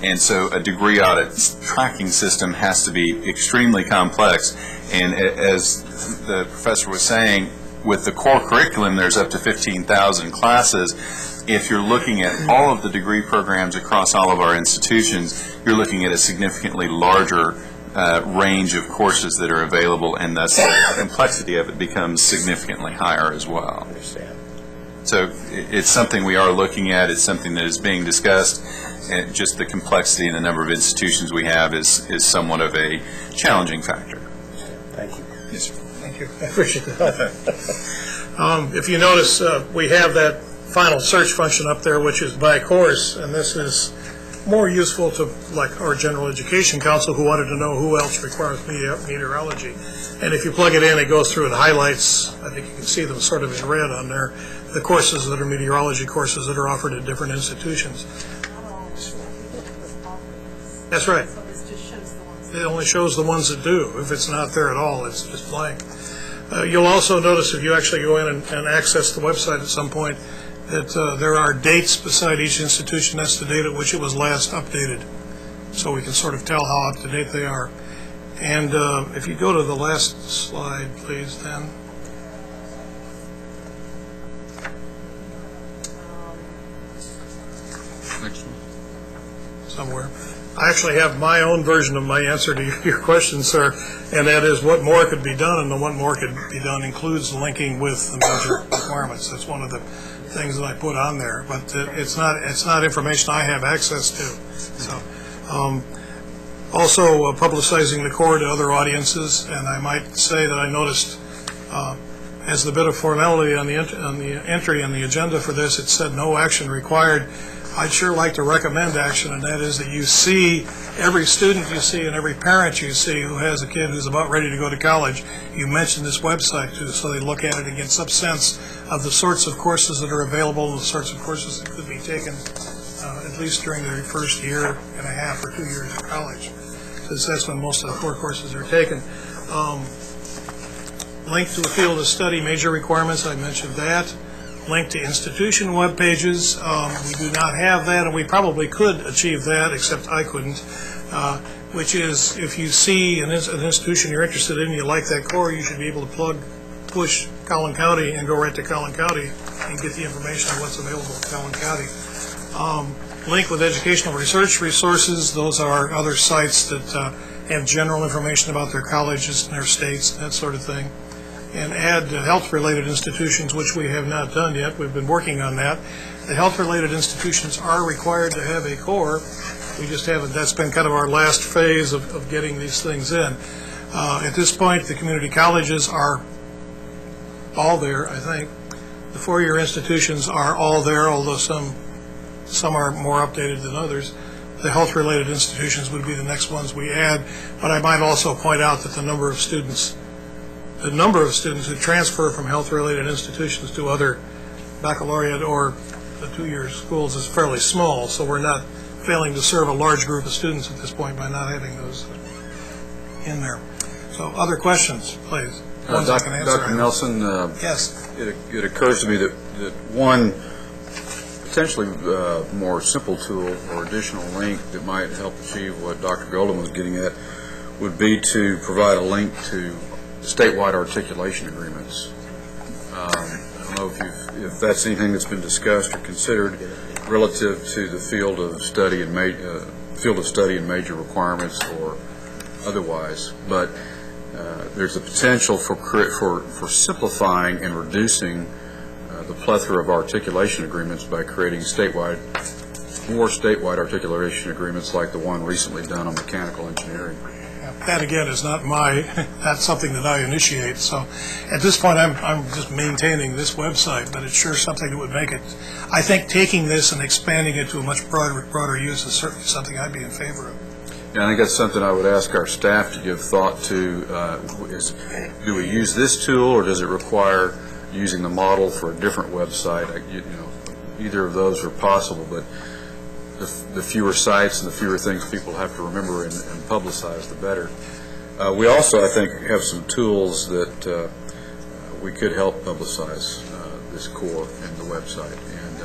And so a degree audit tracking system has to be extremely complex. And as the professor was saying, with the core curriculum, there's up to 15,000 classes. If you're looking at all of the degree programs across all of our institutions, you're looking at a significantly larger range of courses that are available, and thus the complexity of it becomes significantly higher as well. I understand. So it's something we are looking at. It's something that is being discussed. And just the complexity and the number of institutions we have is somewhat of a challenging factor. Thank you. Yes, sir. Thank you. I appreciate the help. If you notice, we have that final search function up there, which is by course, and this is more useful to like our general education council who wanted to know who else requires meteorology. And if you plug it in, it goes through and highlights, I think you can see them sort of in red on there, the courses that are meteorology courses that are offered at different institutions. That's right. It only shows the ones that do. If it's not there at all, it's just blank. You'll also notice if you actually go in and access the website at some point that there are dates beside each institution. That's the date at which it was last updated. So we can sort of tell how up to date they are. And if you go to the last slide, please, then. Next one. Somewhere. I actually have my own version of my answer to your question, sir, and that is what more could be done, and the what more could be done includes linking with the major requirements. That's one of the things that I put on there, but it's not information I have access to. So, also publicizing the core to other audiences, and I might say that I noticed as the bit of formality on the entry on the agenda for this, it said no action required. I'd sure like to recommend action, and that is that you see every student you see and every parent you see who has a kid who's about ready to go to college, you mention this website to, so they look at it and get some sense of the sorts of courses that are available and the sorts of courses that could be taken at least during their first year and a half or 2 years of college, since that's when most of the core courses are taken. Link to a field of study, major requirements, I mentioned that. Link to institution web pages. We do not have that, and we probably could achieve that, except I couldn't, which is if you see an institution you're interested in, you like that core, you should be able to push Collin County and go right to Collin County and get the information on what's available in Collin County. Link with educational research resources. Those are other sites that have general information about their colleges and their states, that sort of thing. And add health-related institutions, which we have not done yet. We've been working on that. The health-related institutions are required to have a core. We just haven't. That's been kind of our last phase of getting these things in. At this point, the community colleges are all there, I think. The four-year institutions are all there, although some are more updated than others. The health-related institutions would be the next ones we add. But I might also point out that the number of students who transfer from health-related institutions to other baccalaureate or the 2-year schools is fairly small, so we're not failing to serve a large group of students at this point by not having those in there. So other questions, please? Ones I can answer. Dr. Nelson, yes. It occurs to me that one potentially more simple tool or additional link that might help achieve what Dr. Golden was getting at would be to provide a link to statewide articulation agreements. I don't know if that's anything that's been discussed or considered relative to the field of study and major requirements or otherwise, but there's a potential for simplifying and reducing the plethora of articulation agreements by creating more statewide articulation agreements like the one recently done on mechanical engineering. That, again, is not that's something that I initiate. So at this point, I'm just maintaining this website, but it's sure something that would make it, I think taking this and expanding it to a much broader use is certainly something I'd be in favor of. Yeah, I think that's something I would ask our staff to give thought to. Do we use this tool, or does it require using the model for a different website? Either of those are possible, but the fewer sites and the fewer things people have to remember and publicize, the better. We also, I think, have some tools that we could help publicize this core in the website. And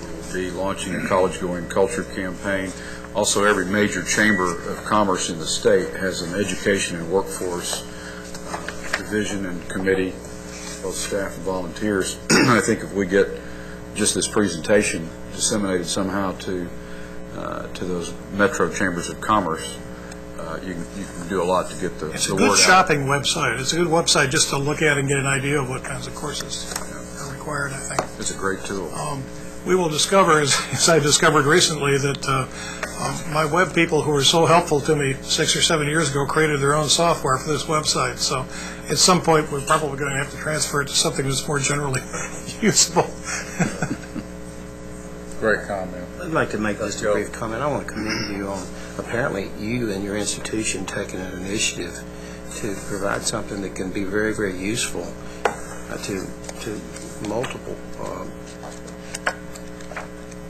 we will be launching a college-going culture campaign. Also, every major chamber of commerce in the state has an education and workforce division and committee, both staff and volunteers. I think if we get just this presentation disseminated somehow to those metro chambers of commerce, you can do a lot to get the word out. It's a good shopping website. It's a good website just to look at and get an idea of what kinds of courses are required, I think. It's a great tool. We will discover, as I discovered recently, that my web people who were so helpful to me 6 or 7 years ago created their own software for this website. So at some point, we're probably going to have to transfer it to something that's more generally usable. Great comment. I'd like to make just a brief comment. I want to commend you on, apparently, you and your institution taking an initiative to provide something that can be very, very useful to multiple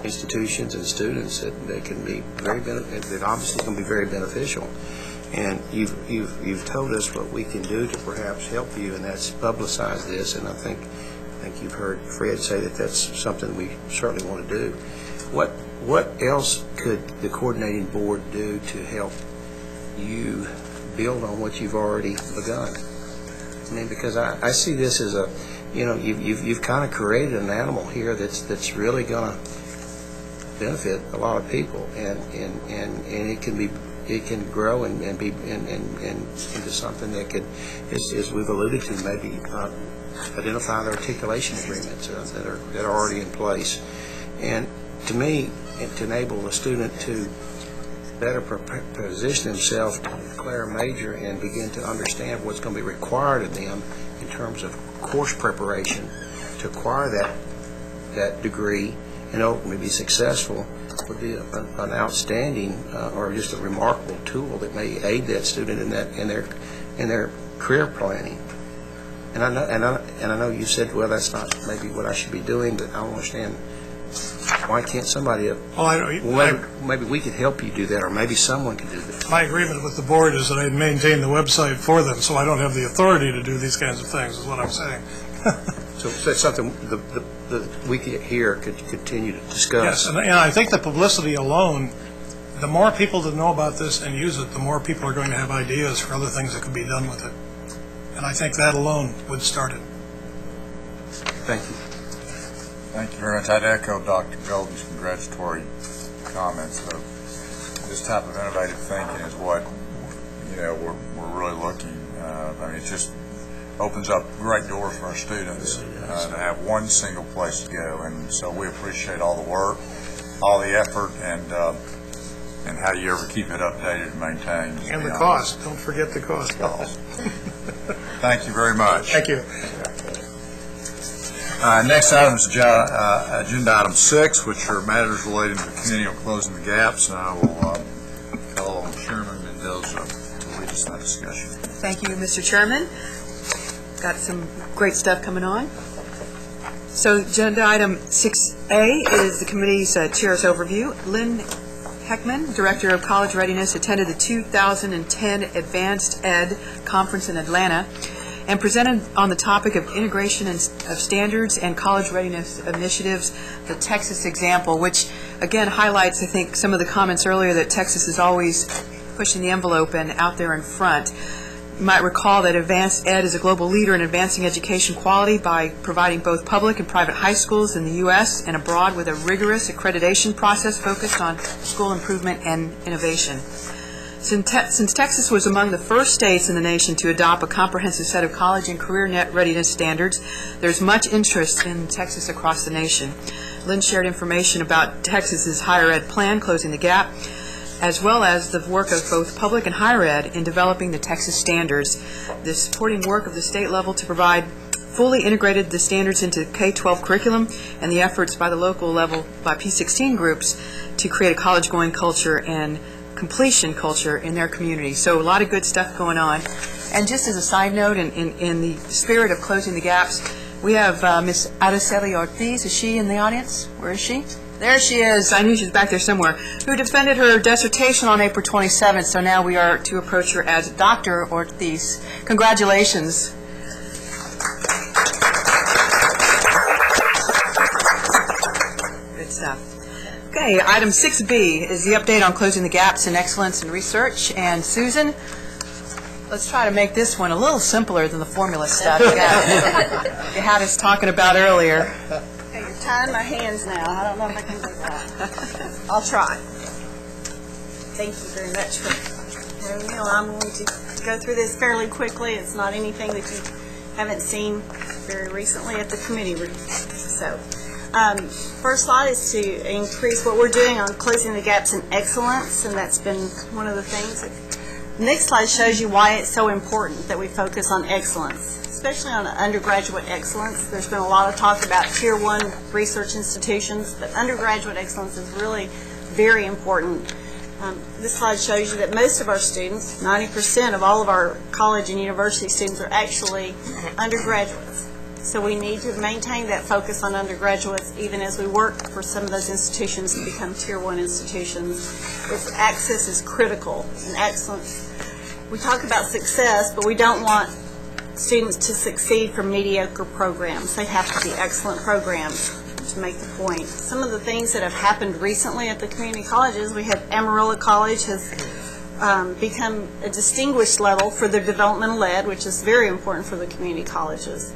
institutions and students that can be that obviously can be very beneficial. And you've told us what we can do to perhaps help you, and that's publicize this. And I think you've heard Fred say that that's something we certainly want to do. What else could the coordinating board do to help you build on what you've already begun? I mean, because I see this as a, you've kind of created an animal here that's really going to benefit a lot of people, and it can grow and be into something that could, as we've alluded to, maybe identify the articulation agreements that are already in place. And to me, to enable a student to better position himself to declare a major and begin to understand what's going to be required of them in terms of course preparation to acquire that degree and ultimately be successful would be an outstanding or just a remarkable tool that may aid that student in their career planning. And I know you said, well, that's not maybe what I should be doing, but I don't understand. Why can't somebody? Maybe we could help you do that, or maybe someone could do that. My agreement with the board is that I maintain the website for them, so I don't have the authority to do these kinds of things, is what I'm saying. So that's something that we here could continue to discuss. Yes, and I think the publicity alone, the more people that know about this and use it, the more people are going to have ideas for other things that could be done with it. And I think that alone would start it. Thank you. Thank you very much. I'd echo Dr. Golden's congratulatory comments. This type of innovative thinking is what we're really looking. It just opens up great doors for our students to have one single place to go. And so we appreciate all the work, all the effort, and how you ever keep it updated and maintained. And the cost. Don't forget the cost. Thank you very much. Thank you. Next item is agenda item 6, which are matters relating to the committee on closing the gaps. And I will call on Chairman Mendoza to lead us in that discussion. Thank you, Mr. Chairman. Got some great stuff coming on. So agenda item 6A is the committee's chair's overview. Lynn Heckman, Director of College Readiness, attended the 2010 Advanced Ed Conference in Atlanta and presented on the topic of integration of standards and college readiness initiatives, the Texas example, which again highlights, I think, some of the comments earlier that Texas is always pushing the envelope and out there in front. You might recall that Advanced Ed is a global leader in advancing education quality by providing both public and private high schools in the U.S. and abroad with a rigorous accreditation process focused on school improvement and innovation. Since Texas was among the first states in the nation to adopt a comprehensive set of college and career net readiness standards, there's much interest in Texas across the nation. Lynn shared information about Texas's higher ed plan, Closing the Gap, as well as the work of both public and higher ed in developing the Texas standards, the supporting work of the state level to provide fully integrated the standards into K-12 curriculum, and the efforts by the local level by P16 groups to create a college-going culture and completion culture in their community. So a lot of good stuff going on. And just as a side note, in the spirit of closing the gaps, we have Ms. Araceli Ortiz. Is she in the audience? Where is she? There she is. I knew she was back there somewhere. Who defended her dissertation on April 27th, so now we are to approach her as Dr. Ortiz. Congratulations. Good stuff. Okay, item 6B is the update on closing the gaps in excellence in research. And Susan, let's try to make this one a little simpler than the formula stuff you had us talking about earlier. Okay, you're tying my hands now. I don't know if I can do that. I'll try. Thank you very much for having me. I'm going to go through this fairly quickly. It's not anything that you haven't seen very recently at the committee room. So, first slide is to increase what we're doing on closing the gaps in excellence, and that's been one of the things. The next slide shows you why it's so important that we focus on excellence, especially on undergraduate excellence. There's been a lot of talk about Tier 1 research institutions, but undergraduate excellence is really very important. This slide shows you that most of our students, 90% of all of our college and university students, are actually undergraduates. So we need to maintain that focus on undergraduates even as we work for some of those institutions to become Tier 1 institutions. Its access is critical and excellence. We talk about success, but we don't want students to succeed from mediocre programs. They have to be excellent programs to make the point. Some of the things that have happened recently at the community colleges, we had Amarillo College has become a distinguished level for their developmental ed, which is very important for the community colleges.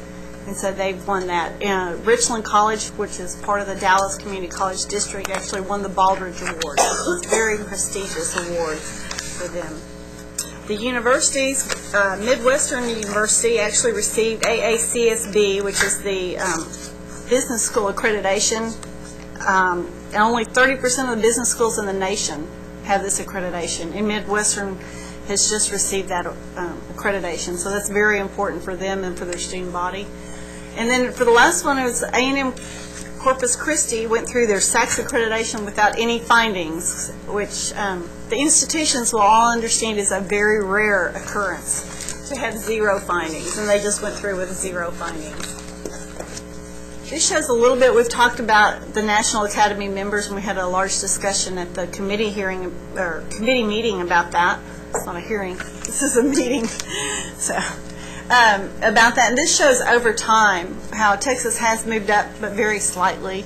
And so they've won that. Richland College, which is part of the Dallas Community College District, actually won the Baldrige Award. It's a very prestigious award for them. The universities, Midwestern University actually received AACSB, which is the business school accreditation. And only 30% of the business schools in the nation have this accreditation. And Midwestern has just received that accreditation. So that's very important for them and for their student body. And then for the last one, it was A&M Corpus Christi went through their SACS accreditation without any findings, which the institutions will all understand is a very rare occurrence to have zero findings, and they just went through with zero findings. This shows a little bit, we've talked about the National Academy members, and we had a large discussion at the committee hearing, or committee meeting about that. It's not a hearing, this is a meeting. So. About that, and this shows over time how Texas has moved up, but very slightly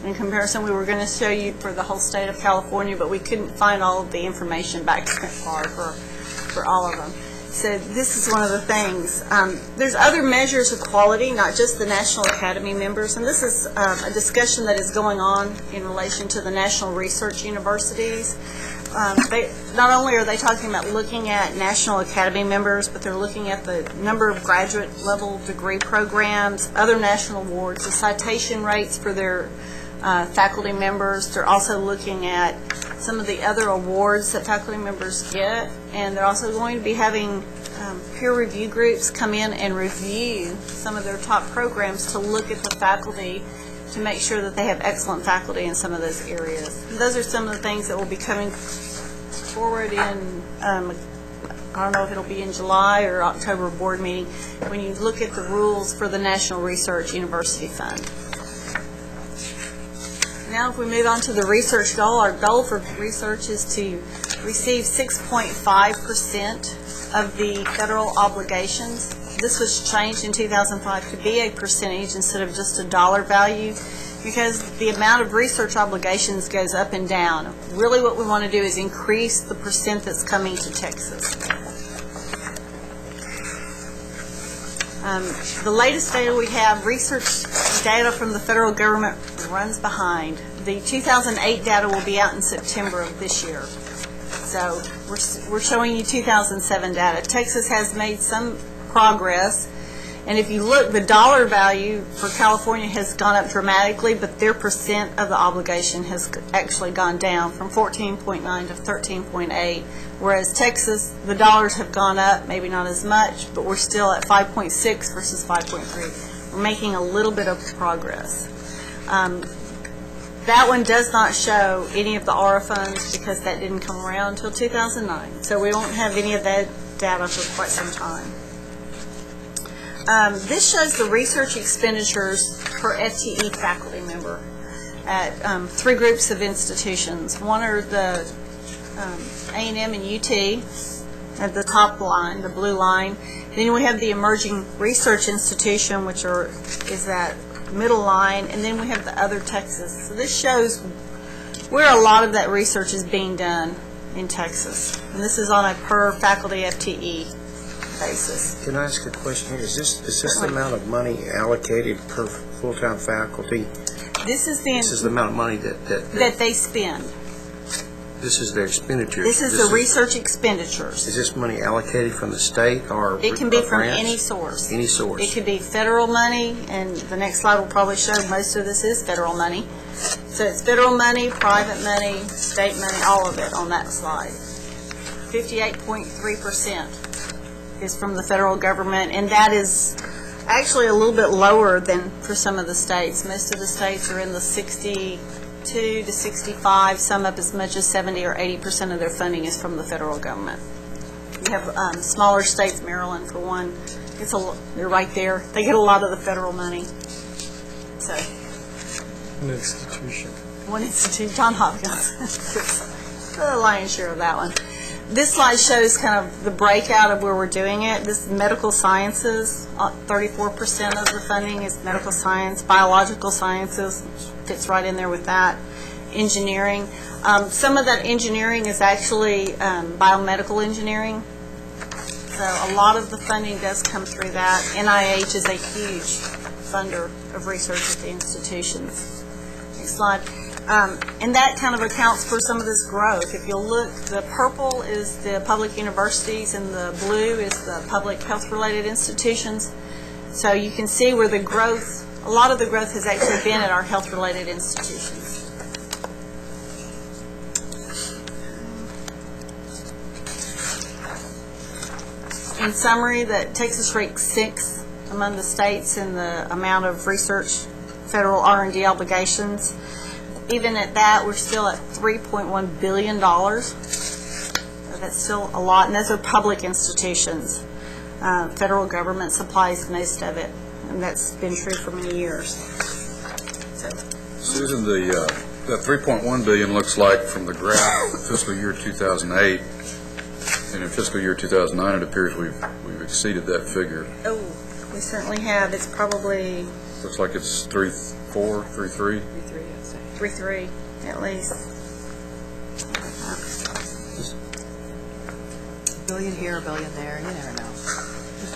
in comparison. We were going to show you for the whole state of California, but we couldn't find all of the information back far for all of them. So this is one of the things. There's other measures of quality, not just the National Academy members, and this is a discussion that is going on in relation to the National Research Universities. Not only are they talking about looking at National Academy members, but they're looking at the number of graduate level degree programs, other national awards, the citation rates for their faculty members. They're also looking at some of the other awards that faculty members get, and they're also going to be having peer review groups come in and review some of their top programs to look at the faculty to make sure that they have excellent faculty in some of those areas. And those are some of the things that will be coming forward in, I don't know if it'll be in July or October board meeting, when you look at the rules for the National Research University Fund. Now if we move on to the research goal, our goal for research is to receive 6.5% of the federal obligations. This was changed in 2005 to be a percentage instead of just a dollar value, because the amount of research obligations goes up and down. Really what we want to do is increase the percent that's coming to Texas. The latest data we have, research data from the federal government runs behind. The 2008 data will be out in September of this year. So we're showing you 2007 data. Texas has made some progress, and if you look, the dollar value for California has gone up dramatically, but their percent of the obligation has actually gone down from 14.9 to 13.8, whereas Texas, the dollars have gone up, maybe not as much, but we're still at 5.6 versus 5.3. We're making a little bit of progress. That one does not show any of the ARA funds because that didn't come around until 2009. So we won't have any of that data for quite some time. This shows the research expenditures per FTE faculty member at 3 groups of institutions. One are the A&M and UT at the top line, the blue line. Then we have the emerging research institution, which is that middle line, and then we have the other Texas. So this shows where a lot of that research is being done in Texas. And this is on a per faculty FTE basis. Can I ask a question here? Is this the amount of money allocated per full-time faculty? This is the amount of money that they spend. This is their expenditures. This is the research expenditures. Is this money allocated from the state or it can be from grants? any source. Any source. It could be federal money, and the next slide will probably show most of this is federal money. So it's federal money, private money, state money, all of it on that slide. 58.3% is from the federal government, and that is actually a little bit lower than for some of the states. Most of the states are in the 62 to 65, some up as much as 70 or 80% of their funding is from the federal government. You have smaller states, Maryland for one, they're right there. They get a lot of the federal money. So An institution. one institute, John Hopkins, the lion's share of that one. This slide shows kind of the breakout of where we're doing it. This is medical sciences. 34% of the funding is medical science. Biological sciences fits right in there with that. Engineering. Some of that engineering is actually biomedical engineering. So a lot of the funding does come through that. NIH is a huge funder of research at the institutions. Next slide. And that kind of accounts for some of this growth. If you'll look, the purple is the public universities and the blue is the public health-related institutions. So you can see where the growth, a lot of the growth has actually been at our health-related institutions. In summary, that Texas ranks 6th among the states in the amount of research, federal R&D obligations. Even at that, we're still at $3.1 billion. That's still a lot, and those are public institutions. Federal government supplies most of it, and that's been true for many years. So, Susan, that $3.1 billion looks like from the graph fiscal year 2008, and in fiscal year 2009, it appears we've exceeded that figure. oh, we certainly have. It's probably Looks like it's 3.4, 3.3. 3.3 at least. A billion here, a billion there, you never know.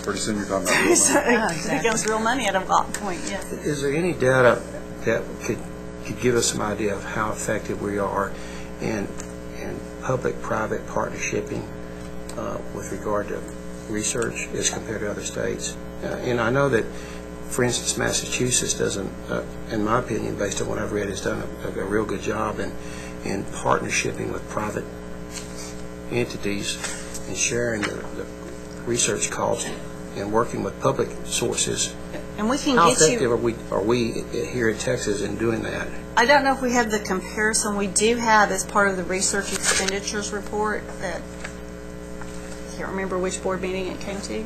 Pretty soon you're talking about It becomes real money at a point, yes. Is there any data that could give us some idea of how effective we are in public-private partnershiping with regard to research as compared to other states? And I know that, for instance, Massachusetts doesn't, in my opinion, based on what I've read, has done a real good job in partnershiping with private entities and sharing the research costs and working with public sources. And we can How get effective you. are we here in Texas in doing that? I don't know if we have the comparison. We do have as part of the research expenditures report that I can't remember which board meeting it came to.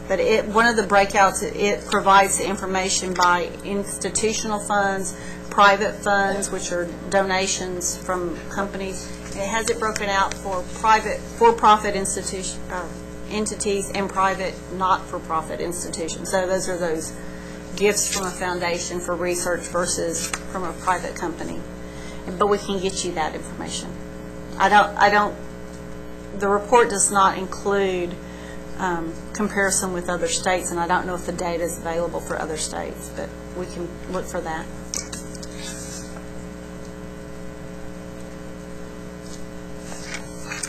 But one of the breakouts, it provides the information by institutional funds, private funds, which are donations from companies. And it has it broken out for private, for-profit entities and private, not-for-profit institutions. So those are those gifts from a foundation for research versus from a private company. But we can get you that information. The report does not include comparison with other states, and I don't know if the data is available for other states, but we can look for that.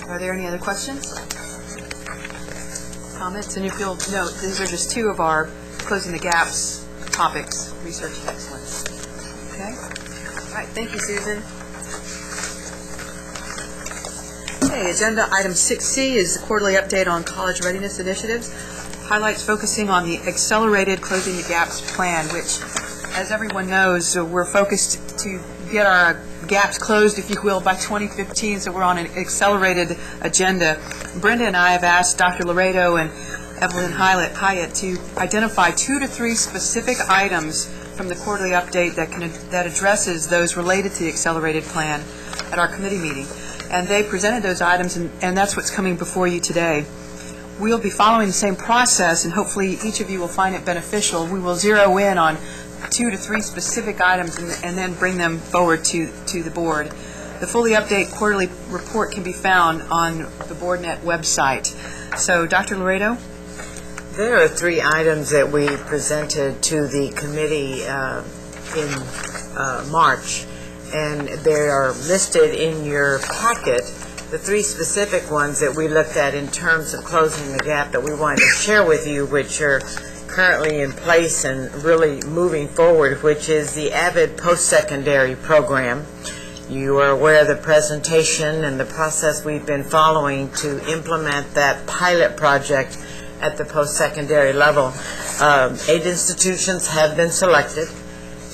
Are there any other questions? Comments? And if you'll note, these are just two of our Closing the Gaps topics, research and excellence. Okay? All right, thank you, Susan. Okay, agenda item 6C is the quarterly update on college readiness initiatives. Highlights focusing on the accelerated Closing the Gaps plan, which, as everyone knows, we're focused to get our gaps closed, if you will, by 2015, so we're on an accelerated agenda. Brenda and I have asked Dr. Laredo and Evelyn Hyatt to identify 2 to 3 specific items from the quarterly update that addresses those related to the accelerated plan at our committee meeting. And they presented those items, and that's what's coming before you today. We'll be following the same process, and hopefully each of you will find it beneficial. We will zero in on 2 to 3 specific items and then bring them forward to the board. The fully updated quarterly report can be found on the BoardNet website. So, Dr. Laredo? There are 3 items that we presented to the committee in March, and they are listed in your packet. The 3 specific ones that we looked at in terms of closing the gap that we wanted to share with you, which are currently in place and really moving forward, which is the AVID post-secondary program. You are aware of the presentation and the process we've been following to implement that pilot project at the post-secondary level. 8 institutions have been selected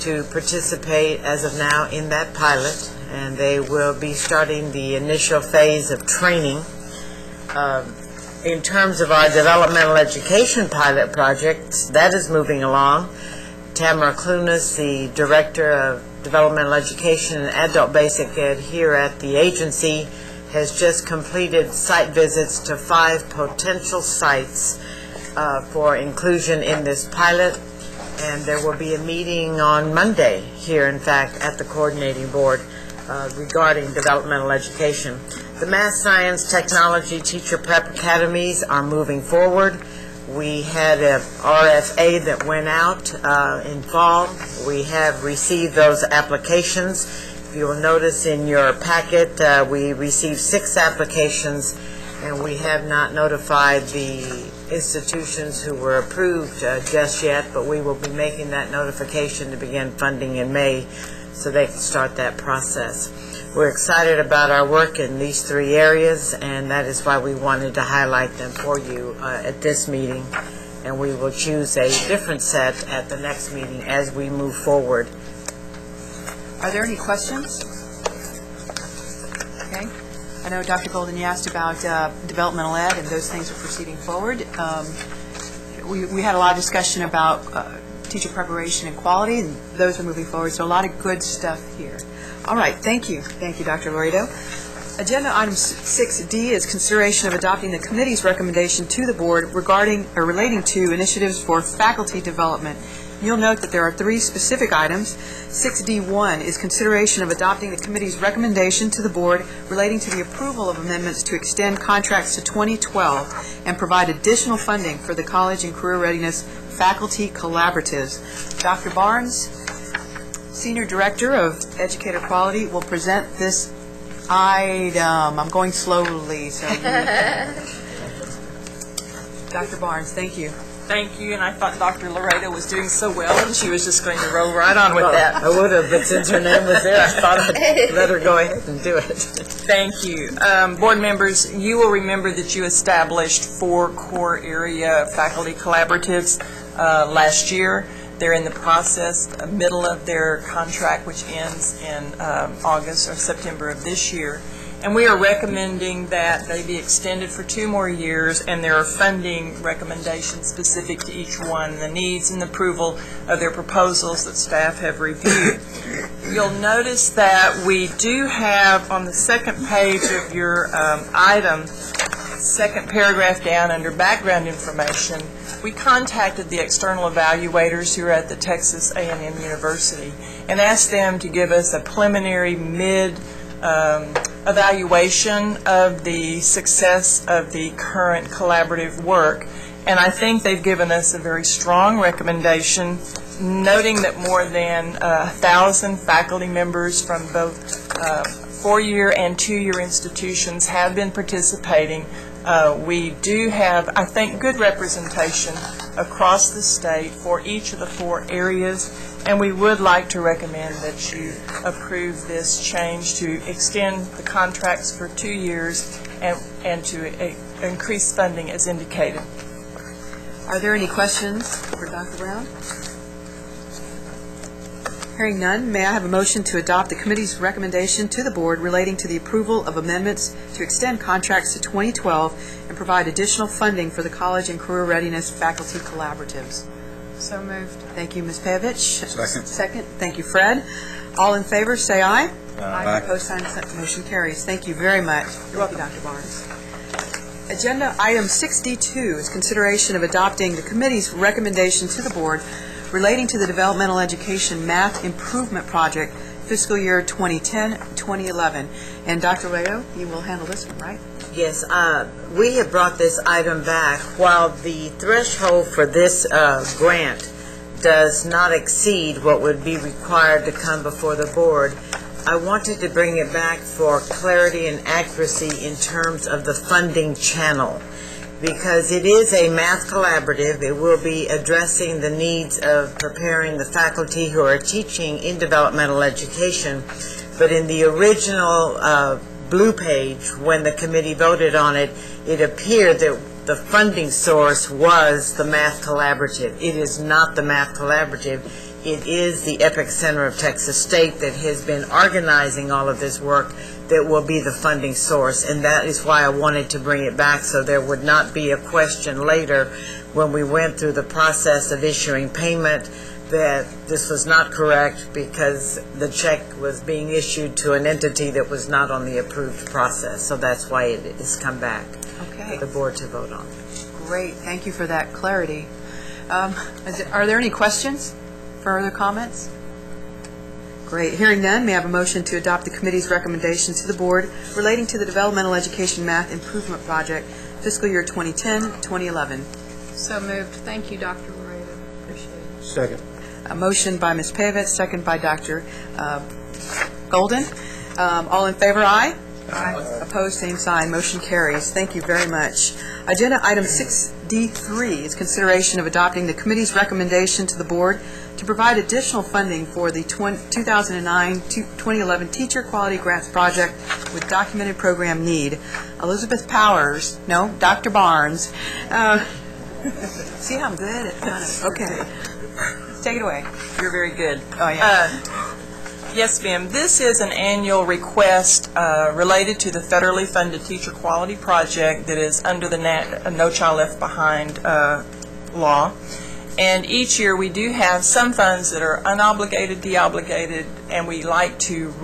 to participate as of now in that pilot, and they will be starting the initial phase of training. In terms of our developmental education pilot project, that is moving along. Tamara Clunas, the Director of Developmental Education and Adult Basic Ed here at the agency, has just completed site visits to 5 potential sites for inclusion in this pilot, and there will be a meeting on Monday here, in fact, at the coordinating board regarding developmental education. The Math, Science, Technology Teacher Prep Academies are moving forward. We had a RFA that went out in fall. We have received those applications. If you will notice in your packet, we received 6 applications, and we have not notified the institutions who were approved just yet, but we will be making that notification to begin funding in May so they can start that process. We're excited about our work in these 3 areas, and that is why we wanted to highlight them for you at this meeting, and we will choose a different set at the next meeting as we move forward. Are there any questions? Okay. I know, Dr. Golden, you asked about developmental ed, and those things are proceeding forward. We had a lot of discussion about teacher preparation and quality, and those are moving forward, so a lot of good stuff here. All right, thank you. Thank you, Dr. Laredo. Agenda item 6D is consideration of adopting the committee's recommendation to the board regarding or relating to initiatives for faculty development. You'll note that there are 3 specific items. 6D1 is consideration of adopting the committee's recommendation to the board relating to the approval of amendments to extend contracts to 2012 and provide additional funding for the college and career readiness faculty collaboratives. Dr. Barnes, Senior Director of Educator Quality, will present this item. I'm going slowly, so Dr. Barnes, thank you. Thank you, and I thought Dr. Laredo was doing so well, and she was just going to roll right on with that. I would have, but since her name was there, I thought I'd let her go ahead and do it. Thank you. Board members, you will remember that you established 4 core area faculty collaboratives last year. They're in the process, middle of their contract, which ends in August or September of this year. And we are recommending that they be extended for 2 more years, and there are funding recommendations specific to each one, the needs and approval of their proposals that staff have reviewed. You'll notice that we do have on the second page of your item, second paragraph down under background information, we contacted the external evaluators who are at the Texas A&M University and asked them to give us a preliminary evaluation of the success of the current collaborative work. And I think they've given us a very strong recommendation, noting that more than 1,000 faculty members from both 4-year and 2-year institutions have been participating. We do have, I think, good representation across the state for each of the 4 areas, and we would like to recommend that you approve this change to extend the contracts for 2 years and to increase funding as indicated. Are there any questions for Dr. Brown? Hearing none, may I have a motion to adopt the committee's recommendation to the board relating to the approval of amendments to extend contracts to 2012 and provide additional funding for the college and career readiness faculty collaboratives? So moved. Thank you, Ms. Pavich. Second. Second. Thank you, Fred. All in favor, say aye. Aye. Opposed, sign. Motion carries. Thank you very much. You're welcome, Dr. Barnes. Agenda item 6D2 is consideration of adopting the committee's recommendation to the board relating to the Developmental Education Math Improvement Project, fiscal year 2010-2011. And Dr. Rayo, you will handle this one, right? Yes, we have brought this item back. While the threshold for this grant does not exceed what would be required to come before the board, I wanted to bring it back for clarity and accuracy in terms of the funding channel. Because it is a math collaborative, it will be addressing the needs of preparing the faculty who are teaching in developmental education. But in the original blue page, when the committee voted on it, it appeared that the funding source was the math collaborative. It is not the math collaborative. It is the Epic Center of Texas State that has been organizing all of this work that will be the funding source, and that is why I wanted to bring it back so there would not be a question later when we went through the process of issuing payment that this was not correct because the check was being issued to an entity that was not on the approved process. So that's why it has come back Okay. for the board to vote on. Great. Thank you for that clarity. Are there any questions? Further comments? Great. Hearing none, may I have a motion to adopt the committee's recommendation to the board relating to the Developmental Education Math Improvement Project, fiscal year 2010-2011. So moved. Thank you, Dr. Laredo. Appreciate it. Second. A motion by Ms. Pavich, second by Dr. Golden. All in favor, aye? Aye. Opposed, same sign. Motion carries. Thank you very much. Agenda item 6D3 is consideration of adopting the committee's recommendation to the board to provide additional funding for the 2009-2011 Teacher Quality Grants Project with documented program need. Elizabeth Powers, no, Dr. Barnes. See how I'm good at kind of, okay. Take it away. You're very good. Oh, yeah. Yes, ma'am. This is an annual request related to the federally funded Teacher Quality Project that is under the No Child Left Behind law. And each year we do have some funds that are unobligated, deobligated, and we like to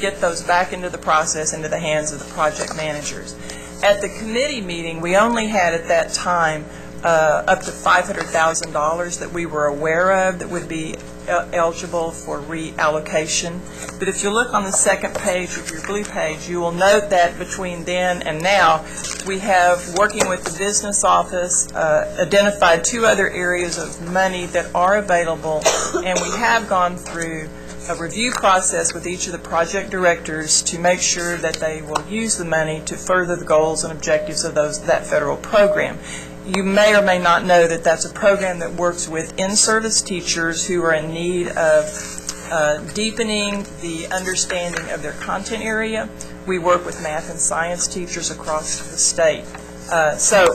get those back into the process, into the hands of the project managers. At the committee meeting, we only had at that time up to $500,000 that we were aware of that would be eligible for reallocation. But if you look on the second page of your blue page, you will note that between then and now, we have, working with the business office, identified 2 other areas of money that are available, and we have gone through a review process with each of the project directors to make sure that they will use the money to further the goals and objectives of that federal program. You may or may not know that that's a program that works with in-service teachers who are in need of deepening the understanding of their content area. We work with math and science teachers across the state. So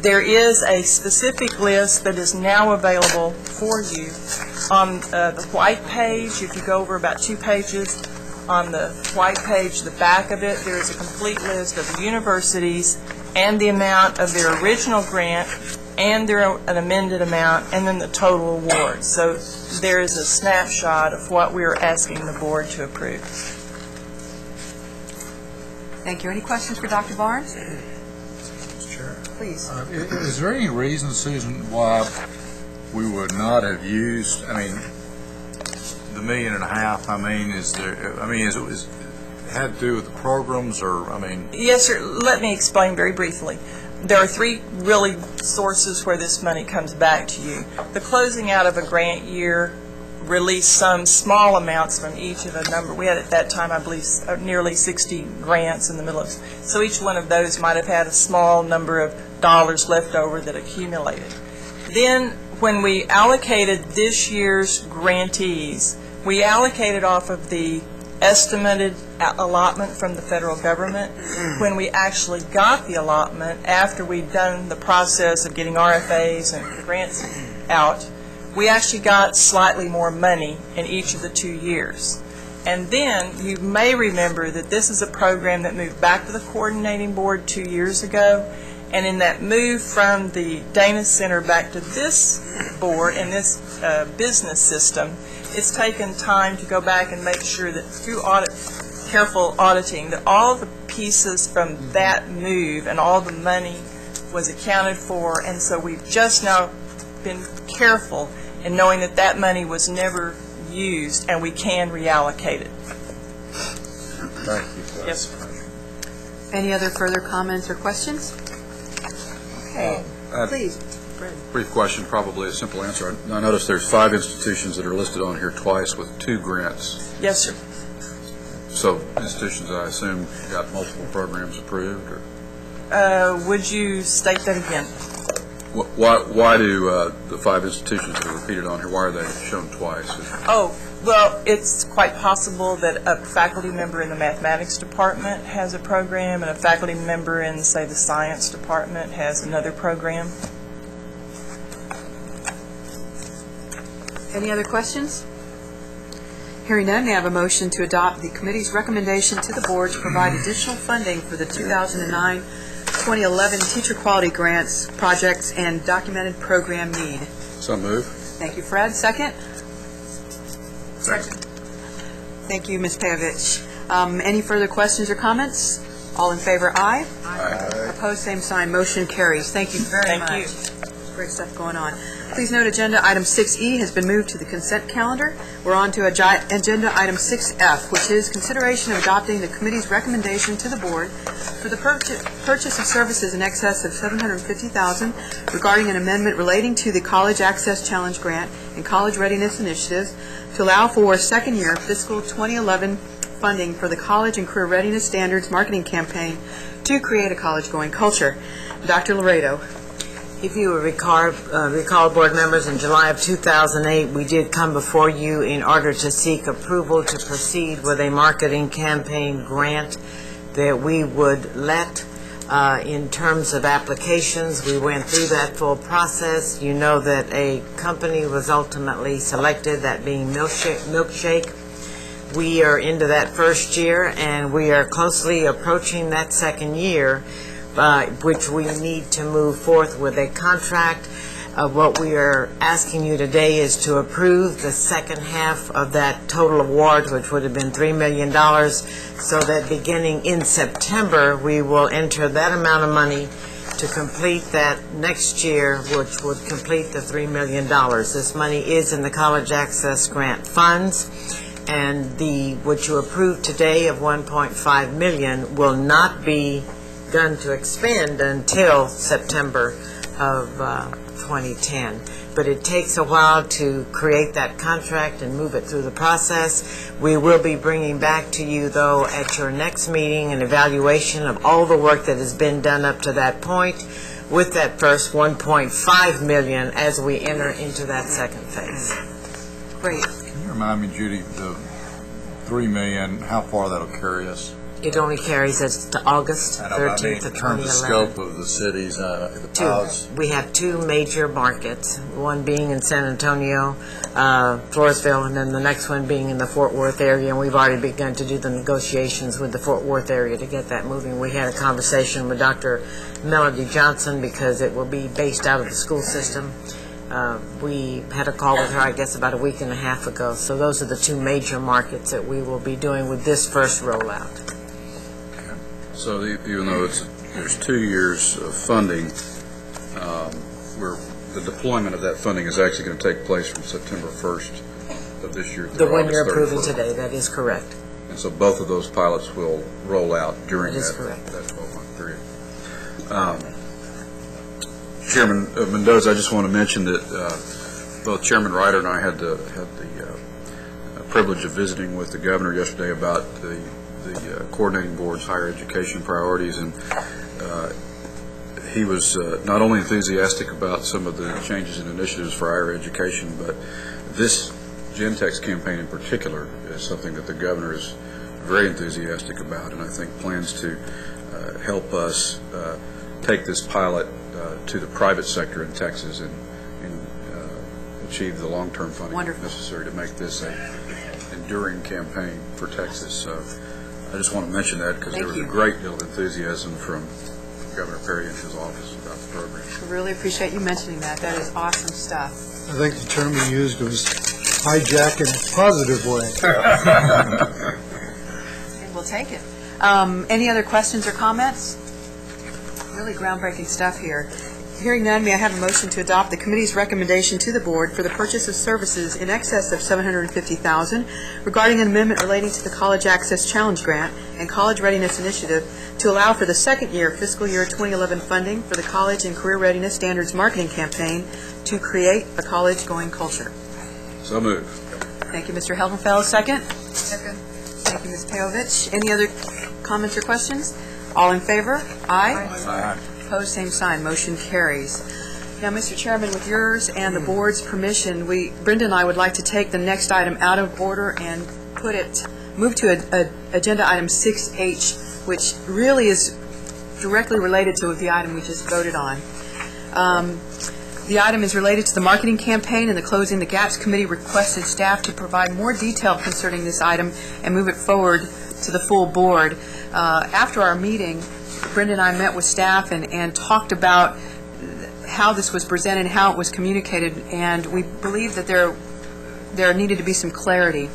there is a specific list that is now available for you. On the white page, if you go over about 2 pages, on the white page, the back of it, there is a complete list of the universities and the amount of their original grant and an amended amount, and then the total award. So there is a snapshot of what we are asking the board to approve. Thank you. Any questions for Dr. Barnes? Sure. Please. Is there any reason, Susan, why we would not have used, the $1.5 million, had to do with the programs, or, I mean? Yes, sir. Let me explain very briefly. There are three really sources where this money comes back to you. The closing out of a grant year released some small amounts from each of a number. We had at that time, I believe, nearly 60 grants in the middle of, so each one of those might have had a small number of dollars left over that accumulated. Then, when we allocated this year's grantees, we allocated off of the estimated allotment from the federal government. When we actually got the allotment, after we'd done the process of getting RFAs and grants out, we actually got slightly more money in each of the 2 years. And then you may remember that this is a program that moved back to the coordinating board 2 years ago. And in that move from the Dana Center back to this board and this business system, it's taken time to go back and make sure that through careful auditing, that all the pieces from that move and all the money was accounted for. And so we've just now been careful in knowing that that money was never used and we can reallocate it. Thank you. Yes, sir. Any other further comments or questions? Okay, please. Brief question, probably a simple answer. I noticed there's 5 institutions that are listed on here twice with 2 grants. Yes, sir. So institutions, I assume, got multiple programs approved, or? Would you state that again? Why do the 5 institutions that are repeated on here, why are they shown twice? Oh, well, it's quite possible that a faculty member in the mathematics department has a program and a faculty member in, say, the science department has another program. Any other questions? Hearing none, may I have a motion to adopt the committee's recommendation to the board to provide additional funding for the 2009-2011 teacher quality grants, projects, and documented program need? So move. Thank you, Fred. Second? Second. Thank you, Ms. Pavich. Any further questions or comments? All in favor, aye. Aye. Opposed, same sign. Motion carries. Thank you very much. Thank you. Great stuff going on. Please note agenda item 6E has been moved to the consent calendar. We're on to agenda item 6F, which is consideration of adopting the committee's recommendation to the board for the purchase of services in excess of $750,000 regarding an amendment relating to the College Access Challenge Grant and College Readiness Initiatives to allow for second-year fiscal 2011 funding for the College and Career Readiness Standards marketing campaign to create a college-going culture. Dr. Laredo. If you will recall, board members, in July of 2008, we did come before you in order to seek approval to proceed with a marketing campaign grant that we would let in terms of applications. We went through that full process. You know that a company was ultimately selected, that being Milkshake. We are into that first year, and we are closely approaching that second year, which we need to move forth with a contract. What we are asking you today is to approve the second half of that total award, which would have been $3 million, so that beginning in September, we will enter that amount of money to complete that next year, which would complete the $3 million. This money is in the College Access Grant funds, and what you approved today of $1.5 million will not be done to expend until September of 2010. But it takes a while to create that contract and move it through the process. We will be bringing back to you, though, at your next meeting, an evaluation of all the work that has been done up to that point with that first $1.5 million as we enter into that second phase. Great. Can you remind me, Judy, the $3 million, how far that'll carry us? It only carries us to August 13th of 2011. In terms of scope of the cities, the college. We have 2 major markets, one being in San Antonio, Floresville, and then the next one being in the Fort Worth area, and we've already begun to do the negotiations with the Fort Worth area to get that moving. We had a conversation with Dr. Melody Johnson because it will be based out of the school system. We had a call with her, I guess, about a week and a half ago. So those are the 2 major markets that we will be doing with this first rollout. So even though there's 2 years of funding, the deployment of that funding is actually going to take place from September 1st of this year. The one you're approving today, that is correct. And so both of those pilots will roll out during That is that correct. 12-month period. Chairman Mendoza, I just want to mention that both Chairman Ryder and I had the privilege of visiting with the governor yesterday about the coordinating board's higher education priorities, and he was not only enthusiastic about some of the changes and initiatives for higher education, but this Gentex campaign in particular is something that the governor is very enthusiastic about, and I think plans to help us take this pilot to the private sector in Texas and achieve the long-term funding necessary to make this an enduring campaign for Texas. So I just want to mention that because there was a great deal of enthusiasm from Governor Perry and his office about the program. I really appreciate you mentioning that. That is awesome stuff. I think the term you used was hijack in a positive way. And we'll take it. Any other questions or comments? Really groundbreaking stuff here. Hearing none, may I have a motion to adopt the committee's recommendation to the board for the purchase of services in excess of $750,000 regarding an amendment relating to the College Access Challenge Grant and College Readiness Initiative to allow for the second year fiscal year 2011 funding for the College and Career Readiness Standards Marketing Campaign to create a college-going culture. So moved. Thank you, Mr. Heldenfeld. Second? Second. Thank you, Ms. Pejovich. Any other comments or questions? All in favor? Aye. Aye. Opposed, same sign. Motion carries. Now, Mr. Chairman, with yours and the board's permission, Brenda and I would like to take the next item out of order and move to agenda item 6H, which really is directly related to the item we just voted on. The item is related to the marketing campaign, and the Closing the Gaps Committee requested staff to provide more detail concerning this item and move it forward to the full board. After our meeting, Brenda and I met with staff and talked about how this was presented, how it was communicated, and we believe that there needed to be some clarity.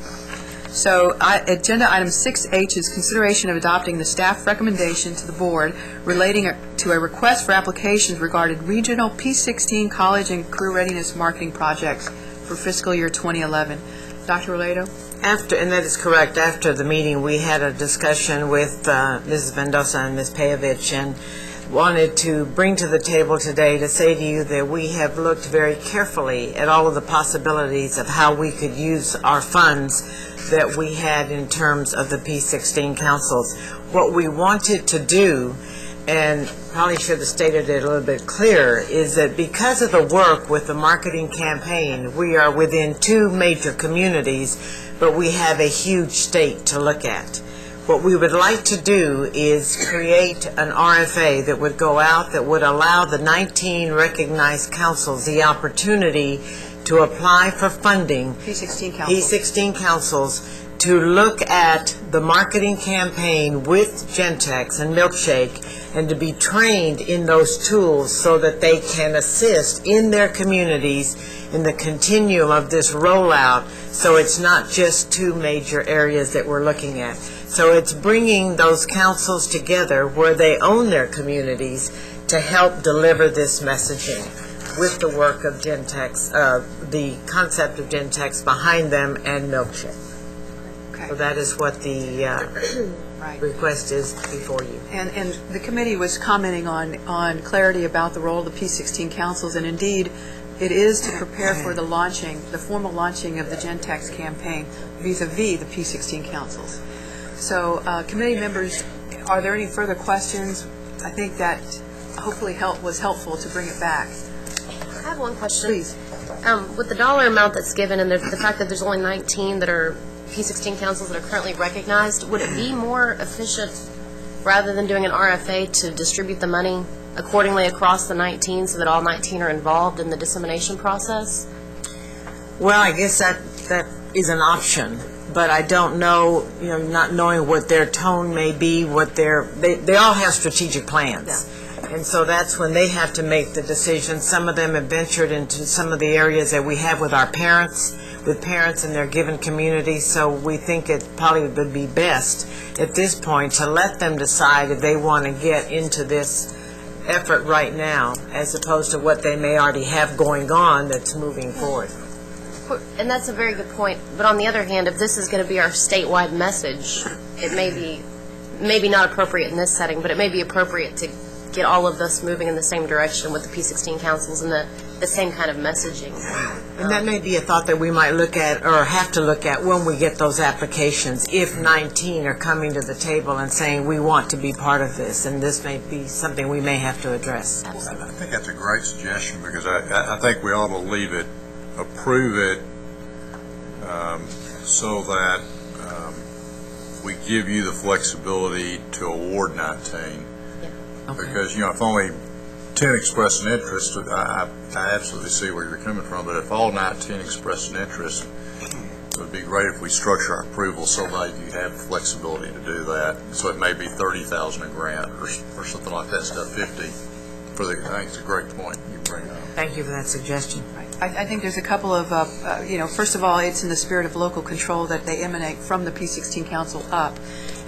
So agenda item 6H is consideration of adopting the staff recommendation to the board relating to a request for applications regarding regional P16 college and career readiness marketing projects for fiscal year 2011. Dr. Orlando? And that is correct. After the meeting, we had a discussion with Mrs. Mendoza and Ms. Pejovich, and wanted to bring to the table today to say to you that we have looked very carefully at all of the possibilities of how we could use our funds that we had in terms of the P16 councils. What we wanted to do, and probably should have stated it a little bit clearer, is that because of the work with the marketing campaign, we are within two major communities, but we have a huge state to look at. What we would like to do is create an RFA that would go out that would allow the 19 recognized councils the opportunity to apply for funding, P16 councils, to look at the marketing campaign with Gentex and Milkshake, and to be trained in those tools so that they can assist in their communities in the continuum of this rollout, so it's not just two major areas that we're looking at. So it's bringing those councils together where they own their communities to help deliver this messaging with the work of Gentex, the concept of Gentex behind them and Milkshake. Okay. So that is what the request is before you. And the committee was commenting on clarity about the role of the P16 councils, and indeed, it is to prepare for the formal launching of the Gentex campaign vis-a-vis the P16 councils. So, committee members, are there any further questions? I think that hopefully was helpful to bring it back. I have one question. Please. With the dollar amount that's given and the fact that there's only 19 that are P16 councils that are currently recognized, would it be more efficient, rather than doing an RFA, to distribute the money accordingly across the 19 so that all 19 are involved in the dissemination process? Well, I guess that is an option, but I don't know, not knowing what their tone may be, they all have strategic plans. Yeah. And so that's when they have to make the decision. Some of them have ventured into some of the areas that we have with our parents, in their given communities, so we think it probably would be best at this point to let them decide if they want to get into this effort right now, as opposed to what they may already have going on that's moving forward. And that's a very good point. But on the other hand, if this is going to be our statewide message, it may be maybe not appropriate in this setting, but it may be appropriate to get all of us moving in the same direction with the P16 councils and the same kind of messaging. And that may be a thought that we might look at or have to look at when we get those applications, if 19 are coming to the table and saying we want to be part of this, and this may be something we may have to address. I think that's a great suggestion, because I think we ought to leave it, approve it, so that we give you the flexibility to award 19. Because, if only 10 express an interest, I absolutely see where you're coming from, but if all 19 express an interest, it would be great if we structure our approval so that you have flexibility to do that. So it may be 30,000 a grant or something like that, instead of 50. I think it's a great point you bring up. Thank you for that suggestion. I think there's a couple of, first of all, it's in the spirit of local control that they emanate from the P16 Council up.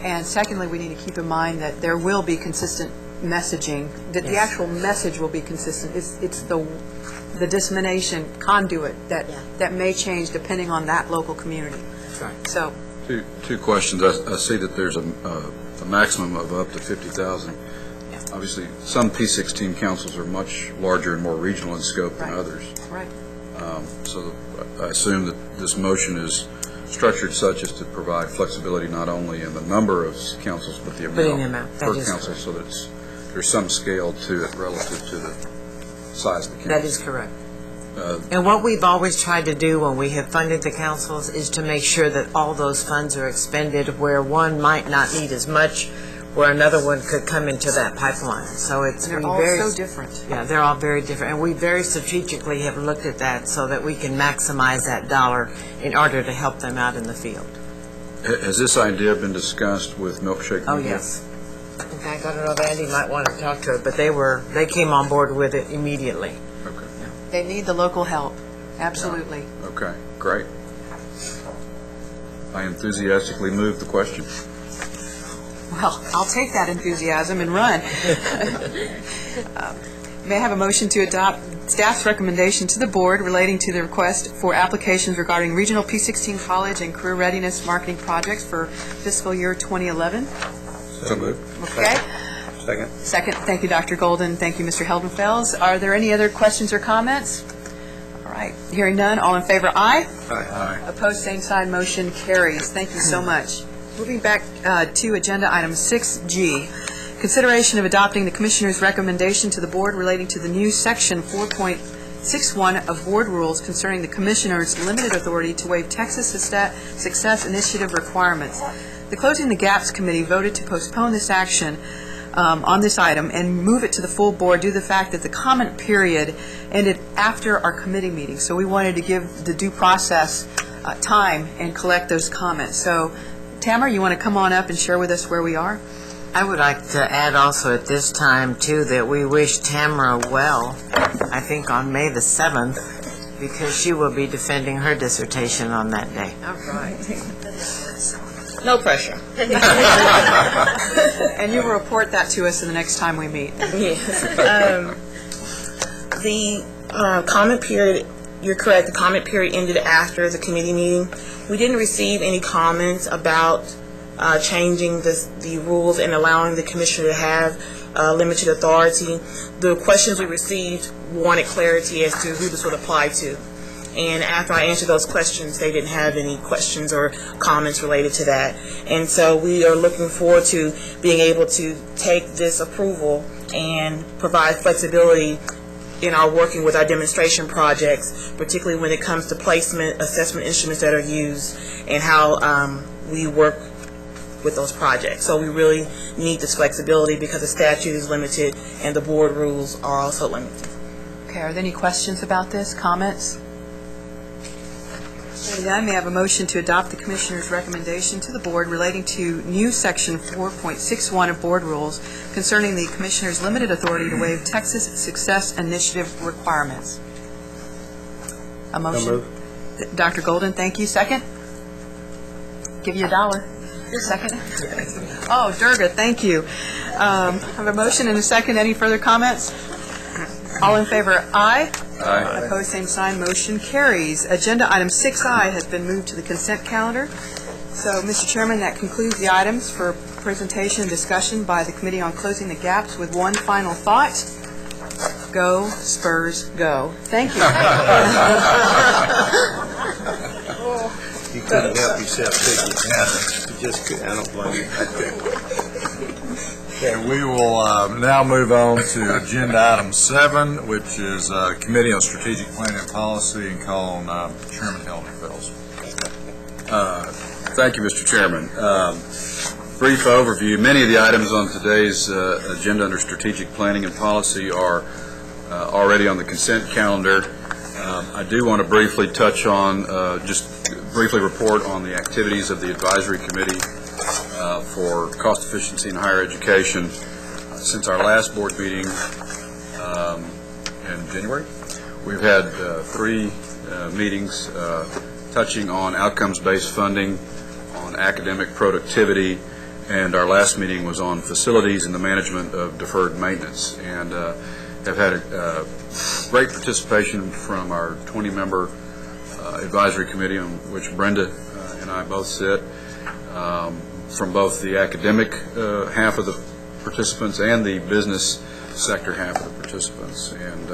And secondly, we need to keep in mind that there will be consistent messaging, that the actual message will be consistent. It's the dissemination conduit that may change depending on that local community. That's right. So, Two questions. I see that there's a maximum of up to 50,000. Obviously, some P16 councils are much larger and more regional in scope than others. Right. So I assume that this motion is structured such as to provide flexibility not only in the number of councils, but the amount per council, so that there's some scale to it relative to the size of the council. That is correct. And what we've always tried to do when we have funded the councils is to make sure that all those funds are expended where one might not need as much, where another one could come into that pipeline. So they're all so different. Yeah, they're all very different. And we very strategically have looked at that so that we can maximize that dollar in order to help them out in the field. Has this idea been discussed with Milkshake? Oh, yes. In fact, I don't know if Andy might want to talk to it, but they came on board with it immediately. Okay. They need the local help. Absolutely. Okay, great. I enthusiastically move the question. Well, I'll take that enthusiasm and run. May I have a motion to adopt staff's recommendation to the board relating to the request for applications regarding regional P16 college and career readiness marketing projects for fiscal year 2011? So moved. Okay. Second. Thank you, Dr. Golden. Thank you, Mr. Heldenfels. Are there any other questions or comments? All right. Hearing none. All in favor, aye. Aye. Opposed, same sign. Motion carries. Thank you so much. Moving back to agenda item 6G, consideration of adopting the Commissioner's recommendation to the Board relating to the new Section 4.61 of Board Rules concerning the Commissioner's limited authority to waive Texas Success Initiative requirements. The Closing the Gaps Committee voted to postpone this action on this item and move it to the full Board due to the fact that the comment period ended after our committee meeting. So we wanted to give the due process time and collect those comments. So Tamara, you want to come on up and share with us where we are? I would like to add also at this time, too, that we wish Tamara well, I think on May the 7th, because she will be defending her dissertation on that day. All right. No pressure. And you will report that to us the next time we meet. Yes. The comment period, you're correct, the comment period ended after the committee meeting. We didn't receive any comments about changing the rules and allowing the commissioner to have limited authority. The questions we received wanted clarity as to who this would apply to. And after I answered those questions, they didn't have any questions or comments related to that. And so we are looking forward to being able to take this approval and provide flexibility in our working with our demonstration projects, particularly when it comes to placement, assessment instruments that are used, and how we work with those projects. So we really need this flexibility because the statute is limited and the board rules are also limited. Okay, are there any questions about this, comments? Hearing none, may I have a motion to adopt the Commissioner's recommendation to the Board relating to new Section 4.61 of Board Rules concerning the Commissioner's limited authority to waive Texas Success Initiative requirements. A motion? Dr. Golden, thank you. Second? Give you $1. Second? Oh, Durga, thank you. I have a motion and a second. Any further comments? All in favor, aye. Aye. Opposed, same sign. Motion carries. Agenda item 6I has been moved to the consent calendar. So, Mr. Chairman, that concludes the items for presentation and discussion by the Committee on Closing the Gaps with one final thought. Go, Spurs, go. Thank you. You couldn't help yourself, could you? You just couldn't. I don't blame you. Okay, we will now move on to agenda item 7, which is Committee on Strategic Planning and Policy, and call on Chairman Heldenfels. Thank you, Mr. Chairman. Brief overview. Many of the items on today's agenda under strategic planning and policy are already on the consent calendar. I do want to briefly touch on, just briefly report on the activities of the advisory committee for cost efficiency in higher education. Since our last board meeting in January, we've had 3 meetings touching on outcomes-based funding, on academic productivity, and our last meeting was on facilities and the management of deferred maintenance. And have had a great participation from our 20-member advisory committee, on which Brenda and I both sit, from both the academic half of the participants and the business sector half of the participants. And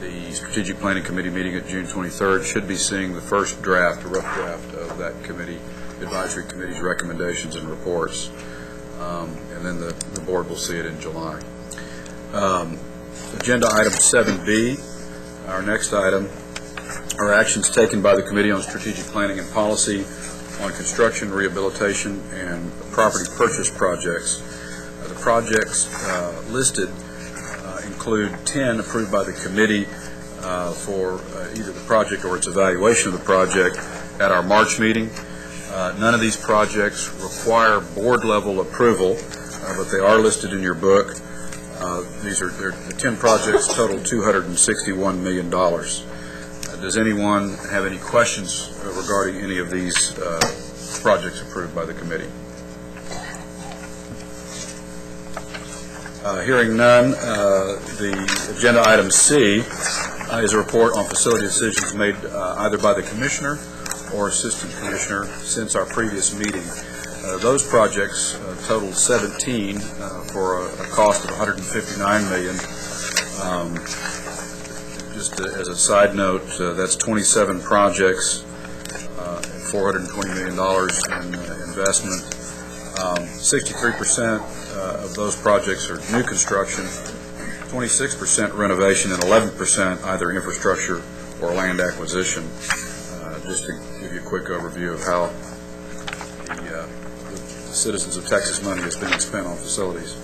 the Strategic Planning Committee meeting at June 23rd should be seeing the first draft, a rough draft of that committee, advisory committee's recommendations and reports. And then the board will see it in July. Agenda item 7B, our next item, are actions taken by the Committee on Strategic Planning and Policy on construction, rehabilitation, and property purchase projects. The projects listed include 10 approved by the committee for either the project or its evaluation of the project at our March meeting. None of these projects require board-level approval, but they are listed in your book. The 10 projects total $261 million. Does anyone have any questions regarding any of these projects approved by the committee? Hearing none, the agenda item C is a report on facility decisions made either by the commissioner or assistant commissioner since our previous meeting. Those projects totaled 17 for a cost of $159 million. Just as a side note, that's 27 projects, $420 million in investment. 63% of those projects are new construction, 26% renovation, and 11% either infrastructure or land acquisition. Just to give you a quick overview of how the citizens of Texas money is being spent on facilities.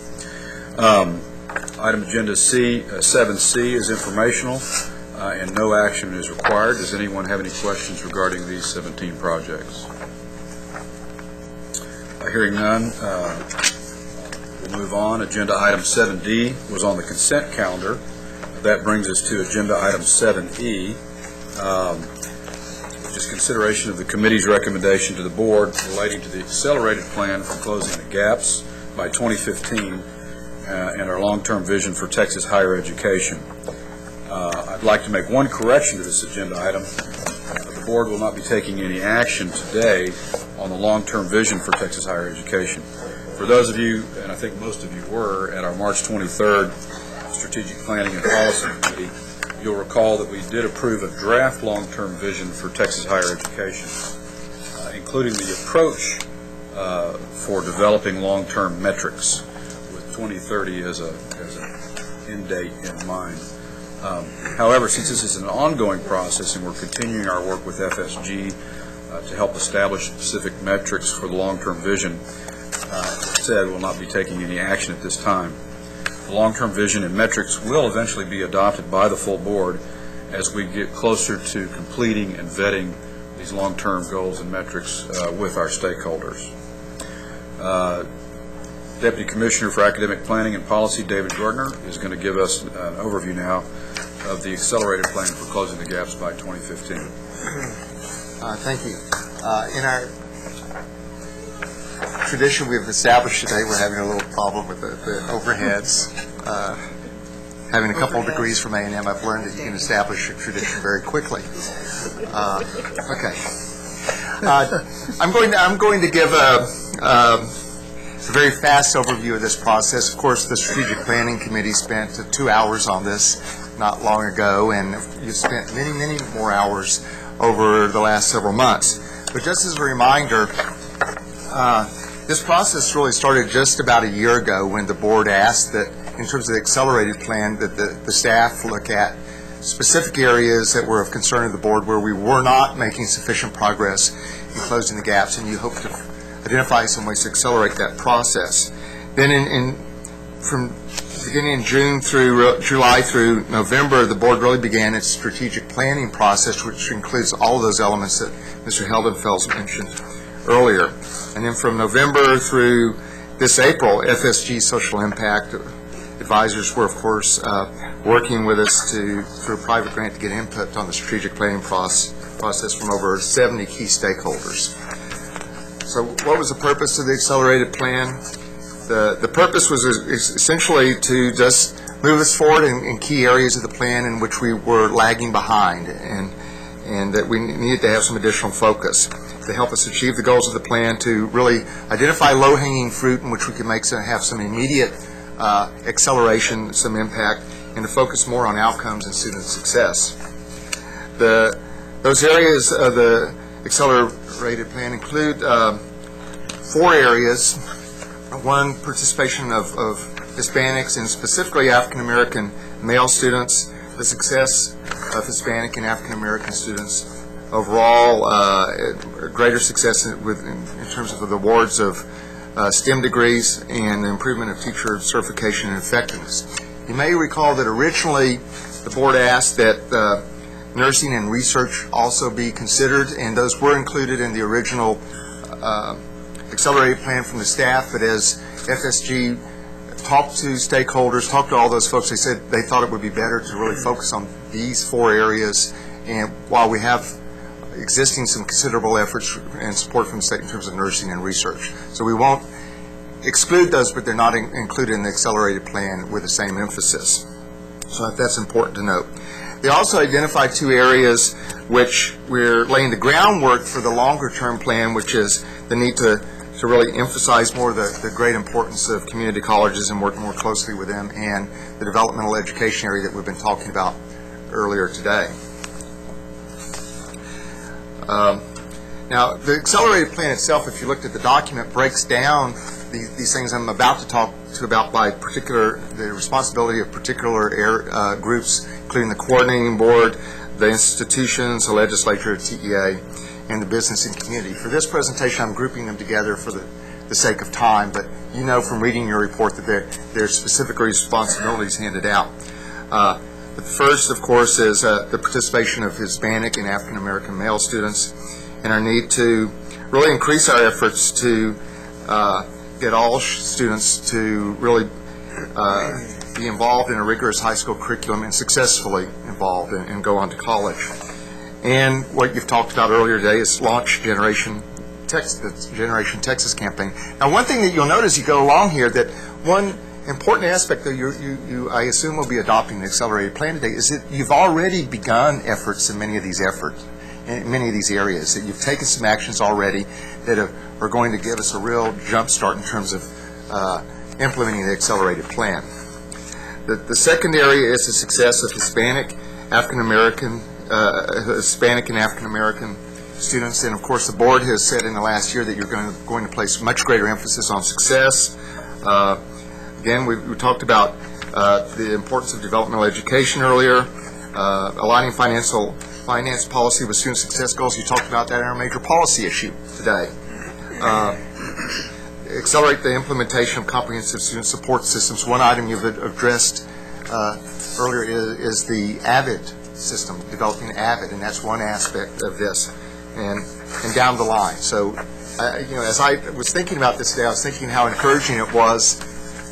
Item agenda 7C is informational, and no action is required. Does anyone have any questions regarding these 17 projects? Hearing none, we'll move on. Agenda item 7D was on the consent calendar. That brings us to agenda item 7E, which is consideration of the committee's recommendation to the board relating to the accelerated plan for closing the gaps by 2015 and our long-term vision for Texas higher education. I'd like to make one correction to this agenda item. The board will not be taking any action today on the long-term vision for Texas higher education. For those of you, and I think most of you were, at our March 23rd Strategic Planning and Policy Committee, you'll recall that we did approve a draft long-term vision for Texas higher education, including the approach for developing long-term metrics, with 2030 as an end date in mind. However, since this is an ongoing process and we're continuing our work with FSG to help establish specific metrics for the long-term vision, as I said, we'll not be taking any action at this time. The long-term vision and metrics will eventually be adopted by the full board as we get closer to completing and vetting these long-term goals and metrics with our stakeholders. Deputy Commissioner for Academic Planning and Policy, David Gardner, is going to give us an overview now of the accelerated plan for closing the gaps by 2015. Thank you. In our tradition we've established today, we're having a little problem with the overheads. having a couple of degrees from A&M, I've learned that you can establish a tradition very quickly. Okay. I'm going to give a very fast overview of this process. Of course, the Strategic Planning Committee spent 2 hours on this not long ago, and you've spent many, many more hours over the last several months. But just as a reminder, this process really started just about a year ago when the board asked that, in terms of the accelerated plan, that the staff look at specific areas that were of concern to the board where we were not making sufficient progress in closing the gaps, and you hope to identify some ways to accelerate that process. Then from beginning in June through July through November, the board really began its strategic planning process, which includes all of those elements that Mr. Heldenfels mentioned earlier. And then from November through this April, FSG Social Impact Advisors were, of course, working with us through a private grant to get input on the strategic planning process from over 70 key stakeholders. So what was the purpose of the accelerated plan? The purpose was essentially to just move us forward in key areas of the plan in which we were lagging behind, and that we needed to have some additional focus to help us achieve the goals of the plan, to really identify low-hanging fruit in which we could have some immediate acceleration, some impact, and to focus more on outcomes and student success. Those areas of the accelerated plan include 4 areas. One, participation of Hispanics and specifically African American male students, the success of Hispanic and African American students overall, greater success in terms of the awards of STEM degrees and the improvement of teacher certification and effectiveness. You may recall that originally the board asked that nursing and research also be considered, and those were included in the original accelerated plan from the staff. But as FSG talked to stakeholders, talked to all those folks, they said they thought it would be better to really focus on these 4 areas. And while we have existing some considerable efforts and support from the state in terms of nursing and research, so we won't exclude those, but they're not included in the accelerated plan with the same emphasis. So that's important to note. They also identified 2 areas which we're laying the groundwork for the longer term plan, which is the need to really emphasize more the great importance of community colleges and work more closely with them, and the developmental education area that we've been talking about earlier today. Now, the accelerated plan itself, if you looked at the document, breaks down these things I'm about to talk to about by the responsibility of particular groups, including the coordinating board, the institutions, the legislature, TEA, and the business and community. For this presentation, I'm grouping them together for the sake of time, but you know from reading your report that there's specific responsibilities handed out. The first, of course, is the participation of Hispanic and African American male students, and our need to really increase our efforts to get all students to really be involved in a rigorous high school curriculum and successfully involved and go on to college. And what you've talked about earlier today is launch Generation Texas campaign. Now, one thing that you'll notice as you go along here, that one important aspect that you I assume will be adopting the accelerated plan today, is that you've already begun efforts in many of these areas, that you've taken some actions already that are going to give us a real jump start in terms of implementing the accelerated plan. The second area is the success of Hispanic and African American students, and of course the board has said in the last year that you're going to place much greater emphasis on success. Again, we talked about the importance of developmental education earlier, aligning finance policy with student success goals. You talked about that in our major policy issue today. Accelerate the implementation of comprehensive student support systems. One item you've addressed earlier is the AVID system, developing AVID, and that's one aspect of this, and down the line. So, as I was thinking about this today, I was thinking how encouraging it was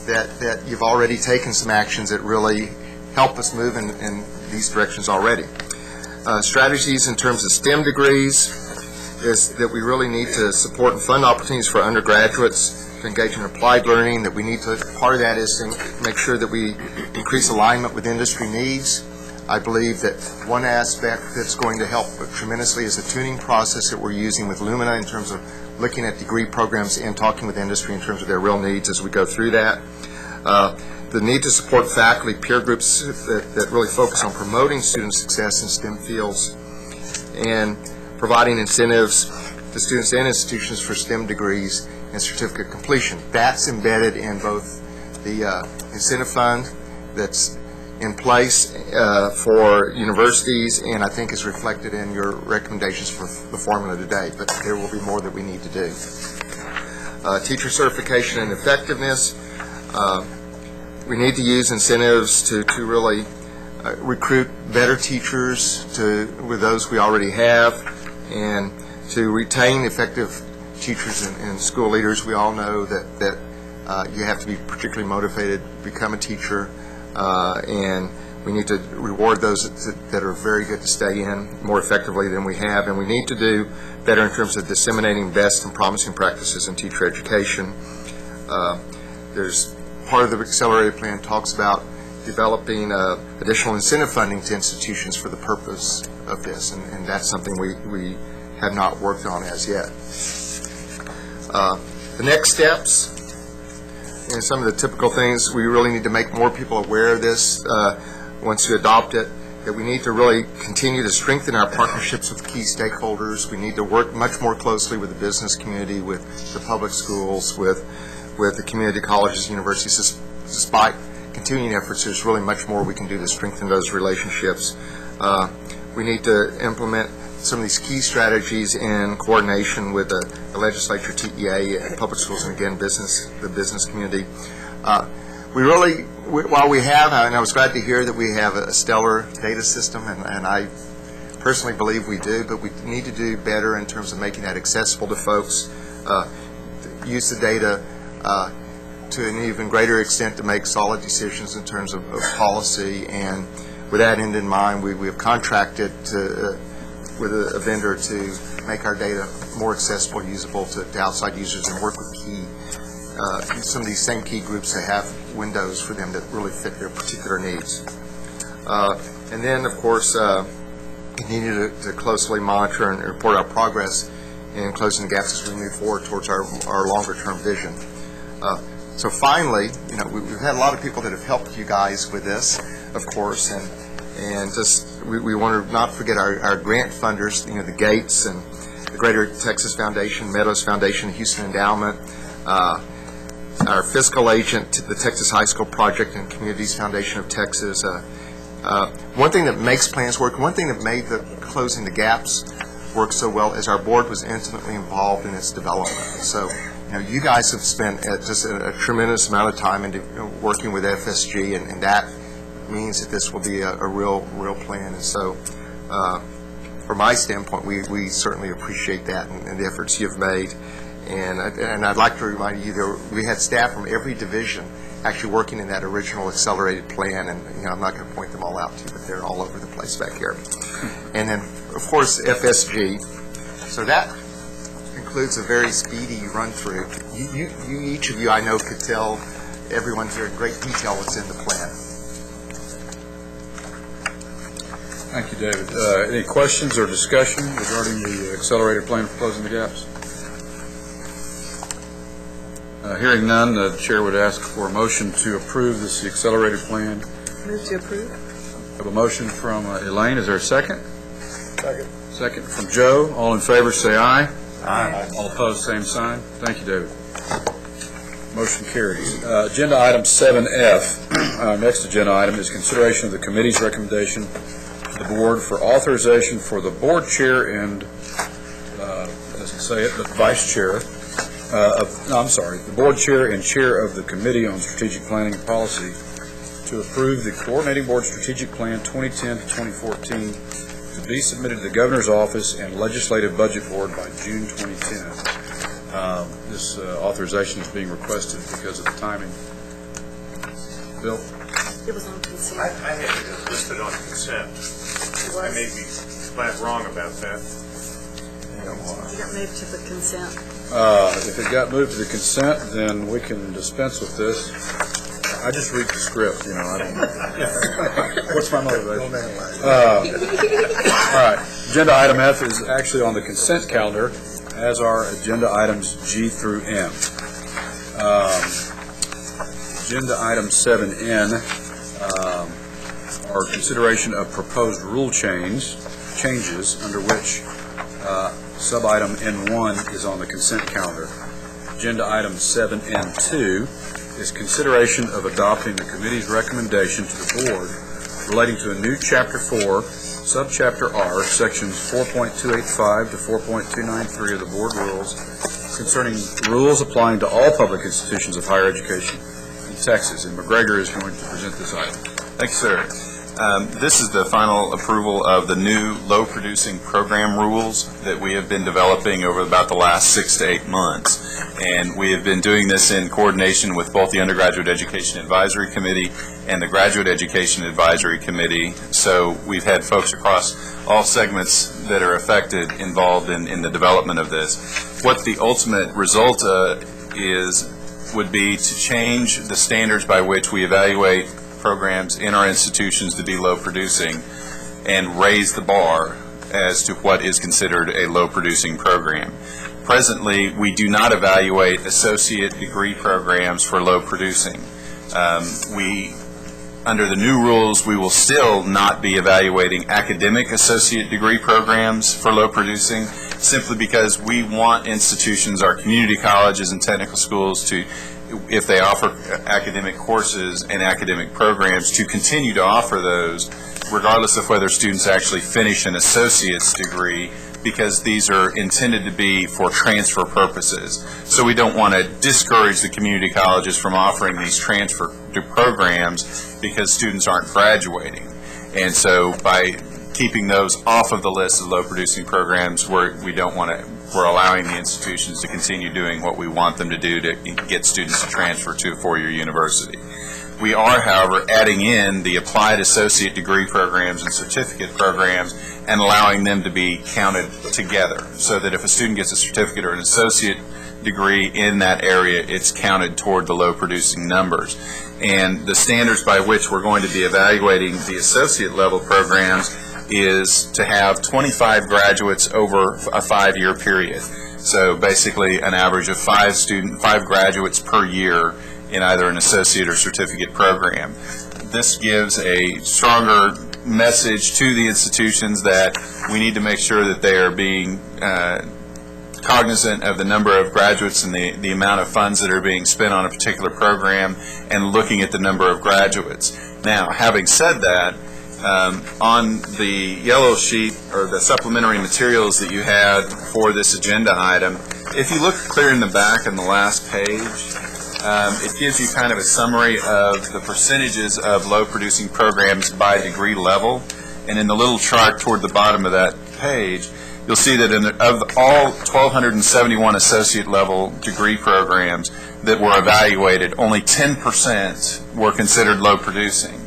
that you've already taken some actions that really help us move in these directions already. Strategies in terms of STEM degrees is that we really need to support and fund opportunities for undergraduates to engage in applied learning, that we need to, part of that is to make sure that we increase alignment with industry needs. I believe that one aspect that's going to help tremendously is the tuning process that we're using with Lumina in terms of looking at degree programs and talking with industry in terms of their real needs as we go through that. The need to support faculty peer groups that really focus on promoting student success in STEM fields and providing incentives to students and institutions for STEM degrees and certificate completion. That's embedded in both the incentive fund that's in place for universities, and I think is reflected in your recommendations for the formula today, but there will be more that we need to do. Teacher certification and effectiveness. We need to use incentives to really recruit better teachers with those we already have, and to retain effective teachers and school leaders. We all know that you have to be particularly motivated to become a teacher, and we need to reward those that are very good to stay in more effectively than we have, and we need to do better in terms of disseminating best and promising practices in teacher education. There's part of the accelerated plan talks about developing additional incentive funding to institutions for the purpose of this, and that's something we have not worked on as yet. The next steps, and some of the typical things, we really need to make more people aware of this once you adopt it, that we need to really continue to strengthen our partnerships with key stakeholders. We need to work much more closely with the business community, with the public schools, with the community colleges, universities. Despite continuing efforts, there's really much more we can do to strengthen those relationships. We need to implement some of these key strategies in coordination with the legislature, TEA, and public schools, and again, the business community. While we have, and I was glad to hear that we have a stellar data system, and I personally believe we do, but we need to do better in terms of making that accessible to folks, use the data to an even greater extent to make solid decisions in terms of policy, and with that end in mind, we have contracted with a vendor to make our data more accessible, usable to outside users, and work with some of these same key groups that have windows for them that really fit their particular needs. And then, of course, we need to closely monitor and report our progress in closing the gaps as we move forward towards our longer-term vision. So finally, we've had a lot of people that have helped you guys with this, of course, and just we want to not forget our grant funders, the Gates and the Greater Texas Foundation, Meadows Foundation, Houston Endowment, our fiscal agent, the Texas High School Project, and Communities Foundation of Texas. One thing that makes plans work, one thing that made the closing the gaps work so well is our board was intimately involved in its development. So, you guys have spent just a tremendous amount of time into working with FSG, and that means that this will be a real plan. And so, from my standpoint, we certainly appreciate that and the efforts you've made. And I'd like to remind you that we had staff from every division actually working in that original accelerated plan, and I'm not going to point them all out to you, but they're all over the place back here. And then, of course, FSG. So that includes a very speedy run-through. Each of you, I know, could tell everyone here in great detail what's in the plan. Thank you, David. Any questions or discussion regarding the accelerated plan for closing the gaps? Hearing none, the chair would ask for a motion to approve this accelerated plan. Move to approve. I have a motion from Elaine. Is there a second? Second. Second from Joe. All in favor say aye. Aye. All opposed, same sign. Thank you, David. Motion carries. Agenda item 7F. Our next agenda item is consideration of the committee's recommendation to the board for authorization for the board chair and, doesn't say it, but vice chair the board chair and chair of the Committee on Strategic Planning and Policy to approve the Coordinating Board Strategic Plan 2010 to 2014 to be submitted to the Governor's Office and Legislative Budget Board by June 2010. This authorization is being requested because of the timing. Bill? It was on consent. I had it listed on consent. I may be flat wrong about that. You got moved to the consent. If it got moved to the consent, then we can dispense with this. I just read the script, you know, I don't know. What's my motivation? All right, agenda item F is actually on the consent calendar, as are agenda items G through M. Agenda item 7N are consideration of proposed rule changes, under which sub-item N1 is on the consent calendar. Agenda item 7N2 is consideration of adopting the committee's recommendation to the board relating to a new Chapter 4, Subchapter R, Sections 4.285 to 4.293 of the board rules concerning rules applying to all public institutions of higher education in Texas. And McGregor is going to present this item. Thanks, sir. This is the final approval of the new low-producing program rules that we have been developing over about the last 6 to 8 months. And we have been doing this in coordination with both the Undergraduate Education Advisory Committee and the Graduate Education Advisory Committee. So we've had folks across all segments that are affected involved in the development of this. What the ultimate result would be to change the standards by which we evaluate programs in our institutions to be low producing and raise the bar as to what is considered a low producing program. Presently, we do not evaluate associate degree programs for low producing. Under the new rules, we will still not be evaluating academic associate degree programs for low producing, simply because we want institutions, our community colleges and technical schools, to, if they offer academic courses and academic programs, to continue to offer those regardless of whether students actually finish an associate's degree, because these are intended to be for transfer purposes. So we don't want to discourage the community colleges from offering these transfer programs because students aren't graduating. And so by keeping those off of the list of low producing programs, we're allowing the institutions to continue doing what we want them to do to get students to transfer to a four-year university. We are, however, adding in the applied associate degree programs and certificate programs and allowing them to be counted together, so that if a student gets a certificate or an associate degree in that area, it's counted toward the low producing numbers. And the standards by which we're going to be evaluating the associate level programs is to have 25 graduates over a 5-year period. So basically an average of 5 graduates per year in either an associate or certificate program. This gives a stronger message to the institutions that we need to make sure that they are being cognizant of the number of graduates and the amount of funds that are being spent on a particular program, and looking at the number of graduates. Now, having said that, on the yellow sheet or the supplementary materials that you had for this agenda item, if you look clear in the back on the last page, it gives you kind of a summary of the percentages of low producing programs by degree level. And in the little chart toward the bottom of that page, you'll see that of all 1,271 associate level degree programs that were evaluated, only 10% were considered low producing.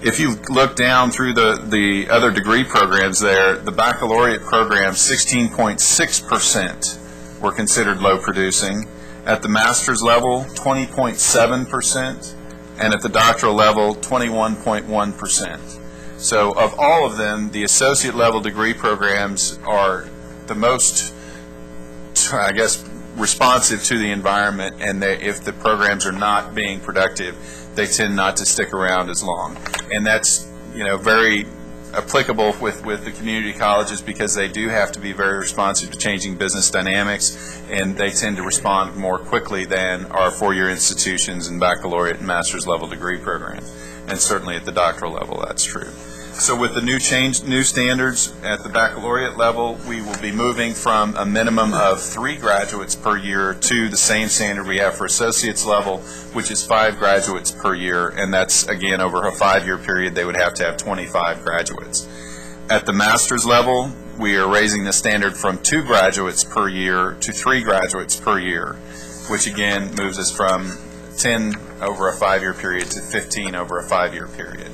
If you look down through the other degree programs there, the baccalaureate programs, 16.6% were considered low producing. At the master's level, 20.7%, and at the doctoral level, 21.1%. So of all of them, the associate level degree programs are the most, I guess, responsive to the environment, and if the programs are not being productive, they tend not to stick around as long. And that's, very applicable with the community colleges, because they do have to be very responsive to changing business dynamics, and they tend to respond more quickly than our four-year institutions and baccalaureate and master's level degree programs. And certainly at the doctoral level, that's true. So with the new standards at the baccalaureate level, we will be moving from a minimum of 3 graduates per year to the same standard we have for associates level, which is 5 graduates per year, and that's, again, over a 5-year period, they would have to have 25 graduates. At the master's level, we are raising the standard from 2 graduates per year to 3 graduates per year, which again moves us from 10 over a 5-year period to 15 over a 5-year period.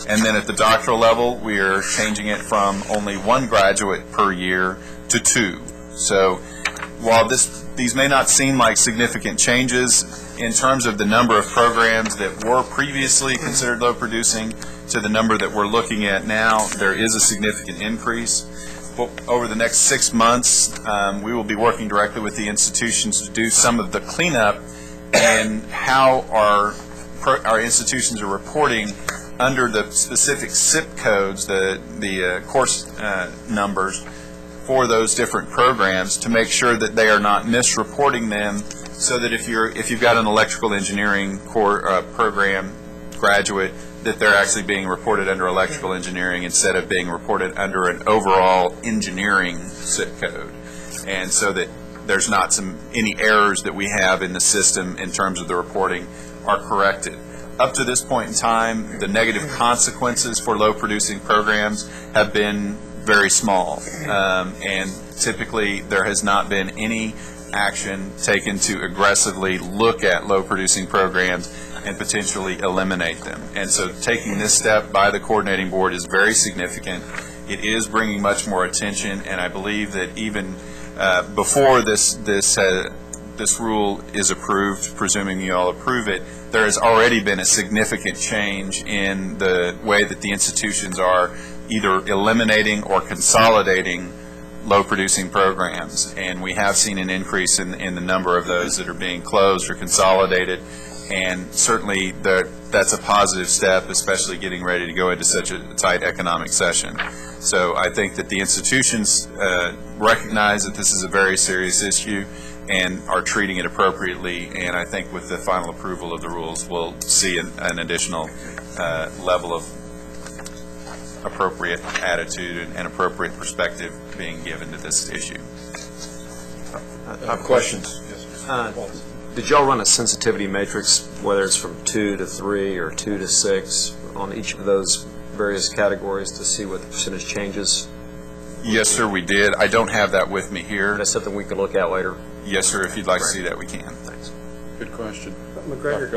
And then at the doctoral level, we are changing it from only 1 graduate per year to 2. So while these may not seem like significant changes, in terms of the number of programs that were previously considered low producing to the number that we're looking at now, there is a significant increase. Over the next 6 months, we will be working directly with the institutions to do some of the cleanup and how our institutions are reporting under the specific SIP codes, the course numbers for those different programs, to make sure that they are not misreporting them, so that if you've got an electrical engineering program graduate, that they're actually being reported under electrical engineering instead of being reported under an overall engineering SIP code, and so that there's not any errors that we have in the system in terms of the reporting are corrected. Up to this point in time, the negative consequences for low-producing programs have been very small, and typically there has not been any action taken to aggressively look at low-producing programs and potentially eliminate them. And so taking this step by the coordinating board is very significant. It is bringing much more attention, and I believe that even before this rule is approved, presuming you all approve it, there has already been a significant change in the way that the institutions are either eliminating or consolidating low-producing programs. And we have seen an increase in the number of those that are being closed or consolidated. And certainly that's a positive step, especially getting ready to go into such a tight economic session. So I think that the institutions recognize that this is a very serious issue and are treating it appropriately. And I think with the final approval of the rules, we'll see an additional level of appropriate attitude and appropriate perspective being given to this issue. I have questions. Did y'all run a sensitivity matrix, whether it's from 2 to 3 or 2 to 6, on each of those various categories to see what the percentage changes? Yes, sir, we did. I don't have that with me here. That's something we can look at later? Yes, sir, if you'd like to see that, we can. Thanks. Good question. McGregor,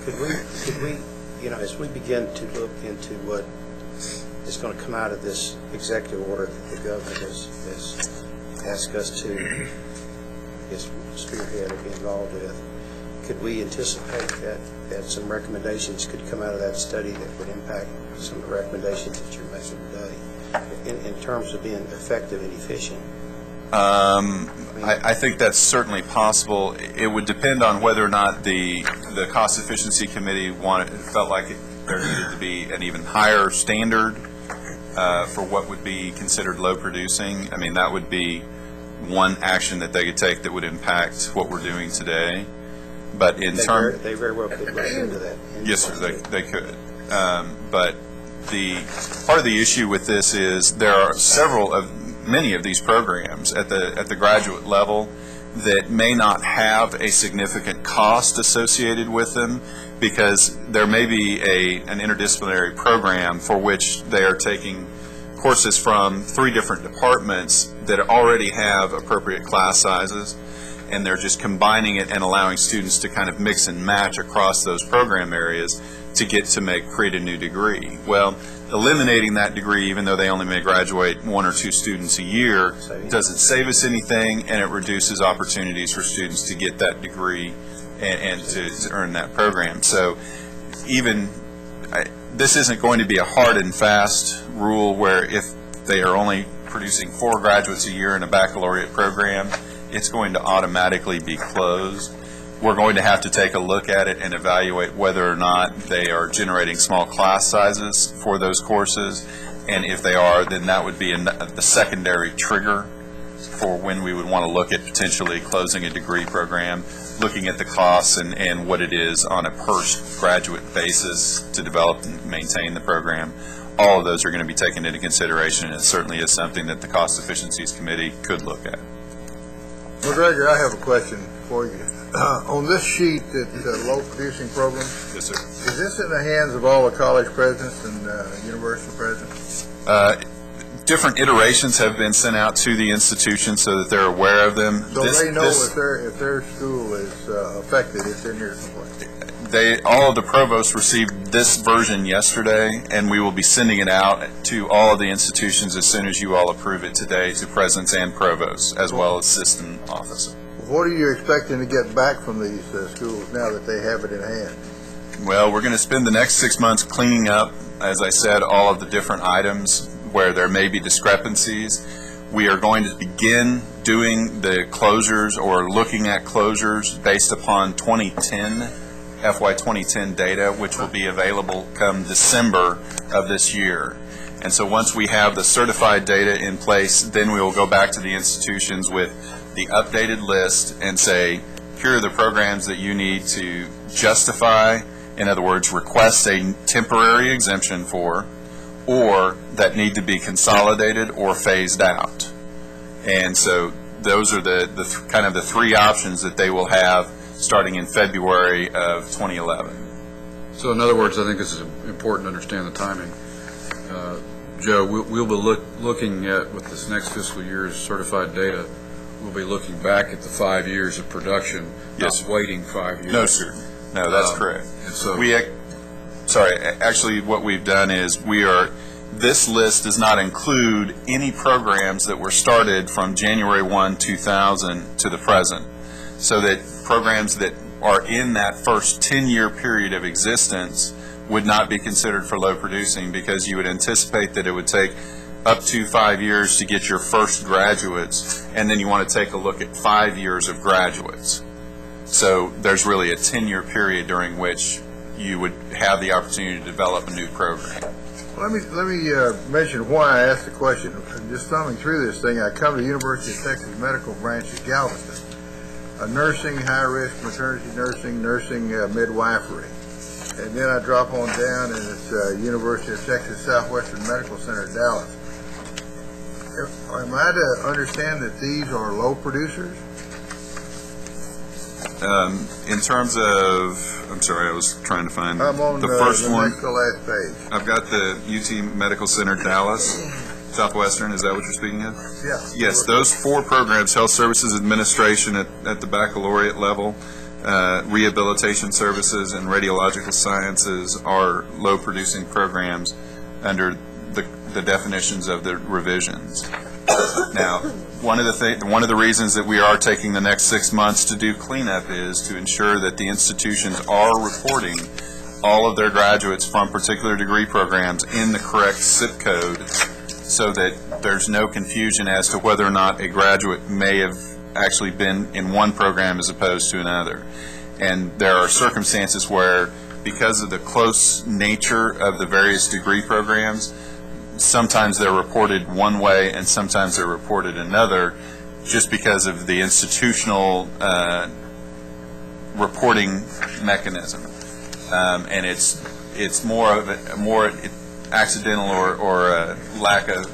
could we, as we begin to look into what is going to come out of this executive order that the governor has asked us to spearhead or be involved with, could we anticipate that some recommendations could come out of that study that would impact some of the recommendations that you're making today in terms of being effective and efficient? I think that's certainly possible. It would depend on whether or not the Cost Efficiency Committee felt like there needed to be an even higher standard for what would be considered low producing. I mean, that would be one action that they could take that would impact what we're doing today. But in terms, they very well could look into that. Yes, sir, they could. But part of the issue with this is there are many of these programs at the graduate level that may not have a significant cost associated with them, because there may be an interdisciplinary program for which they are taking courses from 3 different departments that already have appropriate class sizes, and they're just combining it and allowing students to kind of mix and match across those program areas to create a new degree. Well, eliminating that degree, even though they only may graduate 1 or 2 students a year, doesn't save us anything, and it reduces opportunities for students to get that degree and to earn that program. So this isn't going to be a hard and fast rule where if they are only producing 4 graduates a year in a baccalaureate program, it's going to automatically be closed. We're going to have to take a look at it and evaluate whether or not they are generating small class sizes for those courses, and if they are, then that would be the secondary trigger for when we would want to look at potentially closing a degree program, looking at the costs and what it is on a per-graduate basis to develop and maintain the program. All of those are going to be taken into consideration, and it certainly is something that the Cost Efficiencies Committee could look at. McGregor, I have a question for you. On this sheet, the low-producing program, yes, sir. Is this in the hands of all the college presidents and university presidents? Different iterations have been sent out to the institution so that they're aware of them. So they know if their school is affected, it's in here somewhere. all of the provosts received this version yesterday, and we will be sending it out to all of the institutions as soon as you all approve it today, to presidents and provosts, as well as system officers. What are you expecting to get back from these schools now that they have it in hand? Well, we're going to spend the next 6 months cleaning up, as I said, all of the different items where there may be discrepancies. We are going to begin doing the closures or looking at closures based upon 2010, FY 2010 data, which will be available come December of this year. And so once we have the certified data in place, then we will go back to the institutions with the updated list and say, here are the programs that you need to justify, in other words, request a temporary exemption for, or that need to be consolidated or phased out. And so those are the kind of the three options that they will have starting in February of 2011. So in other words, I think this is important to understand the timing. Joe, we'll be looking at, with this next fiscal year's certified data, we'll be looking back at the 5 years of production, Yes. not waiting 5 years. No, sir. No, that's correct. And so Actually, what we've done is this list does not include any programs that were started from January 1, 2000 to the present. So that programs that are in that first 10-year period of existence would not be considered for low producing, because you would anticipate that it would take up to 5 years to get your first graduates, and then you want to take a look at 5 years of graduates. So there's really a 10-year period during which you would have the opportunity to develop a new program. Let me mention why I asked the question. Just thumbing through this thing, I come to the University of Texas Medical Branch at Galveston. Nursing, high-risk maternity nursing midwifery. And then I drop on down, and it's University of Texas Southwestern Medical Center at Dallas. Am I to understand that these are low producers? In terms of, I'm sorry, I was trying to find I'm on the first one. Next to last page. I've got the UT Medical Center Dallas, Southwestern. Is that what you're speaking of? Yeah. Yes, those 4 programs, Health Services Administration at the baccalaureate level, Rehabilitation Services, and Radiological Sciences are low-producing programs under the definitions of the revisions. Now, one of the reasons that we are taking the next 6 months to do cleanup is to ensure that the institutions are reporting all of their graduates from particular degree programs in the correct zip code, so that there's no confusion as to whether or not a graduate may have actually been in one program as opposed to another. And there are circumstances where, because of the close nature of the various degree programs, sometimes they're reported one way and sometimes they're reported another, just because of the institutional reporting mechanism. And it's more of a more accidental or a lack of,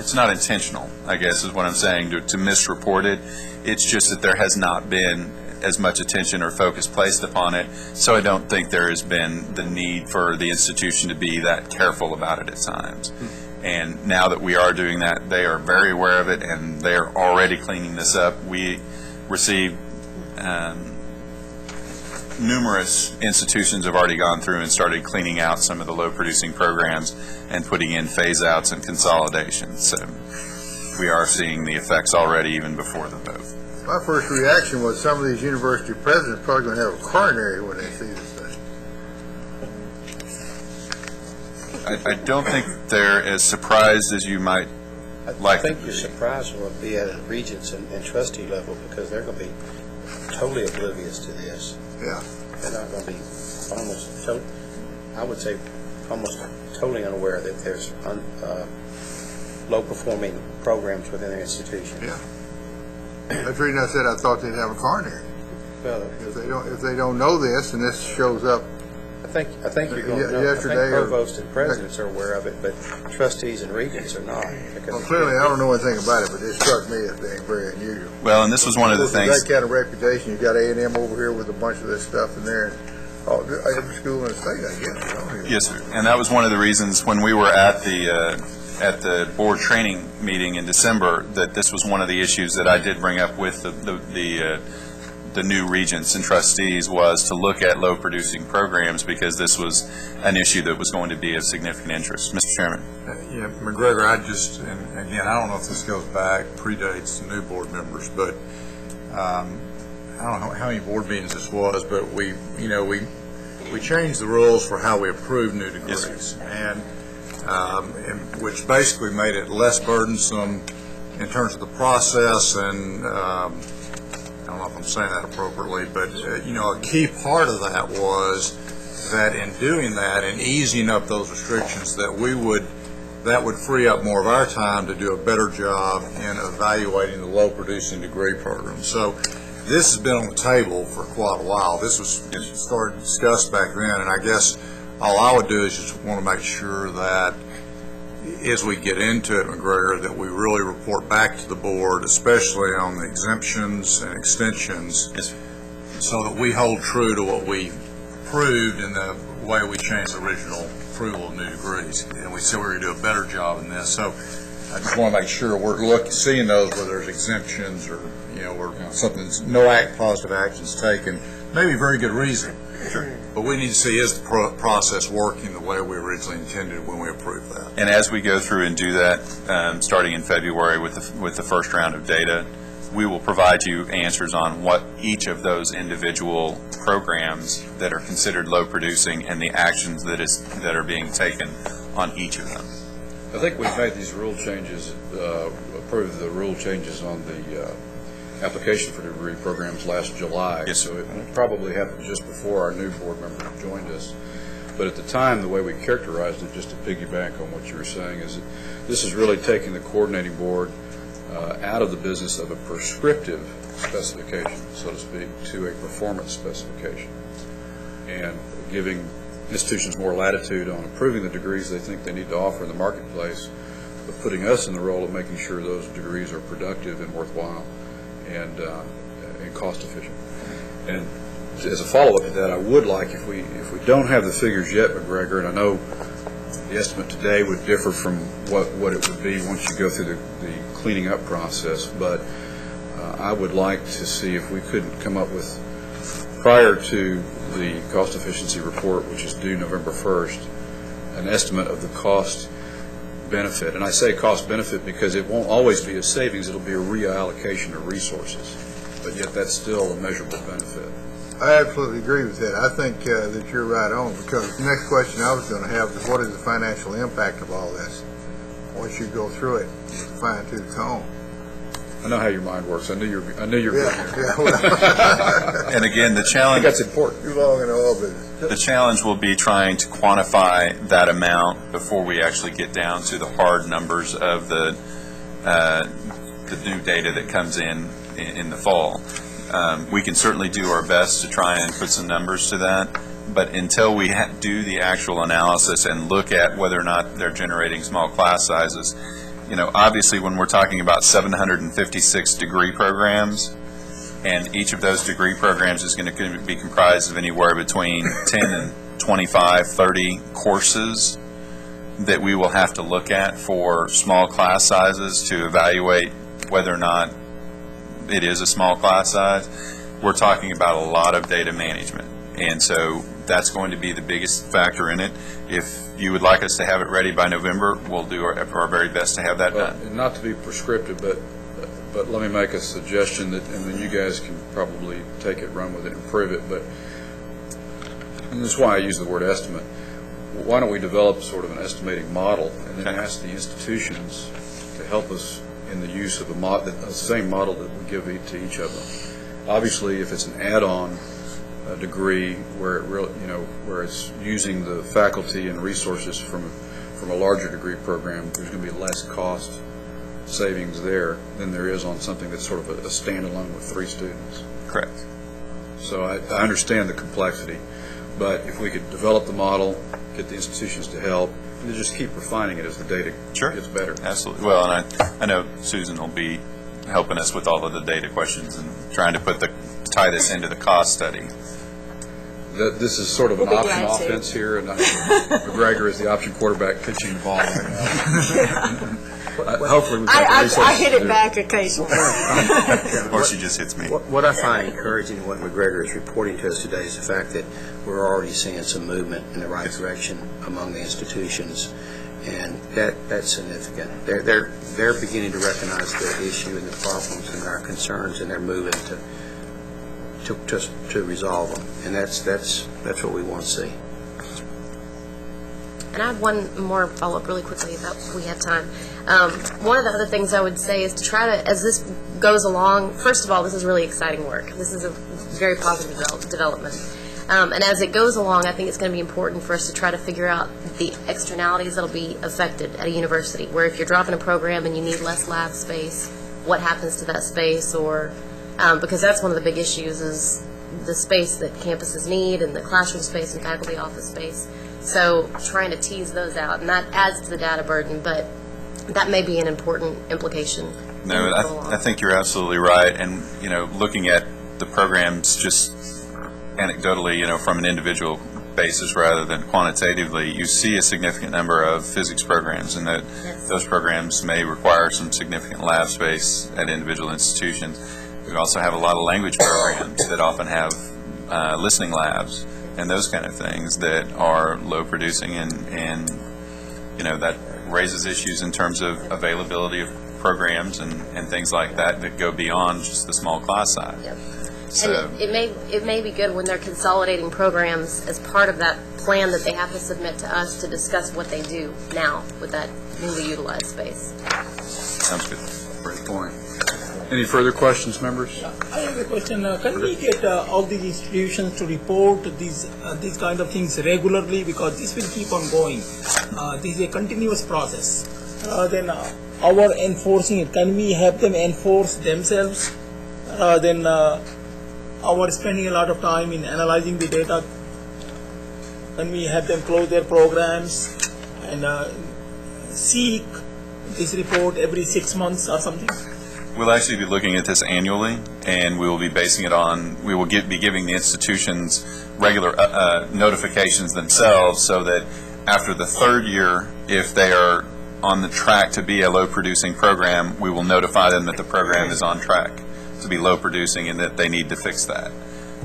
it's not intentional, I guess is what I'm saying, to misreport it. It's just that there has not been as much attention or focus placed upon it, so I don't think there has been the need for the institution to be that careful about it at times. And now that we are doing that, they are very aware of it, and they are already cleaning this up. We received numerous institutions have already gone through and started cleaning out some of the low-producing programs and putting in phase-outs and consolidations. So we are seeing the effects already, even before the vote. My first reaction was some of these university presidents probably going to have a coronary when they see this thing. I don't think they're as surprised as you might like. I think your surprise will be at a regents and trustee level, because they're going to be totally oblivious to this. Yeah. They're not going to be almost, I would say, almost totally unaware that there's low-performing programs within their institution. Yeah. That's the reason I said I thought they'd have a coronary. Well, if they don't know this, and this shows up. I think you're going to know. Yesterday, I think provosts and presidents are aware of it, but trustees and regents are not. Well, clearly, I don't know anything about it, but it struck me as being very unusual. Well, and this was one of the things. That kind of reputation. You got A&M over here with a bunch of this stuff in there. Every school in the state, I guess. Yes, sir. And that was one of the reasons when we were at the board training meeting in December, that this was one of the issues that I did bring up with the new regents and trustees was to look at low-producing programs because this was an issue that was going to be of significant interest. Mr. Chairman. Yeah, McGregor, and again, I don't know if this goes back, predates new board members, but I don't know how many board meetings this was, but we changed the rules for how we approve new degrees. Yes, and which basically made it less burdensome in terms of the process, and I don't know if I'm saying that appropriately, but a key part of that was that in doing that and easing up those restrictions, that would free up more of our time to do a better job in evaluating the low-producing degree program. So this has been on the table for quite a while. This was started discussed back then, and I guess all I would do is just want to make sure that as we get into it, McGregor, that we really report back to the board, especially on the exemptions and extensions, so that we hold true to what we approved in the way we changed the original approval of new degrees. And we said we were going to do a better job in this. So I just want to make sure we're seeing those where there's exemptions or, where something's positive actions taken, maybe very good reason. Sure. But we need to see, is the process working the way we originally intended when we approved that? And as we go through and do that, starting in February with the first round of data, we will provide you answers on what each of those individual programs that are considered low producing and the actions that are being taken on each of them. I think we've made these rule changes, approved the rule changes on the application for degree programs last July. Yes, so it probably happened just before our new board member joined us. But at the time, the way we characterized it, just to piggyback on what you were saying, is that this is really taking the coordinating board out of the business of a prescriptive specification, so to speak, to a performance specification, and giving institutions more latitude on approving the degrees they think they need to offer in the marketplace, but putting us in the role of making sure those degrees are productive and worthwhile and cost efficient. And as a follow-up to that, I would like, if we don't have the figures yet, McGregor, and I know the estimate today would differ from what it would be once you go through the cleaning up process, but I would like to see if we couldn't come up with, prior to the cost efficiency report, which is due November 1st, an estimate of the cost benefit. And I say cost benefit because it won't always be a savings, it'll be a reallocation of resources, but yet that's still a measurable benefit. I absolutely agree with that. I think that you're right on, because the next question I was going to have is, what is the financial impact of all this? Once you go through it, fine-tooth comb. I know how your mind works. I knew you're good. And again, the challenge, I think that's important. Too long in the oil business. the challenge will be trying to quantify that amount before we actually get down to the hard numbers of the new data that comes in the fall. We can certainly do our best to try and put some numbers to that, but until we do the actual analysis and look at whether or not they're generating small class sizes, obviously when we're talking about 756 degree programs, and each of those degree programs is going to be comprised of anywhere between 10 and 25, 30 courses that we will have to look at for small class sizes to evaluate whether or not it is a small class size. We're talking about a lot of data management, and so that's going to be the biggest factor in it. If you would like us to have it ready by November, we'll do our very best to have that done. And not to be prescriptive, but let me make a suggestion that, and then you guys can probably take it, run with it, and prove it. But and this is why I use the word estimate. Why don't we develop sort of an estimating model and then ask the institutions to help us in the use of the same model that we give to each of them. Obviously, if it's an add-on degree where it really, where it's using the faculty and resources from a larger degree program, there's going to be less cost savings there than there is on something that's sort of a standalone with 3 students. Correct. So I understand the complexity, but if we could develop the model, get the institutions to help, and just keep refining it as the data gets better. Absolutely. Well, and I know Susan will be helping us with all of the data questions and trying to tie this into the cost study. This is sort of an option offense here, and McGregor is the option quarterback pitching the ball right now. Hopefully, we've got the resources I hit to it do back occasionally. Or she just hits me. What I find encouraging in what McGregor is reporting to us today is the fact that we're already seeing some movement in the right direction among the institutions, and that's significant. They're beginning to recognize the issue and the problems and our concerns, and they're moving to resolve them, and that's what we want to see. And I have one more follow-up really quickly if we have time. One of the other things I would say is to try to, as this goes along, first of all, this is really exciting work. This is a very positive development. And as it goes along, I think it's going to be important for us to try to figure out the externalities that will be affected at a university, where if you're dropping a program and you need less lab space, what happens to that space, or because that's one of the big issues is the space that campuses need and the classroom space and faculty office space. So trying to tease those out, and that adds to the data burden, but that may be an important implication. No, I think you're absolutely right. And, looking at the programs just anecdotally, from an individual basis rather than quantitatively, you see a significant number of physics programs, and that those programs may require some significant lab space at individual institutions. We also have a lot of language programs that often have listening labs and those kind of things that are low producing, and that raises issues in terms of availability of programs and things like that go beyond just the small class size. Yep. So, and it may be good when they're consolidating programs as part of that plan that they have to submit to us to discuss what they do now with that newly utilized space. Sounds good. Great point. Any further questions, members? I have a question. Can we get all these institutions to report these kind of things regularly, because this will keep on going. This is a continuous process. Then our enforcing it, can we have them enforce themselves? Then our spending a lot of time in analyzing the data. Can we have them close their programs and seek this report every 6 months or something? we'll actually be looking at this annually, and we will be basing it on, we will be giving the institutions regular notifications themselves, so that after the third year, if they are on the track to be a low-producing program, we will notify them that the program is on track to be low-producing and that they need to fix that.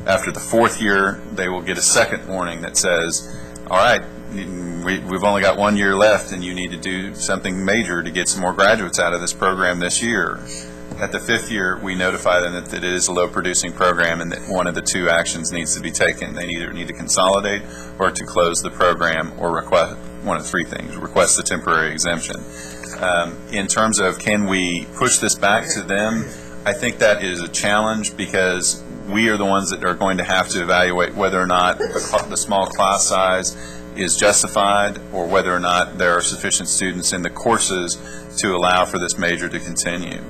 After the fourth year, they will get a second warning that says, all right, we've only got 1 year left and you need to do something major to get some more graduates out of this program this year. At the fifth year, we notify them that it is a low-producing program and that one of the two actions needs to be taken. They either need to consolidate or to close the program, or request one of three things, request a temporary exemption. In terms of can we push this back to them, I think that is a challenge, because we are the ones that are going to have to evaluate whether or not the small class size is justified, or whether or not there are sufficient students in the courses to allow for this major to continue.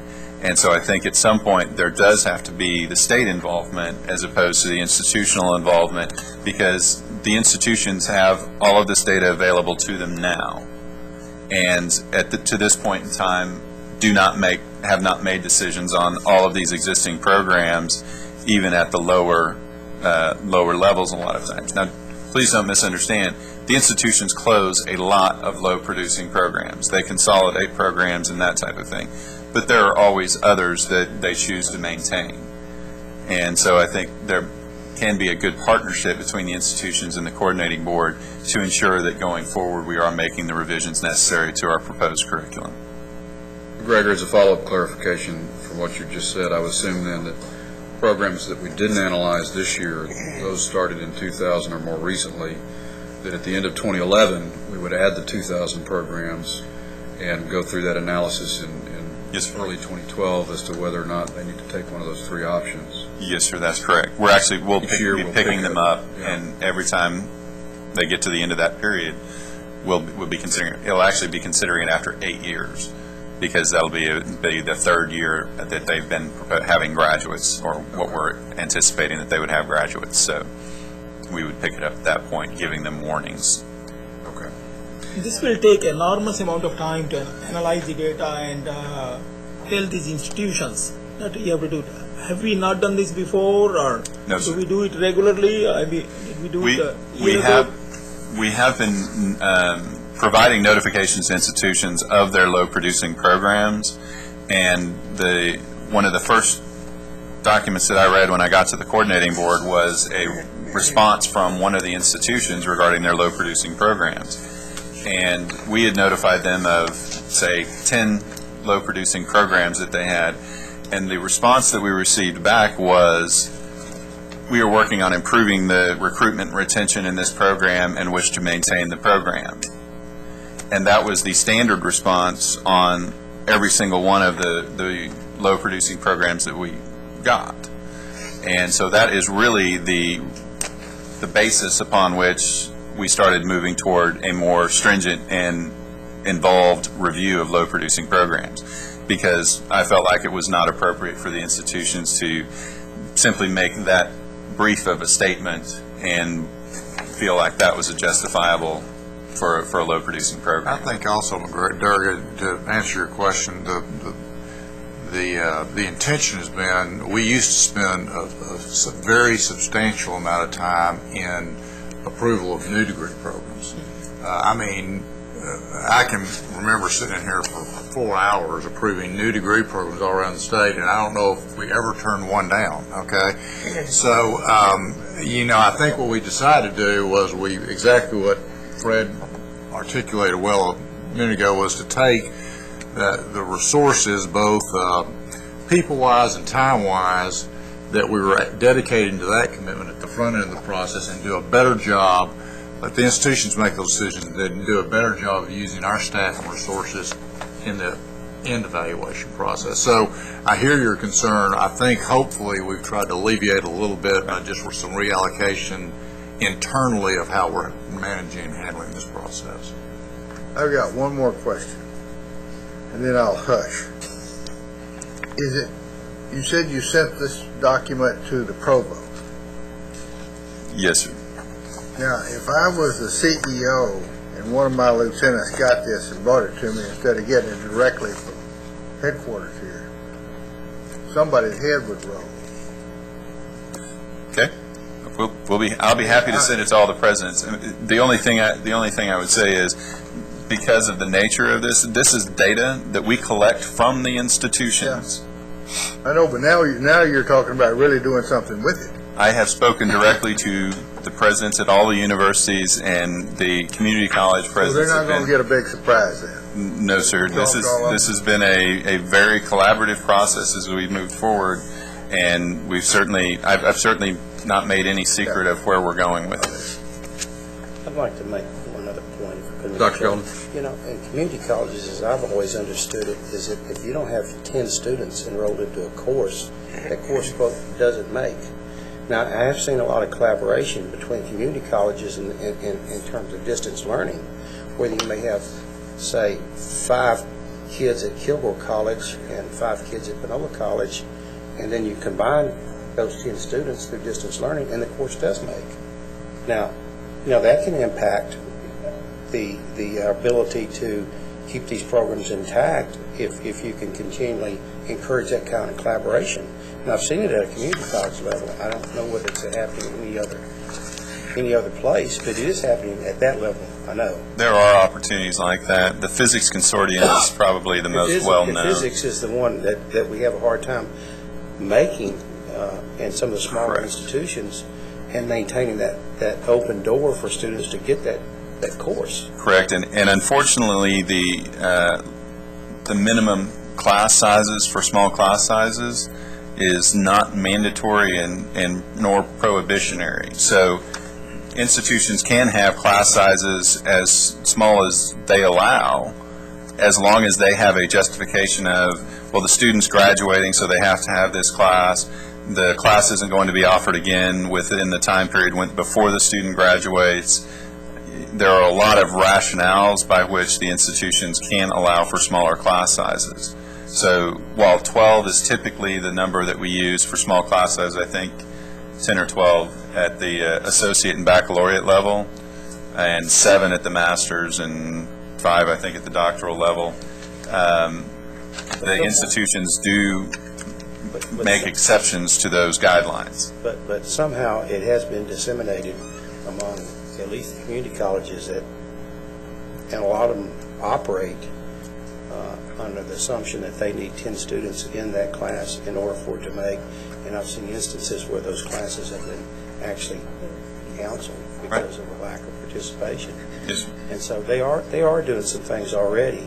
And so I think at some point there does have to be the state involvement as opposed to the institutional involvement, because the institutions have all of this data available to them now, and to this point in time have not made decisions on all of these existing programs, even at the lower levels a lot of times. Now, please don't misunderstand. The institutions close a lot of low-producing programs. They consolidate programs and that type of thing. But there are always others that they choose to maintain. And so I think there can be a good partnership between the institutions and the coordinating board to ensure that going forward we are making the revisions necessary to our proposed curriculum. Gregor, as a follow-up clarification from what you just said, I would assume then that programs that we didn't analyze this year, those started in 2000 or more recently, that at the end of 2011 we would add the 2000 programs and go through that analysis in early 2012 as to whether or not they need to take one of those three options. Yes, sir, that's correct. We'll be picking them up, and every time they get to the end of that period, we'll be considering it. It'll actually be considering it after 8 years, because that'll be the third year that they've been having graduates, or what we're anticipating that they would have graduates. So we would pick it up at that point, giving them warnings. Okay. This will take enormous amount of time to analyze the data and tell these institutions that you have to do that. Have we not done this before, or No, sir. do we do it regularly? Did we do it a year ago? We have been providing notifications to institutions of their low-producing programs. And one of the first documents that I read when I got to the coordinating board was a response from one of the institutions regarding their low-producing programs. And we had notified them of, say, 10 low-producing programs that they had. And the response that we received back was, we are working on improving the recruitment and retention in this program and wish to maintain the program. And that was the standard response on every single one of the low-producing programs that we got. And so that is really the basis upon which we started moving toward a more stringent and involved review of low-producing programs, because I felt like it was not appropriate for the institutions to simply make that brief of a statement and feel like that was a justifiable for a low-producing program. I think also, Durga, to answer your question, the intention has been, we used to spend a very substantial amount of time in approval of new degree programs. I can remember sitting in here for 4 hours approving new degree programs all around the state, and I don't know if we ever turned one down, okay? So, I think what we decided to do was exactly what Fred articulated well a minute ago, was to take the resources, both people-wise and time-wise, that we were dedicating to that commitment at the front end of the process, and do a better job. Let the institutions make those decisions, and do a better job of using our staff and resources in the end evaluation process. So I hear your concern. I think hopefully we've tried to alleviate a little bit by just with some reallocation internally of how we're managing and handling this process. I've got one more question, and then I'll hush. You said you sent this document to the provost? Yes, sir. Now, if I was the CEO and one of my lieutenants got this and brought it to me instead of getting it directly from headquarters here, somebody's head would roll. Okay. I'll be happy to send it to all the presidents. The only thing I would say is, because of the nature of this is data that we collect from the institutions. Yeah. I know, but now you're talking about really doing something with it. I have spoken directly to the presidents at all the universities and the community college presidents. So they're not going to get a big surprise then? No, sir. This has been a very collaborative process as we've moved forward, and I've certainly not made any secret of where we're going with this. I'd like to make one other point. Dr. Golden. In community colleges, as I've always understood it, is that if you don't have 10 students enrolled into a course, that course quote doesn't make. Now, I have seen a lot of collaboration between community colleges in terms of distance learning, where you may have, say, 5 kids at Kilgore College and 5 kids at Panola College, and then you combine those 10 students through distance learning, and the course does make. Now, that can impact the ability to keep these programs intact if you can continually encourage that kind of collaboration. And I've seen it at a community college level. I don't know whether it's happening any other place, but it is happening at that level, I know. There are opportunities like that. The Physics Consortium is probably the most well-known. Physics is the one that we have a hard time making in some of the smaller institutions, and maintaining that open door for students to get that course. Correct, and unfortunately the minimum class sizes for small class sizes is not mandatory and nor prohibitionary. So institutions can have class sizes as small as they allow, as long as they have a justification of, well, the student's graduating, so they have to have this class. The class isn't going to be offered again within the time period before the student graduates. There are a lot of rationales by which the institutions can allow for smaller class sizes. So while 12 is typically the number that we use for small class sizes, I think 10 or 12 at the associate and baccalaureate level, and 7 at the master's, and 5, I think, at the doctoral level. The institutions do make exceptions to those guidelines. But somehow it has been disseminated among at least the community colleges that and a lot of them operate under the assumption that they need 10 students in that class in order for it to make, and I've seen instances where those classes have been actually canceled because of a lack of participation. Yes. And so they are doing some things already.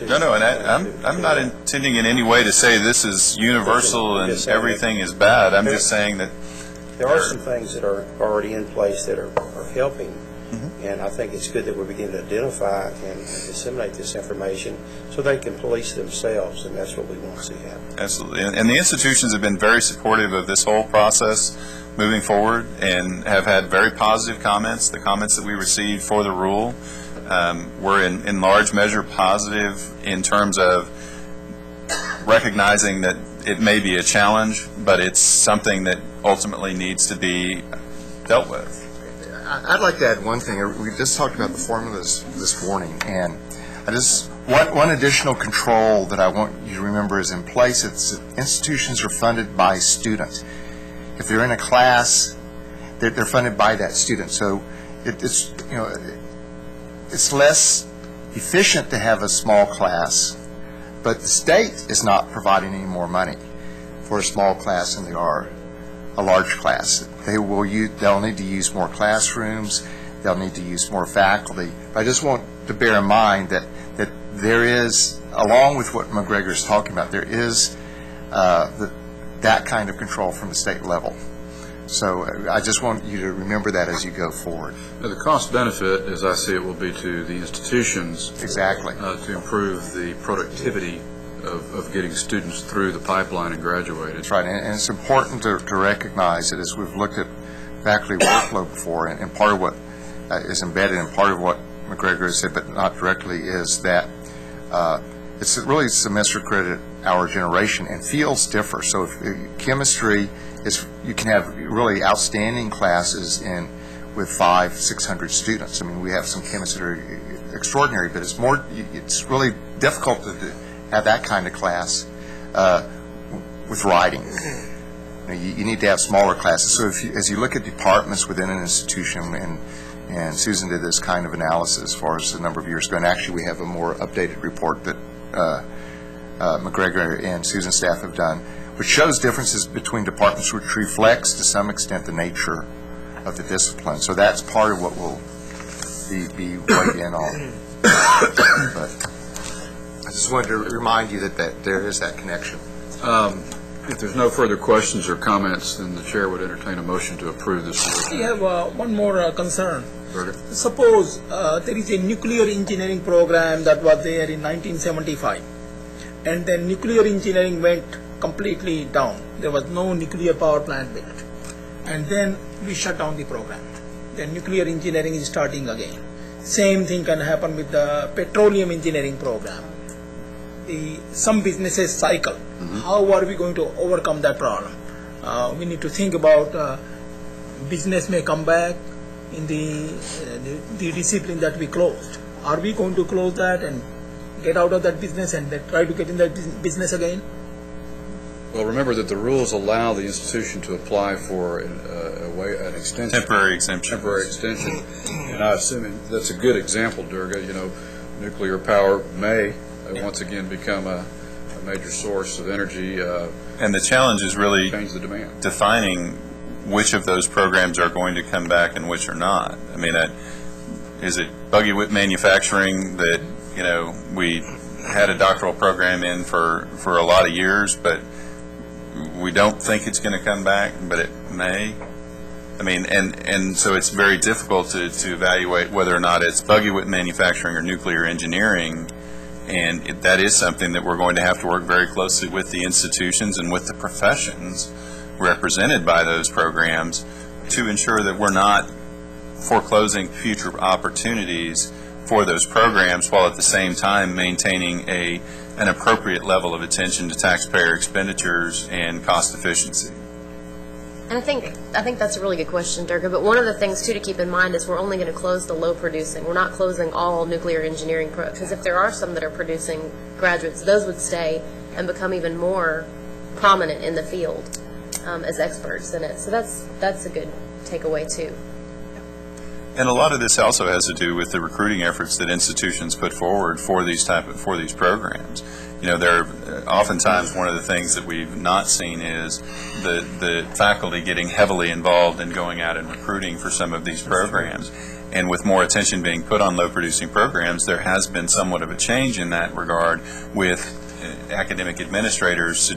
No, and I'm not intending in any way to say this is universal and everything is bad. I'm just saying that there are some things that are already in place that are helping, and I think it's good that we're beginning to identify and disseminate this information so they can police themselves, and that's what we want to see happen. Absolutely. And the institutions have been very supportive of this whole process moving forward and have had very positive comments. The comments that we received for the rule were in large measure positive in terms of recognizing that it may be a challenge, but it's something that ultimately needs to be dealt with. I'd like to add one thing. We just talked about the formulas this morning, and one additional control that I want you to remember is in place. It's institutions are funded by student. If they're in a class, they're funded by that student. So it's less efficient to have a small class, but the state is not providing any more money for a small class than they are a large class. They'll need to use more classrooms. They'll need to use more faculty. But I just want to bear in mind that there is, along with what McGregor is talking about, there is that kind of control from the state level. So I just want you to remember that as you go forward. Now, the cost benefit, as I see it, will be to the institutions. Exactly. To improve the productivity of getting students through the pipeline and graduated. That's right, and it's important to recognize that as we've looked at faculty workload before, and part of what is embedded in part of what McGregor has said, but not directly, is that it's really semester credit hour generation, and fields differ. So if chemistry is, you can have really outstanding classes with 500-600 students. I mean, we have some chemists that are extraordinary, but it's really difficult to have that kind of class with writing. You need to have smaller classes. So as you look at departments within an institution, and Susan did this kind of analysis as far as the number of years ago, and actually we have a more updated report that McGregor and Susan's staff have done, which shows differences between departments, which reflects to some extent the nature of the discipline. So that's part of what we'll be weighed in on. But I just wanted to remind you that there is that connection. If there's no further questions or comments, then the chair would entertain a motion to approve this rule. I have one more concern. Burger? Suppose there is a nuclear engineering program that was there in 1975, and then nuclear engineering went completely down. There was no nuclear power plant built, and then we shut down the program. Then nuclear engineering is starting again. Same thing can happen with the petroleum engineering program. Some businesses cycle. How are we going to overcome that problem? We need to think about business may come back in the discipline that we closed. Are we going to close that and get out of that business and then try to get in that business again? Well, remember that the rules allow the institution to apply for an extension. Temporary exemption. Temporary extension. And I assume that's a good example, Durga. Nuclear power may once again become a major source of energy. And the challenge is really change the demand. Defining which of those programs are going to come back and which are not. I mean, is it buggy whip manufacturing that, we had a doctoral program in for a lot of years, but we don't think it's going to come back, but it may? I mean, and so it's very difficult to evaluate whether or not it's buggy whip manufacturing or nuclear engineering. And that is something that we're going to have to work very closely with the institutions and with the professions represented by those programs to ensure that we're not foreclosing future opportunities for those programs while at the same time maintaining an appropriate level of attention to taxpayer expenditures and cost efficiency. And I think that's a really good question, Durga. But one of the things, too, to keep in mind is we're only going to close the low-producing. We're not closing all nuclear engineering programs, because if there are some that are producing graduates, those would stay and become even more prominent in the field as experts in it. So that's a good takeaway, too. And a lot of this also has to do with the recruiting efforts that institutions put forward for these programs. You know, there oftentimes one of the things that we've not seen is the faculty getting heavily involved in going out and recruiting for some of these programs. And with more attention being put on low-producing programs, there has been somewhat of a change in that regard with academic administrators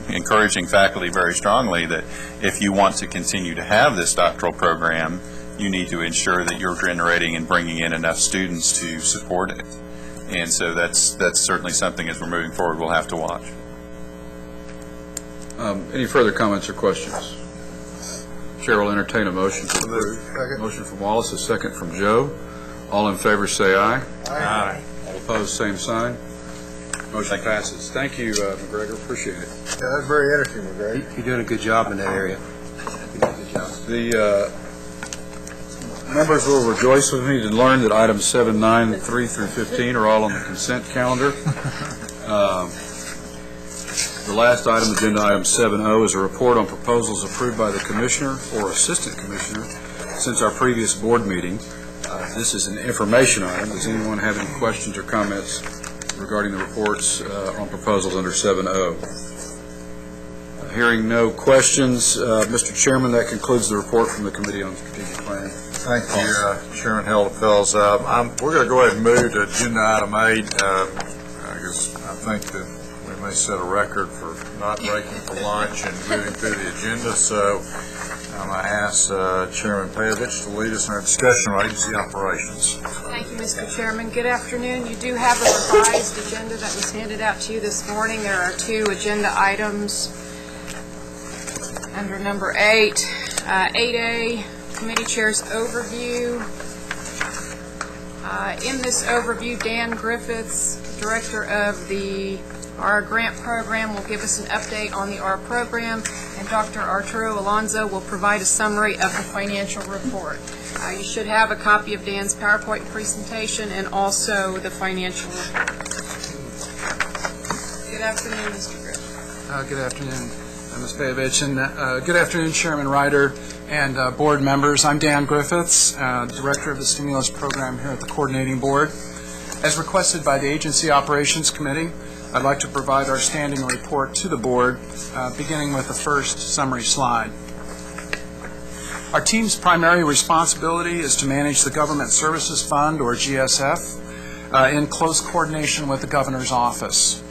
encouraging faculty very strongly that if you want to continue to have this doctoral program, you need to ensure that you're generating and bringing in enough students to support it. And so that's certainly something as we're moving forward we'll have to watch. Any further comments or questions? Chair will entertain a motion to approve. Motion from Wallace, a second from Joe. All in favor say aye. Aye. All opposed, same sign. Motion passes. Thank you, McGregor. Appreciate it. Yeah, that's very interesting, McGregor. You're doing a good job in that area. The members will rejoice with me to learn that items 7, 9, 3 through 15 are all on the consent calendar. The last item, agenda item 7.0, is a report on proposals approved by the commissioner or assistant commissioner since our previous board meeting. This is an information item. Does anyone have any questions or comments regarding the reports on proposals under 7.0? Hearing no questions, Mr. Chairman, that concludes the report from the Committee on Strategic Planning. Thank you, Chairman Helderfels. We're going to go ahead and move to agenda item 8. I think that we may set a record for not breaking for lunch and moving through the agenda. So I'm going to ask Chairman Pavich to lead us in our discussion on agency operations. Thank you, Mr. Chairman. Good afternoon. You do have a revised agenda that was handed out to you this morning. There are 2 agenda items under number 8. 8A, Committee Chair's Overview. In this overview, Dan Griffiths, Director of the R Grant Program, will give us an update on the R program, and Dr. Arturo Alonso will provide a summary of the financial report. You should have a copy of Dan's PowerPoint presentation and also the financial report. Good afternoon, Mr. Griffiths. Good afternoon, Ms. Pavich, and good afternoon, Chairman Ryder and board members. I'm Dan Griffiths, Director of the Stimulus Program here at the Coordinating Board. As requested by the Agency Operations Committee, I'd like to provide our standing report to the board, beginning with the first summary slide. Our team's primary responsibility is to manage the Government Services Fund, or GSF, in close coordination with the Governor's Office.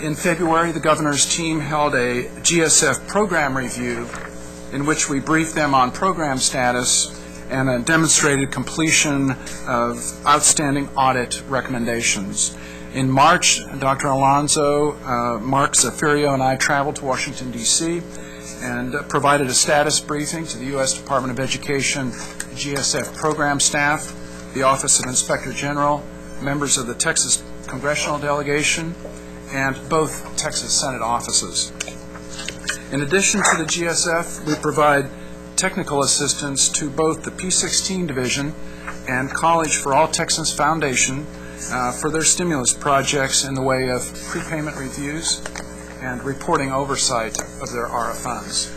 In February, the Governor's team held a GSF program review in which we briefed them on program status and a demonstrated completion of outstanding audit recommendations. In March, Dr. Alonso, Mark Zaffirio, and I traveled to Washington, D.C. and provided a status briefing to the U.S. Department of Education GSF program staff, the Office of Inspector General, members of the Texas Congressional Delegation, and both Texas Senate offices. In addition to the GSF, we provide technical assistance to both the P16 Division and College for All Texans Foundation for their stimulus projects in the way of prepayment reviews and reporting oversight of their ARA funds.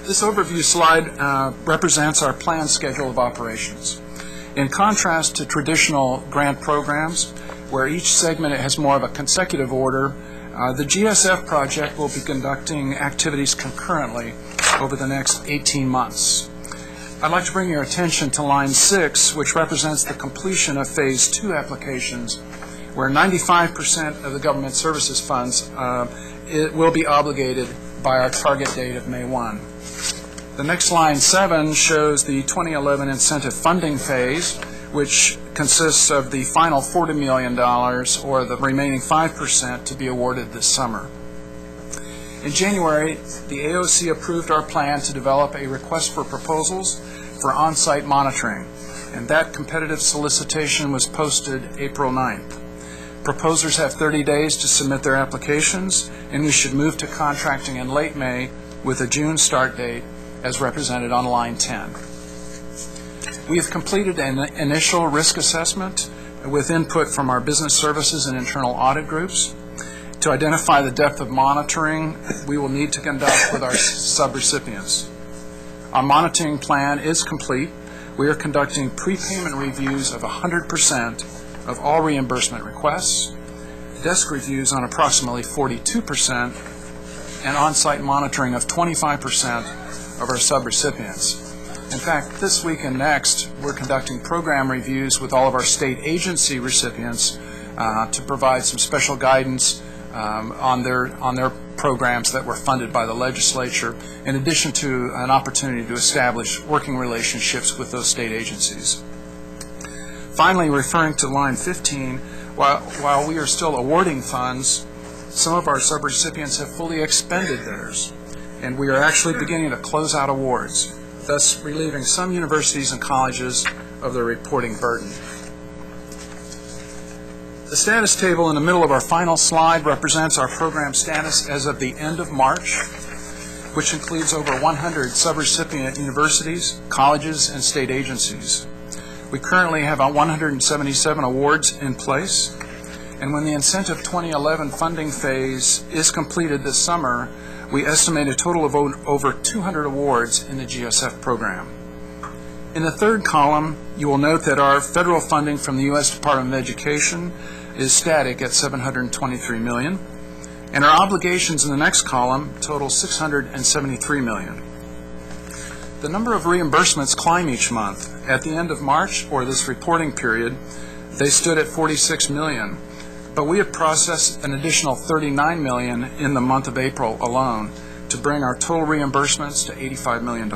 This overview slide represents our planned schedule of operations. In contrast to traditional grant programs, where each segment has more of a consecutive order, the GSF project will be conducting activities concurrently over the next 18 months. I'd like to bring your attention to line 6, which represents the completion of Phase 2 applications, where 95% of the government services funds will be obligated by our target date of May 1. The next line, 7, shows the 2011 incentive funding phase, which consists of the final $40 million or the remaining 5% to be awarded this summer. In January, the AOC approved our plan to develop a request for proposals for on-site monitoring, and that competitive solicitation was posted April 9th. Proposers have 30 days to submit their applications, and we should move to contracting in late May with a June start date as represented on line 10. We have completed an initial risk assessment with input from our business services and internal audit groups to identify the depth of monitoring we will need to conduct with our subrecipients. Our monitoring plan is complete. We are conducting prepayment reviews of 100% of all reimbursement requests, desk reviews on approximately 42%, and on-site monitoring of 25% of our subrecipients. In fact, this week and next, we're conducting program reviews with all of our state agency recipients to provide some special guidance on their programs that were funded by the legislature, in addition to an opportunity to establish working relationships with those state agencies. Finally, referring to line 15, while we are still awarding funds, some of our subrecipients have fully expended theirs, and we are actually beginning to close out awards, thus relieving some universities and colleges of their reporting burden. The status table in the middle of our final slide represents our program status as of the end of March, which includes over 100 subrecipient universities, colleges, and state agencies. We currently have 177 awards in place, and when the Incentive 2011 funding phase is completed this summer, we estimate a total of over 200 awards in the GSF program. In the third column, you will note that our federal funding from the U.S. Department of Education is static at $723 million, and our obligations in the next column total $673 million. The number of reimbursements climb each month. At the end of March, or this reporting period, they stood at $46 million, but we have processed an additional $39 million in the month of April alone to bring our total reimbursements to $85 million.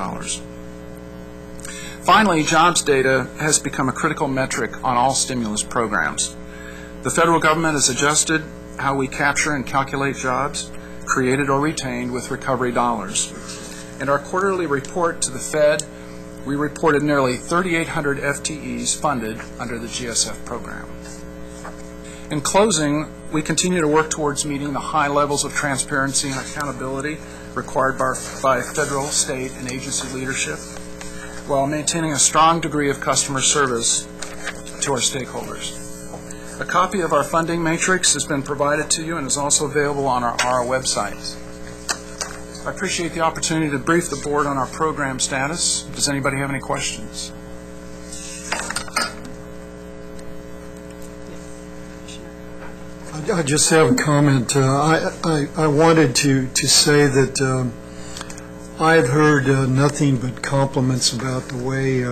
Finally, jobs data has become a critical metric on all stimulus programs. The federal government has adjusted how we capture and calculate jobs created or retained with recovery dollars. In our quarterly report to the Fed, we reported nearly 3,800 FTEs funded under the GSF program. In closing, we continue to work towards meeting the high levels of transparency and accountability required by federal, state, and agency leadership, while maintaining a strong degree of customer service to our stakeholders. A copy of our funding matrix has been provided to you and is also available on our website. I appreciate the opportunity to brief the board on our program status. Does anybody have any questions? I just have a comment. I wanted to say that I've heard nothing but compliments about the way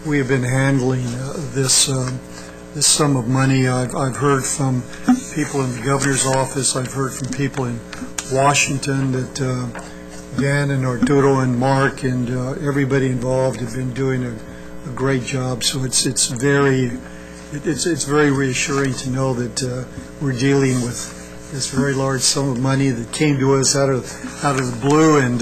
we have been handling this sum of money. I've heard from people in the governor's office. I've heard from people in Washington that Dan and Arturo and Mark and everybody involved have been doing a great job. So it's very reassuring to know that we're dealing with this very large sum of money that came to us out of the blue, and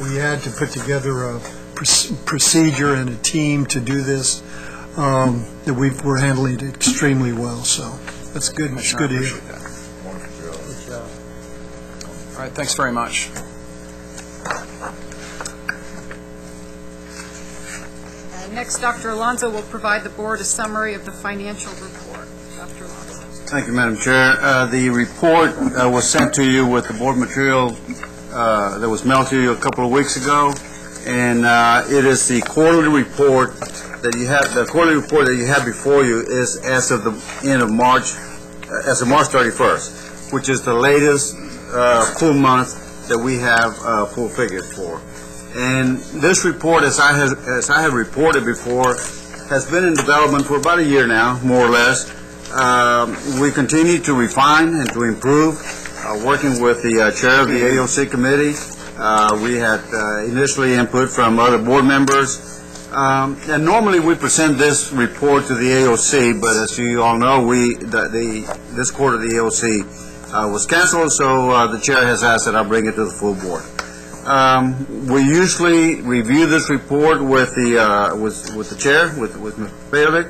we had to put together a procedure and a team to do this. That we're handling it extremely well. So that's good. It's good to hear. All right, thanks very much. Next, Dr. Alonso will provide the board a summary of the financial report. Dr. Alonso. Thank you, Madam Chair. The report was sent to you with the board material that was mailed to you a couple of weeks ago, and it is the quarterly report that you have. The quarterly report that you have before you is as of the end of March, as of March 31st, which is the latest full month that we have full figures for. And this report, as I have reported before, has been in development for about a year now, more or less. We continue to refine and to improve, working with the chair of the AOC committee. We had initially input from other board members. And normally we present this report to the AOC, but as you all know, this quarter the AOC was canceled, so the chair has asked that I bring it to the full board. We usually review this report with the chair, with Ms. Bailick.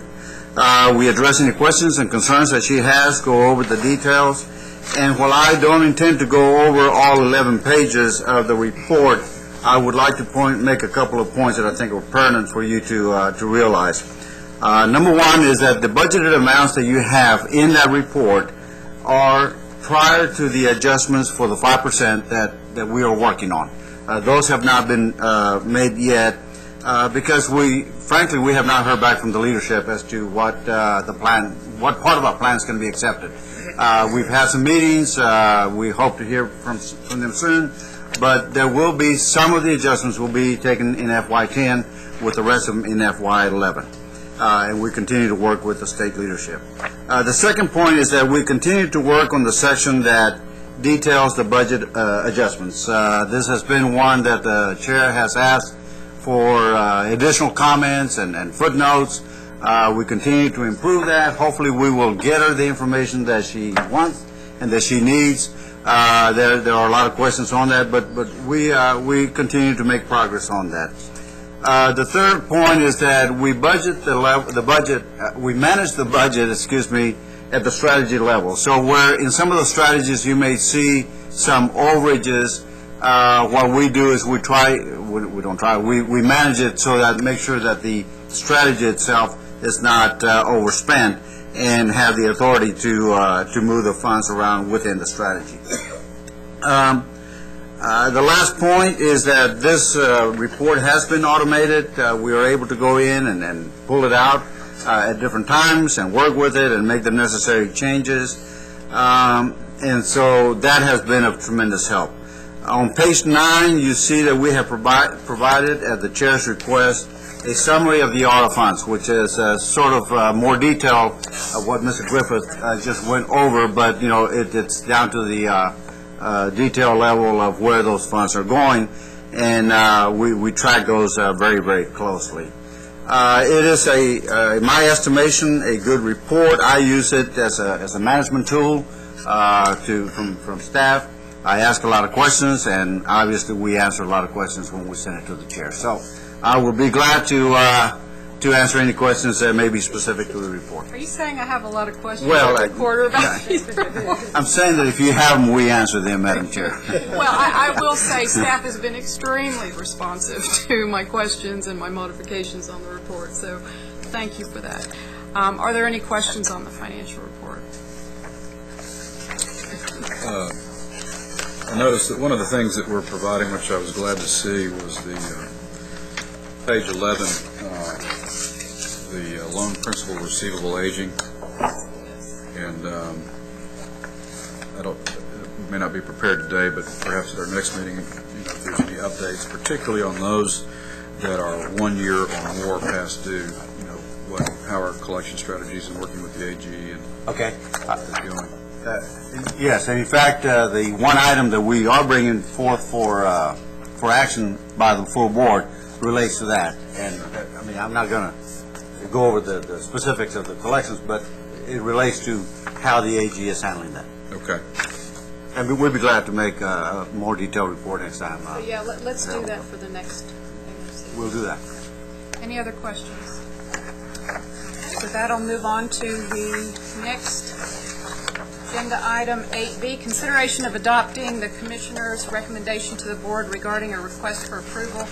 We address any questions and concerns that she has, go over the details, and while I don't intend to go over all 11 pages of the report, I would like to make a couple of points that I think are pertinent for you to realize. Number one is that the budgeted amounts that you have in that report are prior to the adjustments for the 5% that we are working on. Those have not been made yet because frankly, we have not heard back from the leadership as to what what part of our plan is going to be accepted. We've had some meetings. We hope to hear from them soon, but there will be some of the adjustments will be taken in FY10 with the rest of them in FY11. And we continue to work with the state leadership. The second point is that we continue to work on the section that details the budget adjustments. This has been one that the chair has asked for additional comments and footnotes. We continue to improve that. Hopefully we will get her the information that she wants and that she needs. There are a lot of questions on that, but we continue to make progress on that. The third point is that we budget we manage the budget, at the strategy level. So where in some of the strategies you may see some overages, what we do is we manage it so that make sure that the strategy itself is not overspent and have the authority to move the funds around within the strategy. The last point is that this report has been automated. We are able to go in and pull it out at different times and work with it and make the necessary changes. And so that has been of tremendous help. On page 9, you see that we have provided, at the chair's request, a summary of the audit funds, which is sort of more detail of what Mr. Griffith just went over, but it's down to the detail level of where those funds are going, and we track those very, very closely. It is my estimation, a good report. I use it as a management tool from staff. I ask a lot of questions, and obviously we answer a lot of questions when we send it to the chair. So I will be glad to answer any questions that may be specific to the report. Are you saying I have a lot of questions Well, as a reporter about these? I'm saying that if you have them, we answer them, Madam Chair. Well, I will say staff has been extremely responsive to my questions and my modifications on the report, so thank you for that. Are there any questions on the financial report? I noticed that one of the things that we're providing, which I was glad to see, was the page 11, the loan principal receivable aging. And we may not be prepared today, but perhaps at our next meeting, if there's any updates, particularly on those that are 1 year or more past due, how our collection strategies and working with the AG and okay. is going. Yes, and in fact, the one item that we are bringing forth for action by the full board relates to that. And I mean, I'm not going to go over the specifics of the collections, but it relates to how the AG is handling that. Okay. And we'll be glad to make a more detailed report next time. So yeah, let's do that for the next. We'll do that. Any other questions? With that, I'll move on to the next agenda item 8B, consideration of adopting the Commissioner's recommendation to the Board regarding a request for approval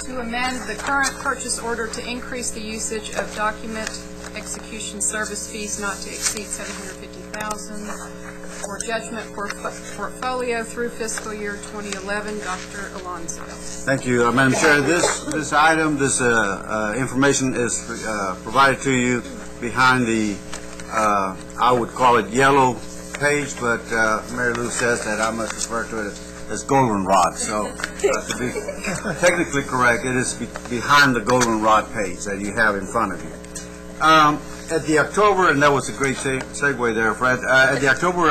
to amend the current purchase order to increase the usage of document execution service fees not to exceed $750,000 for judgment portfolio through fiscal year 2011. Dr. Alonso. Thank you, Madam Chair. This item, this information is provided to you behind the I would call it yellow page, but Mary Lou says that I must refer to it as goldenrod. So to be technically correct, it is behind the goldenrod page that you have in front of you. At the October, and that was a great segue there, Fred, at the October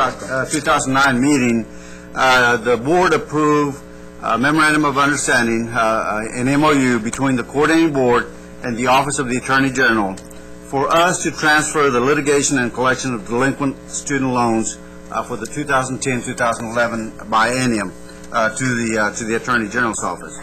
2009 meeting, the board approved a memorandum of understanding, an MOU between the coordinating board and the Office of the Attorney General for us to transfer the litigation and collection of delinquent student loans for the 2010-2011 biennium to the Attorney General's office.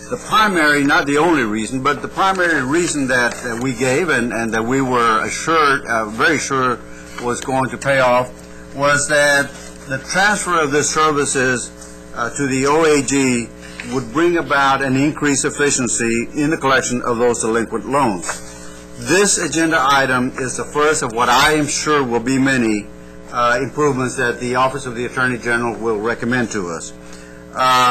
The primary, not the only reason, but the primary reason that we gave and that we were assured, very sure was going to pay off, was that the transfer of this services to the OAG would bring about an increased efficiency in the collection of those delinquent loans. This agenda item is the first of what I am sure will be many improvements that the Office of the Attorney General will recommend to us.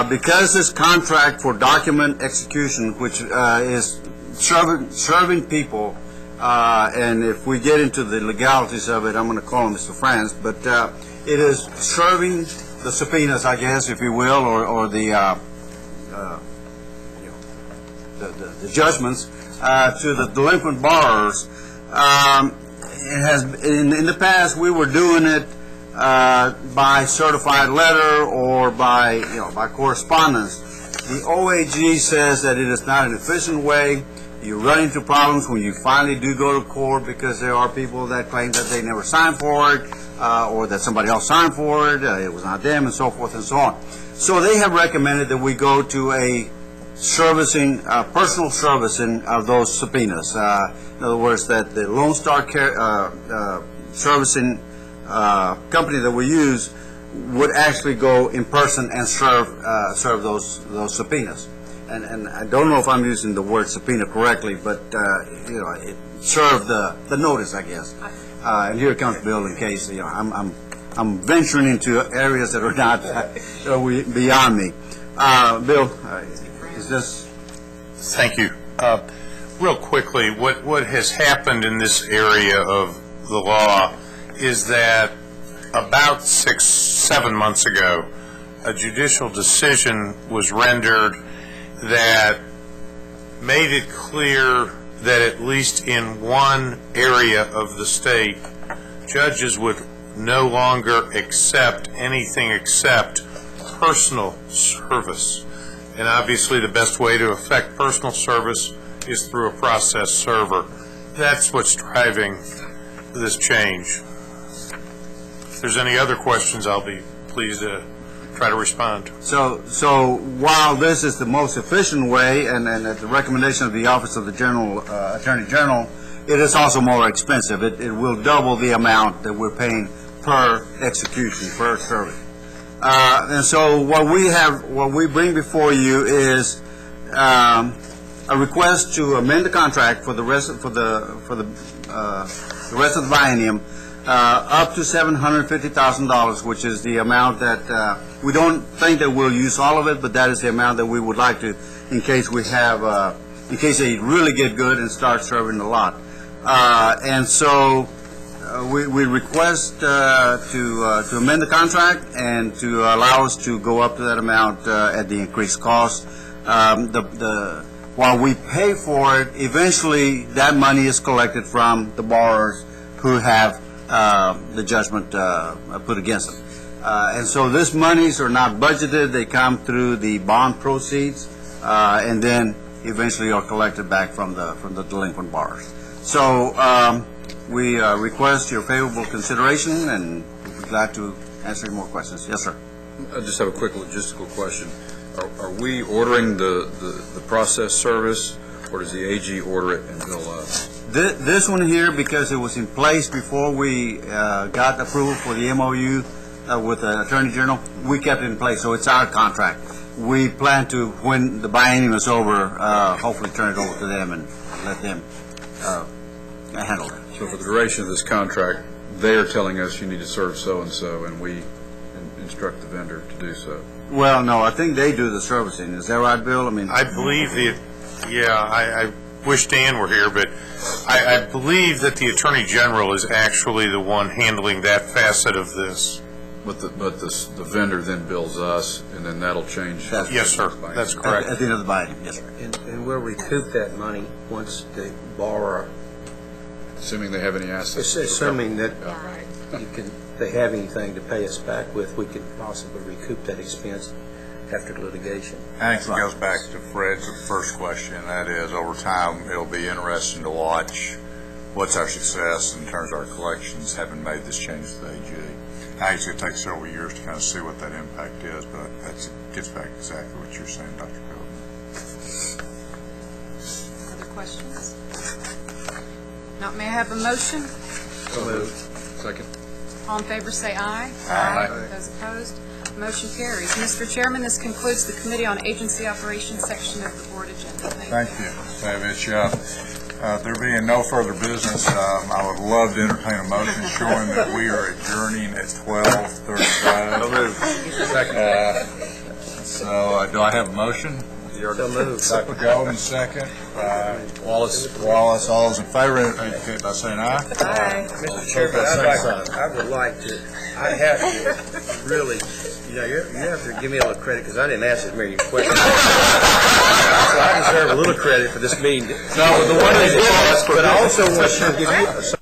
because this contract for document execution, which is serving people, and if we get into the legalities of it, I'm going to call him Mr. Franz, but it is serving the subpoenas, I guess, if you will, or the judgments to the delinquent borrowers. It has in the past we were doing it by certified letter or by correspondence. The OAG says that it is not an efficient way. You run into problems when you finally do go to court because there are people that claim that they never signed for it or that somebody else signed for it. It was not them, and so forth and so on. So they have recommended that we go to a servicing, personal servicing of those subpoenas. In other words, that the Lone Star servicing company that we use would actually go in person and serve those subpoenas. And I don't know if I'm using the word subpoena correctly, but it served the notice, I guess. And here comes Bill in case I'm venturing into areas that are not beyond me. Bill, is this? Thank you. Real quickly, what has happened in this area of the law is that about 6-7 months ago, a judicial decision was rendered that made it clear that at least in one area of the state, judges would no longer accept anything except personal service. And obviously the best way to effect personal service is through a process server. That's what's driving this change. If there's any other questions, I'll be pleased to try to respond. So while this is the most efficient way, and at the recommendation of the Office of the Attorney General, it is also more expensive. It will double the amount that we're paying per execution, per service. And so what we bring before you is a request to amend the contract for the rest of the rest of the biennium up to $750,000, which is the amount that we don't think that we'll use all of it, but that is the amount that we would like to, in case we have, in case they really get good and start serving a lot. And so we request to amend the contract and to allow us to go up to that amount at the increased cost. While we pay for it, eventually that money is collected from the borrowers who have the judgment put against them. And so these monies are not budgeted. They come through the bond proceeds and then eventually are collected back from the delinquent borrowers. So we request your favorable consideration, and we're glad to answer more questions. Yes, sir. I just have a quick logistical question. Are we ordering the process service, or does the AG order it and bill us? This one here, because it was in place before we got approval for the MOU with the Attorney General, we kept it in place, so it's our contract. We plan to, when the biennium is over, hopefully turn it over to them and let them handle it. So for the duration of this contract, they are telling us you need to serve so-and-so, and we instruct the vendor to do so. Well, no, I think they do the servicing. Is that right, Bill? I believe I wish Dan were here, but I believe that the Attorney General is actually the one handling that facet of this. But the vendor then bills us, and then that'll change. Yes, sir. That's correct. At the end of the biennium, yes, sir. And we'll recoup that money once the borrower, assuming they have any assets. Assuming that they have anything to pay us back with, we could possibly recoup that expense after litigation. I think it goes back to Fred's first question, that is, over time, it'll be interesting to watch what's our success in terms of our collections, having made this change to the AG. I think it's going to take several years to kind of see what that impact is, but that gets back to exactly what you're saying, Dr. Pilgrim. Other questions? Not, may I have a motion? So moved. Second. All in favor say aye. Aye. Those opposed? Motion carries. Mr. Chairman, this concludes the Committee on Agency Operations section of the board agenda. Thank you, Ms. Savage. There being no further business, I would love to entertain a motion showing that we are adjourning at 12:35. Second. So do I have a motion? So moved. Dr. Golden, second. Wallace. All those in favor indicate by saying aye. Aye. Mr. Chairman, I would like to, I have to really, you have to give me a little credit, because I didn't ask as many questions. So I deserve a little credit for this meeting. No, but the one thing, but I also want to give you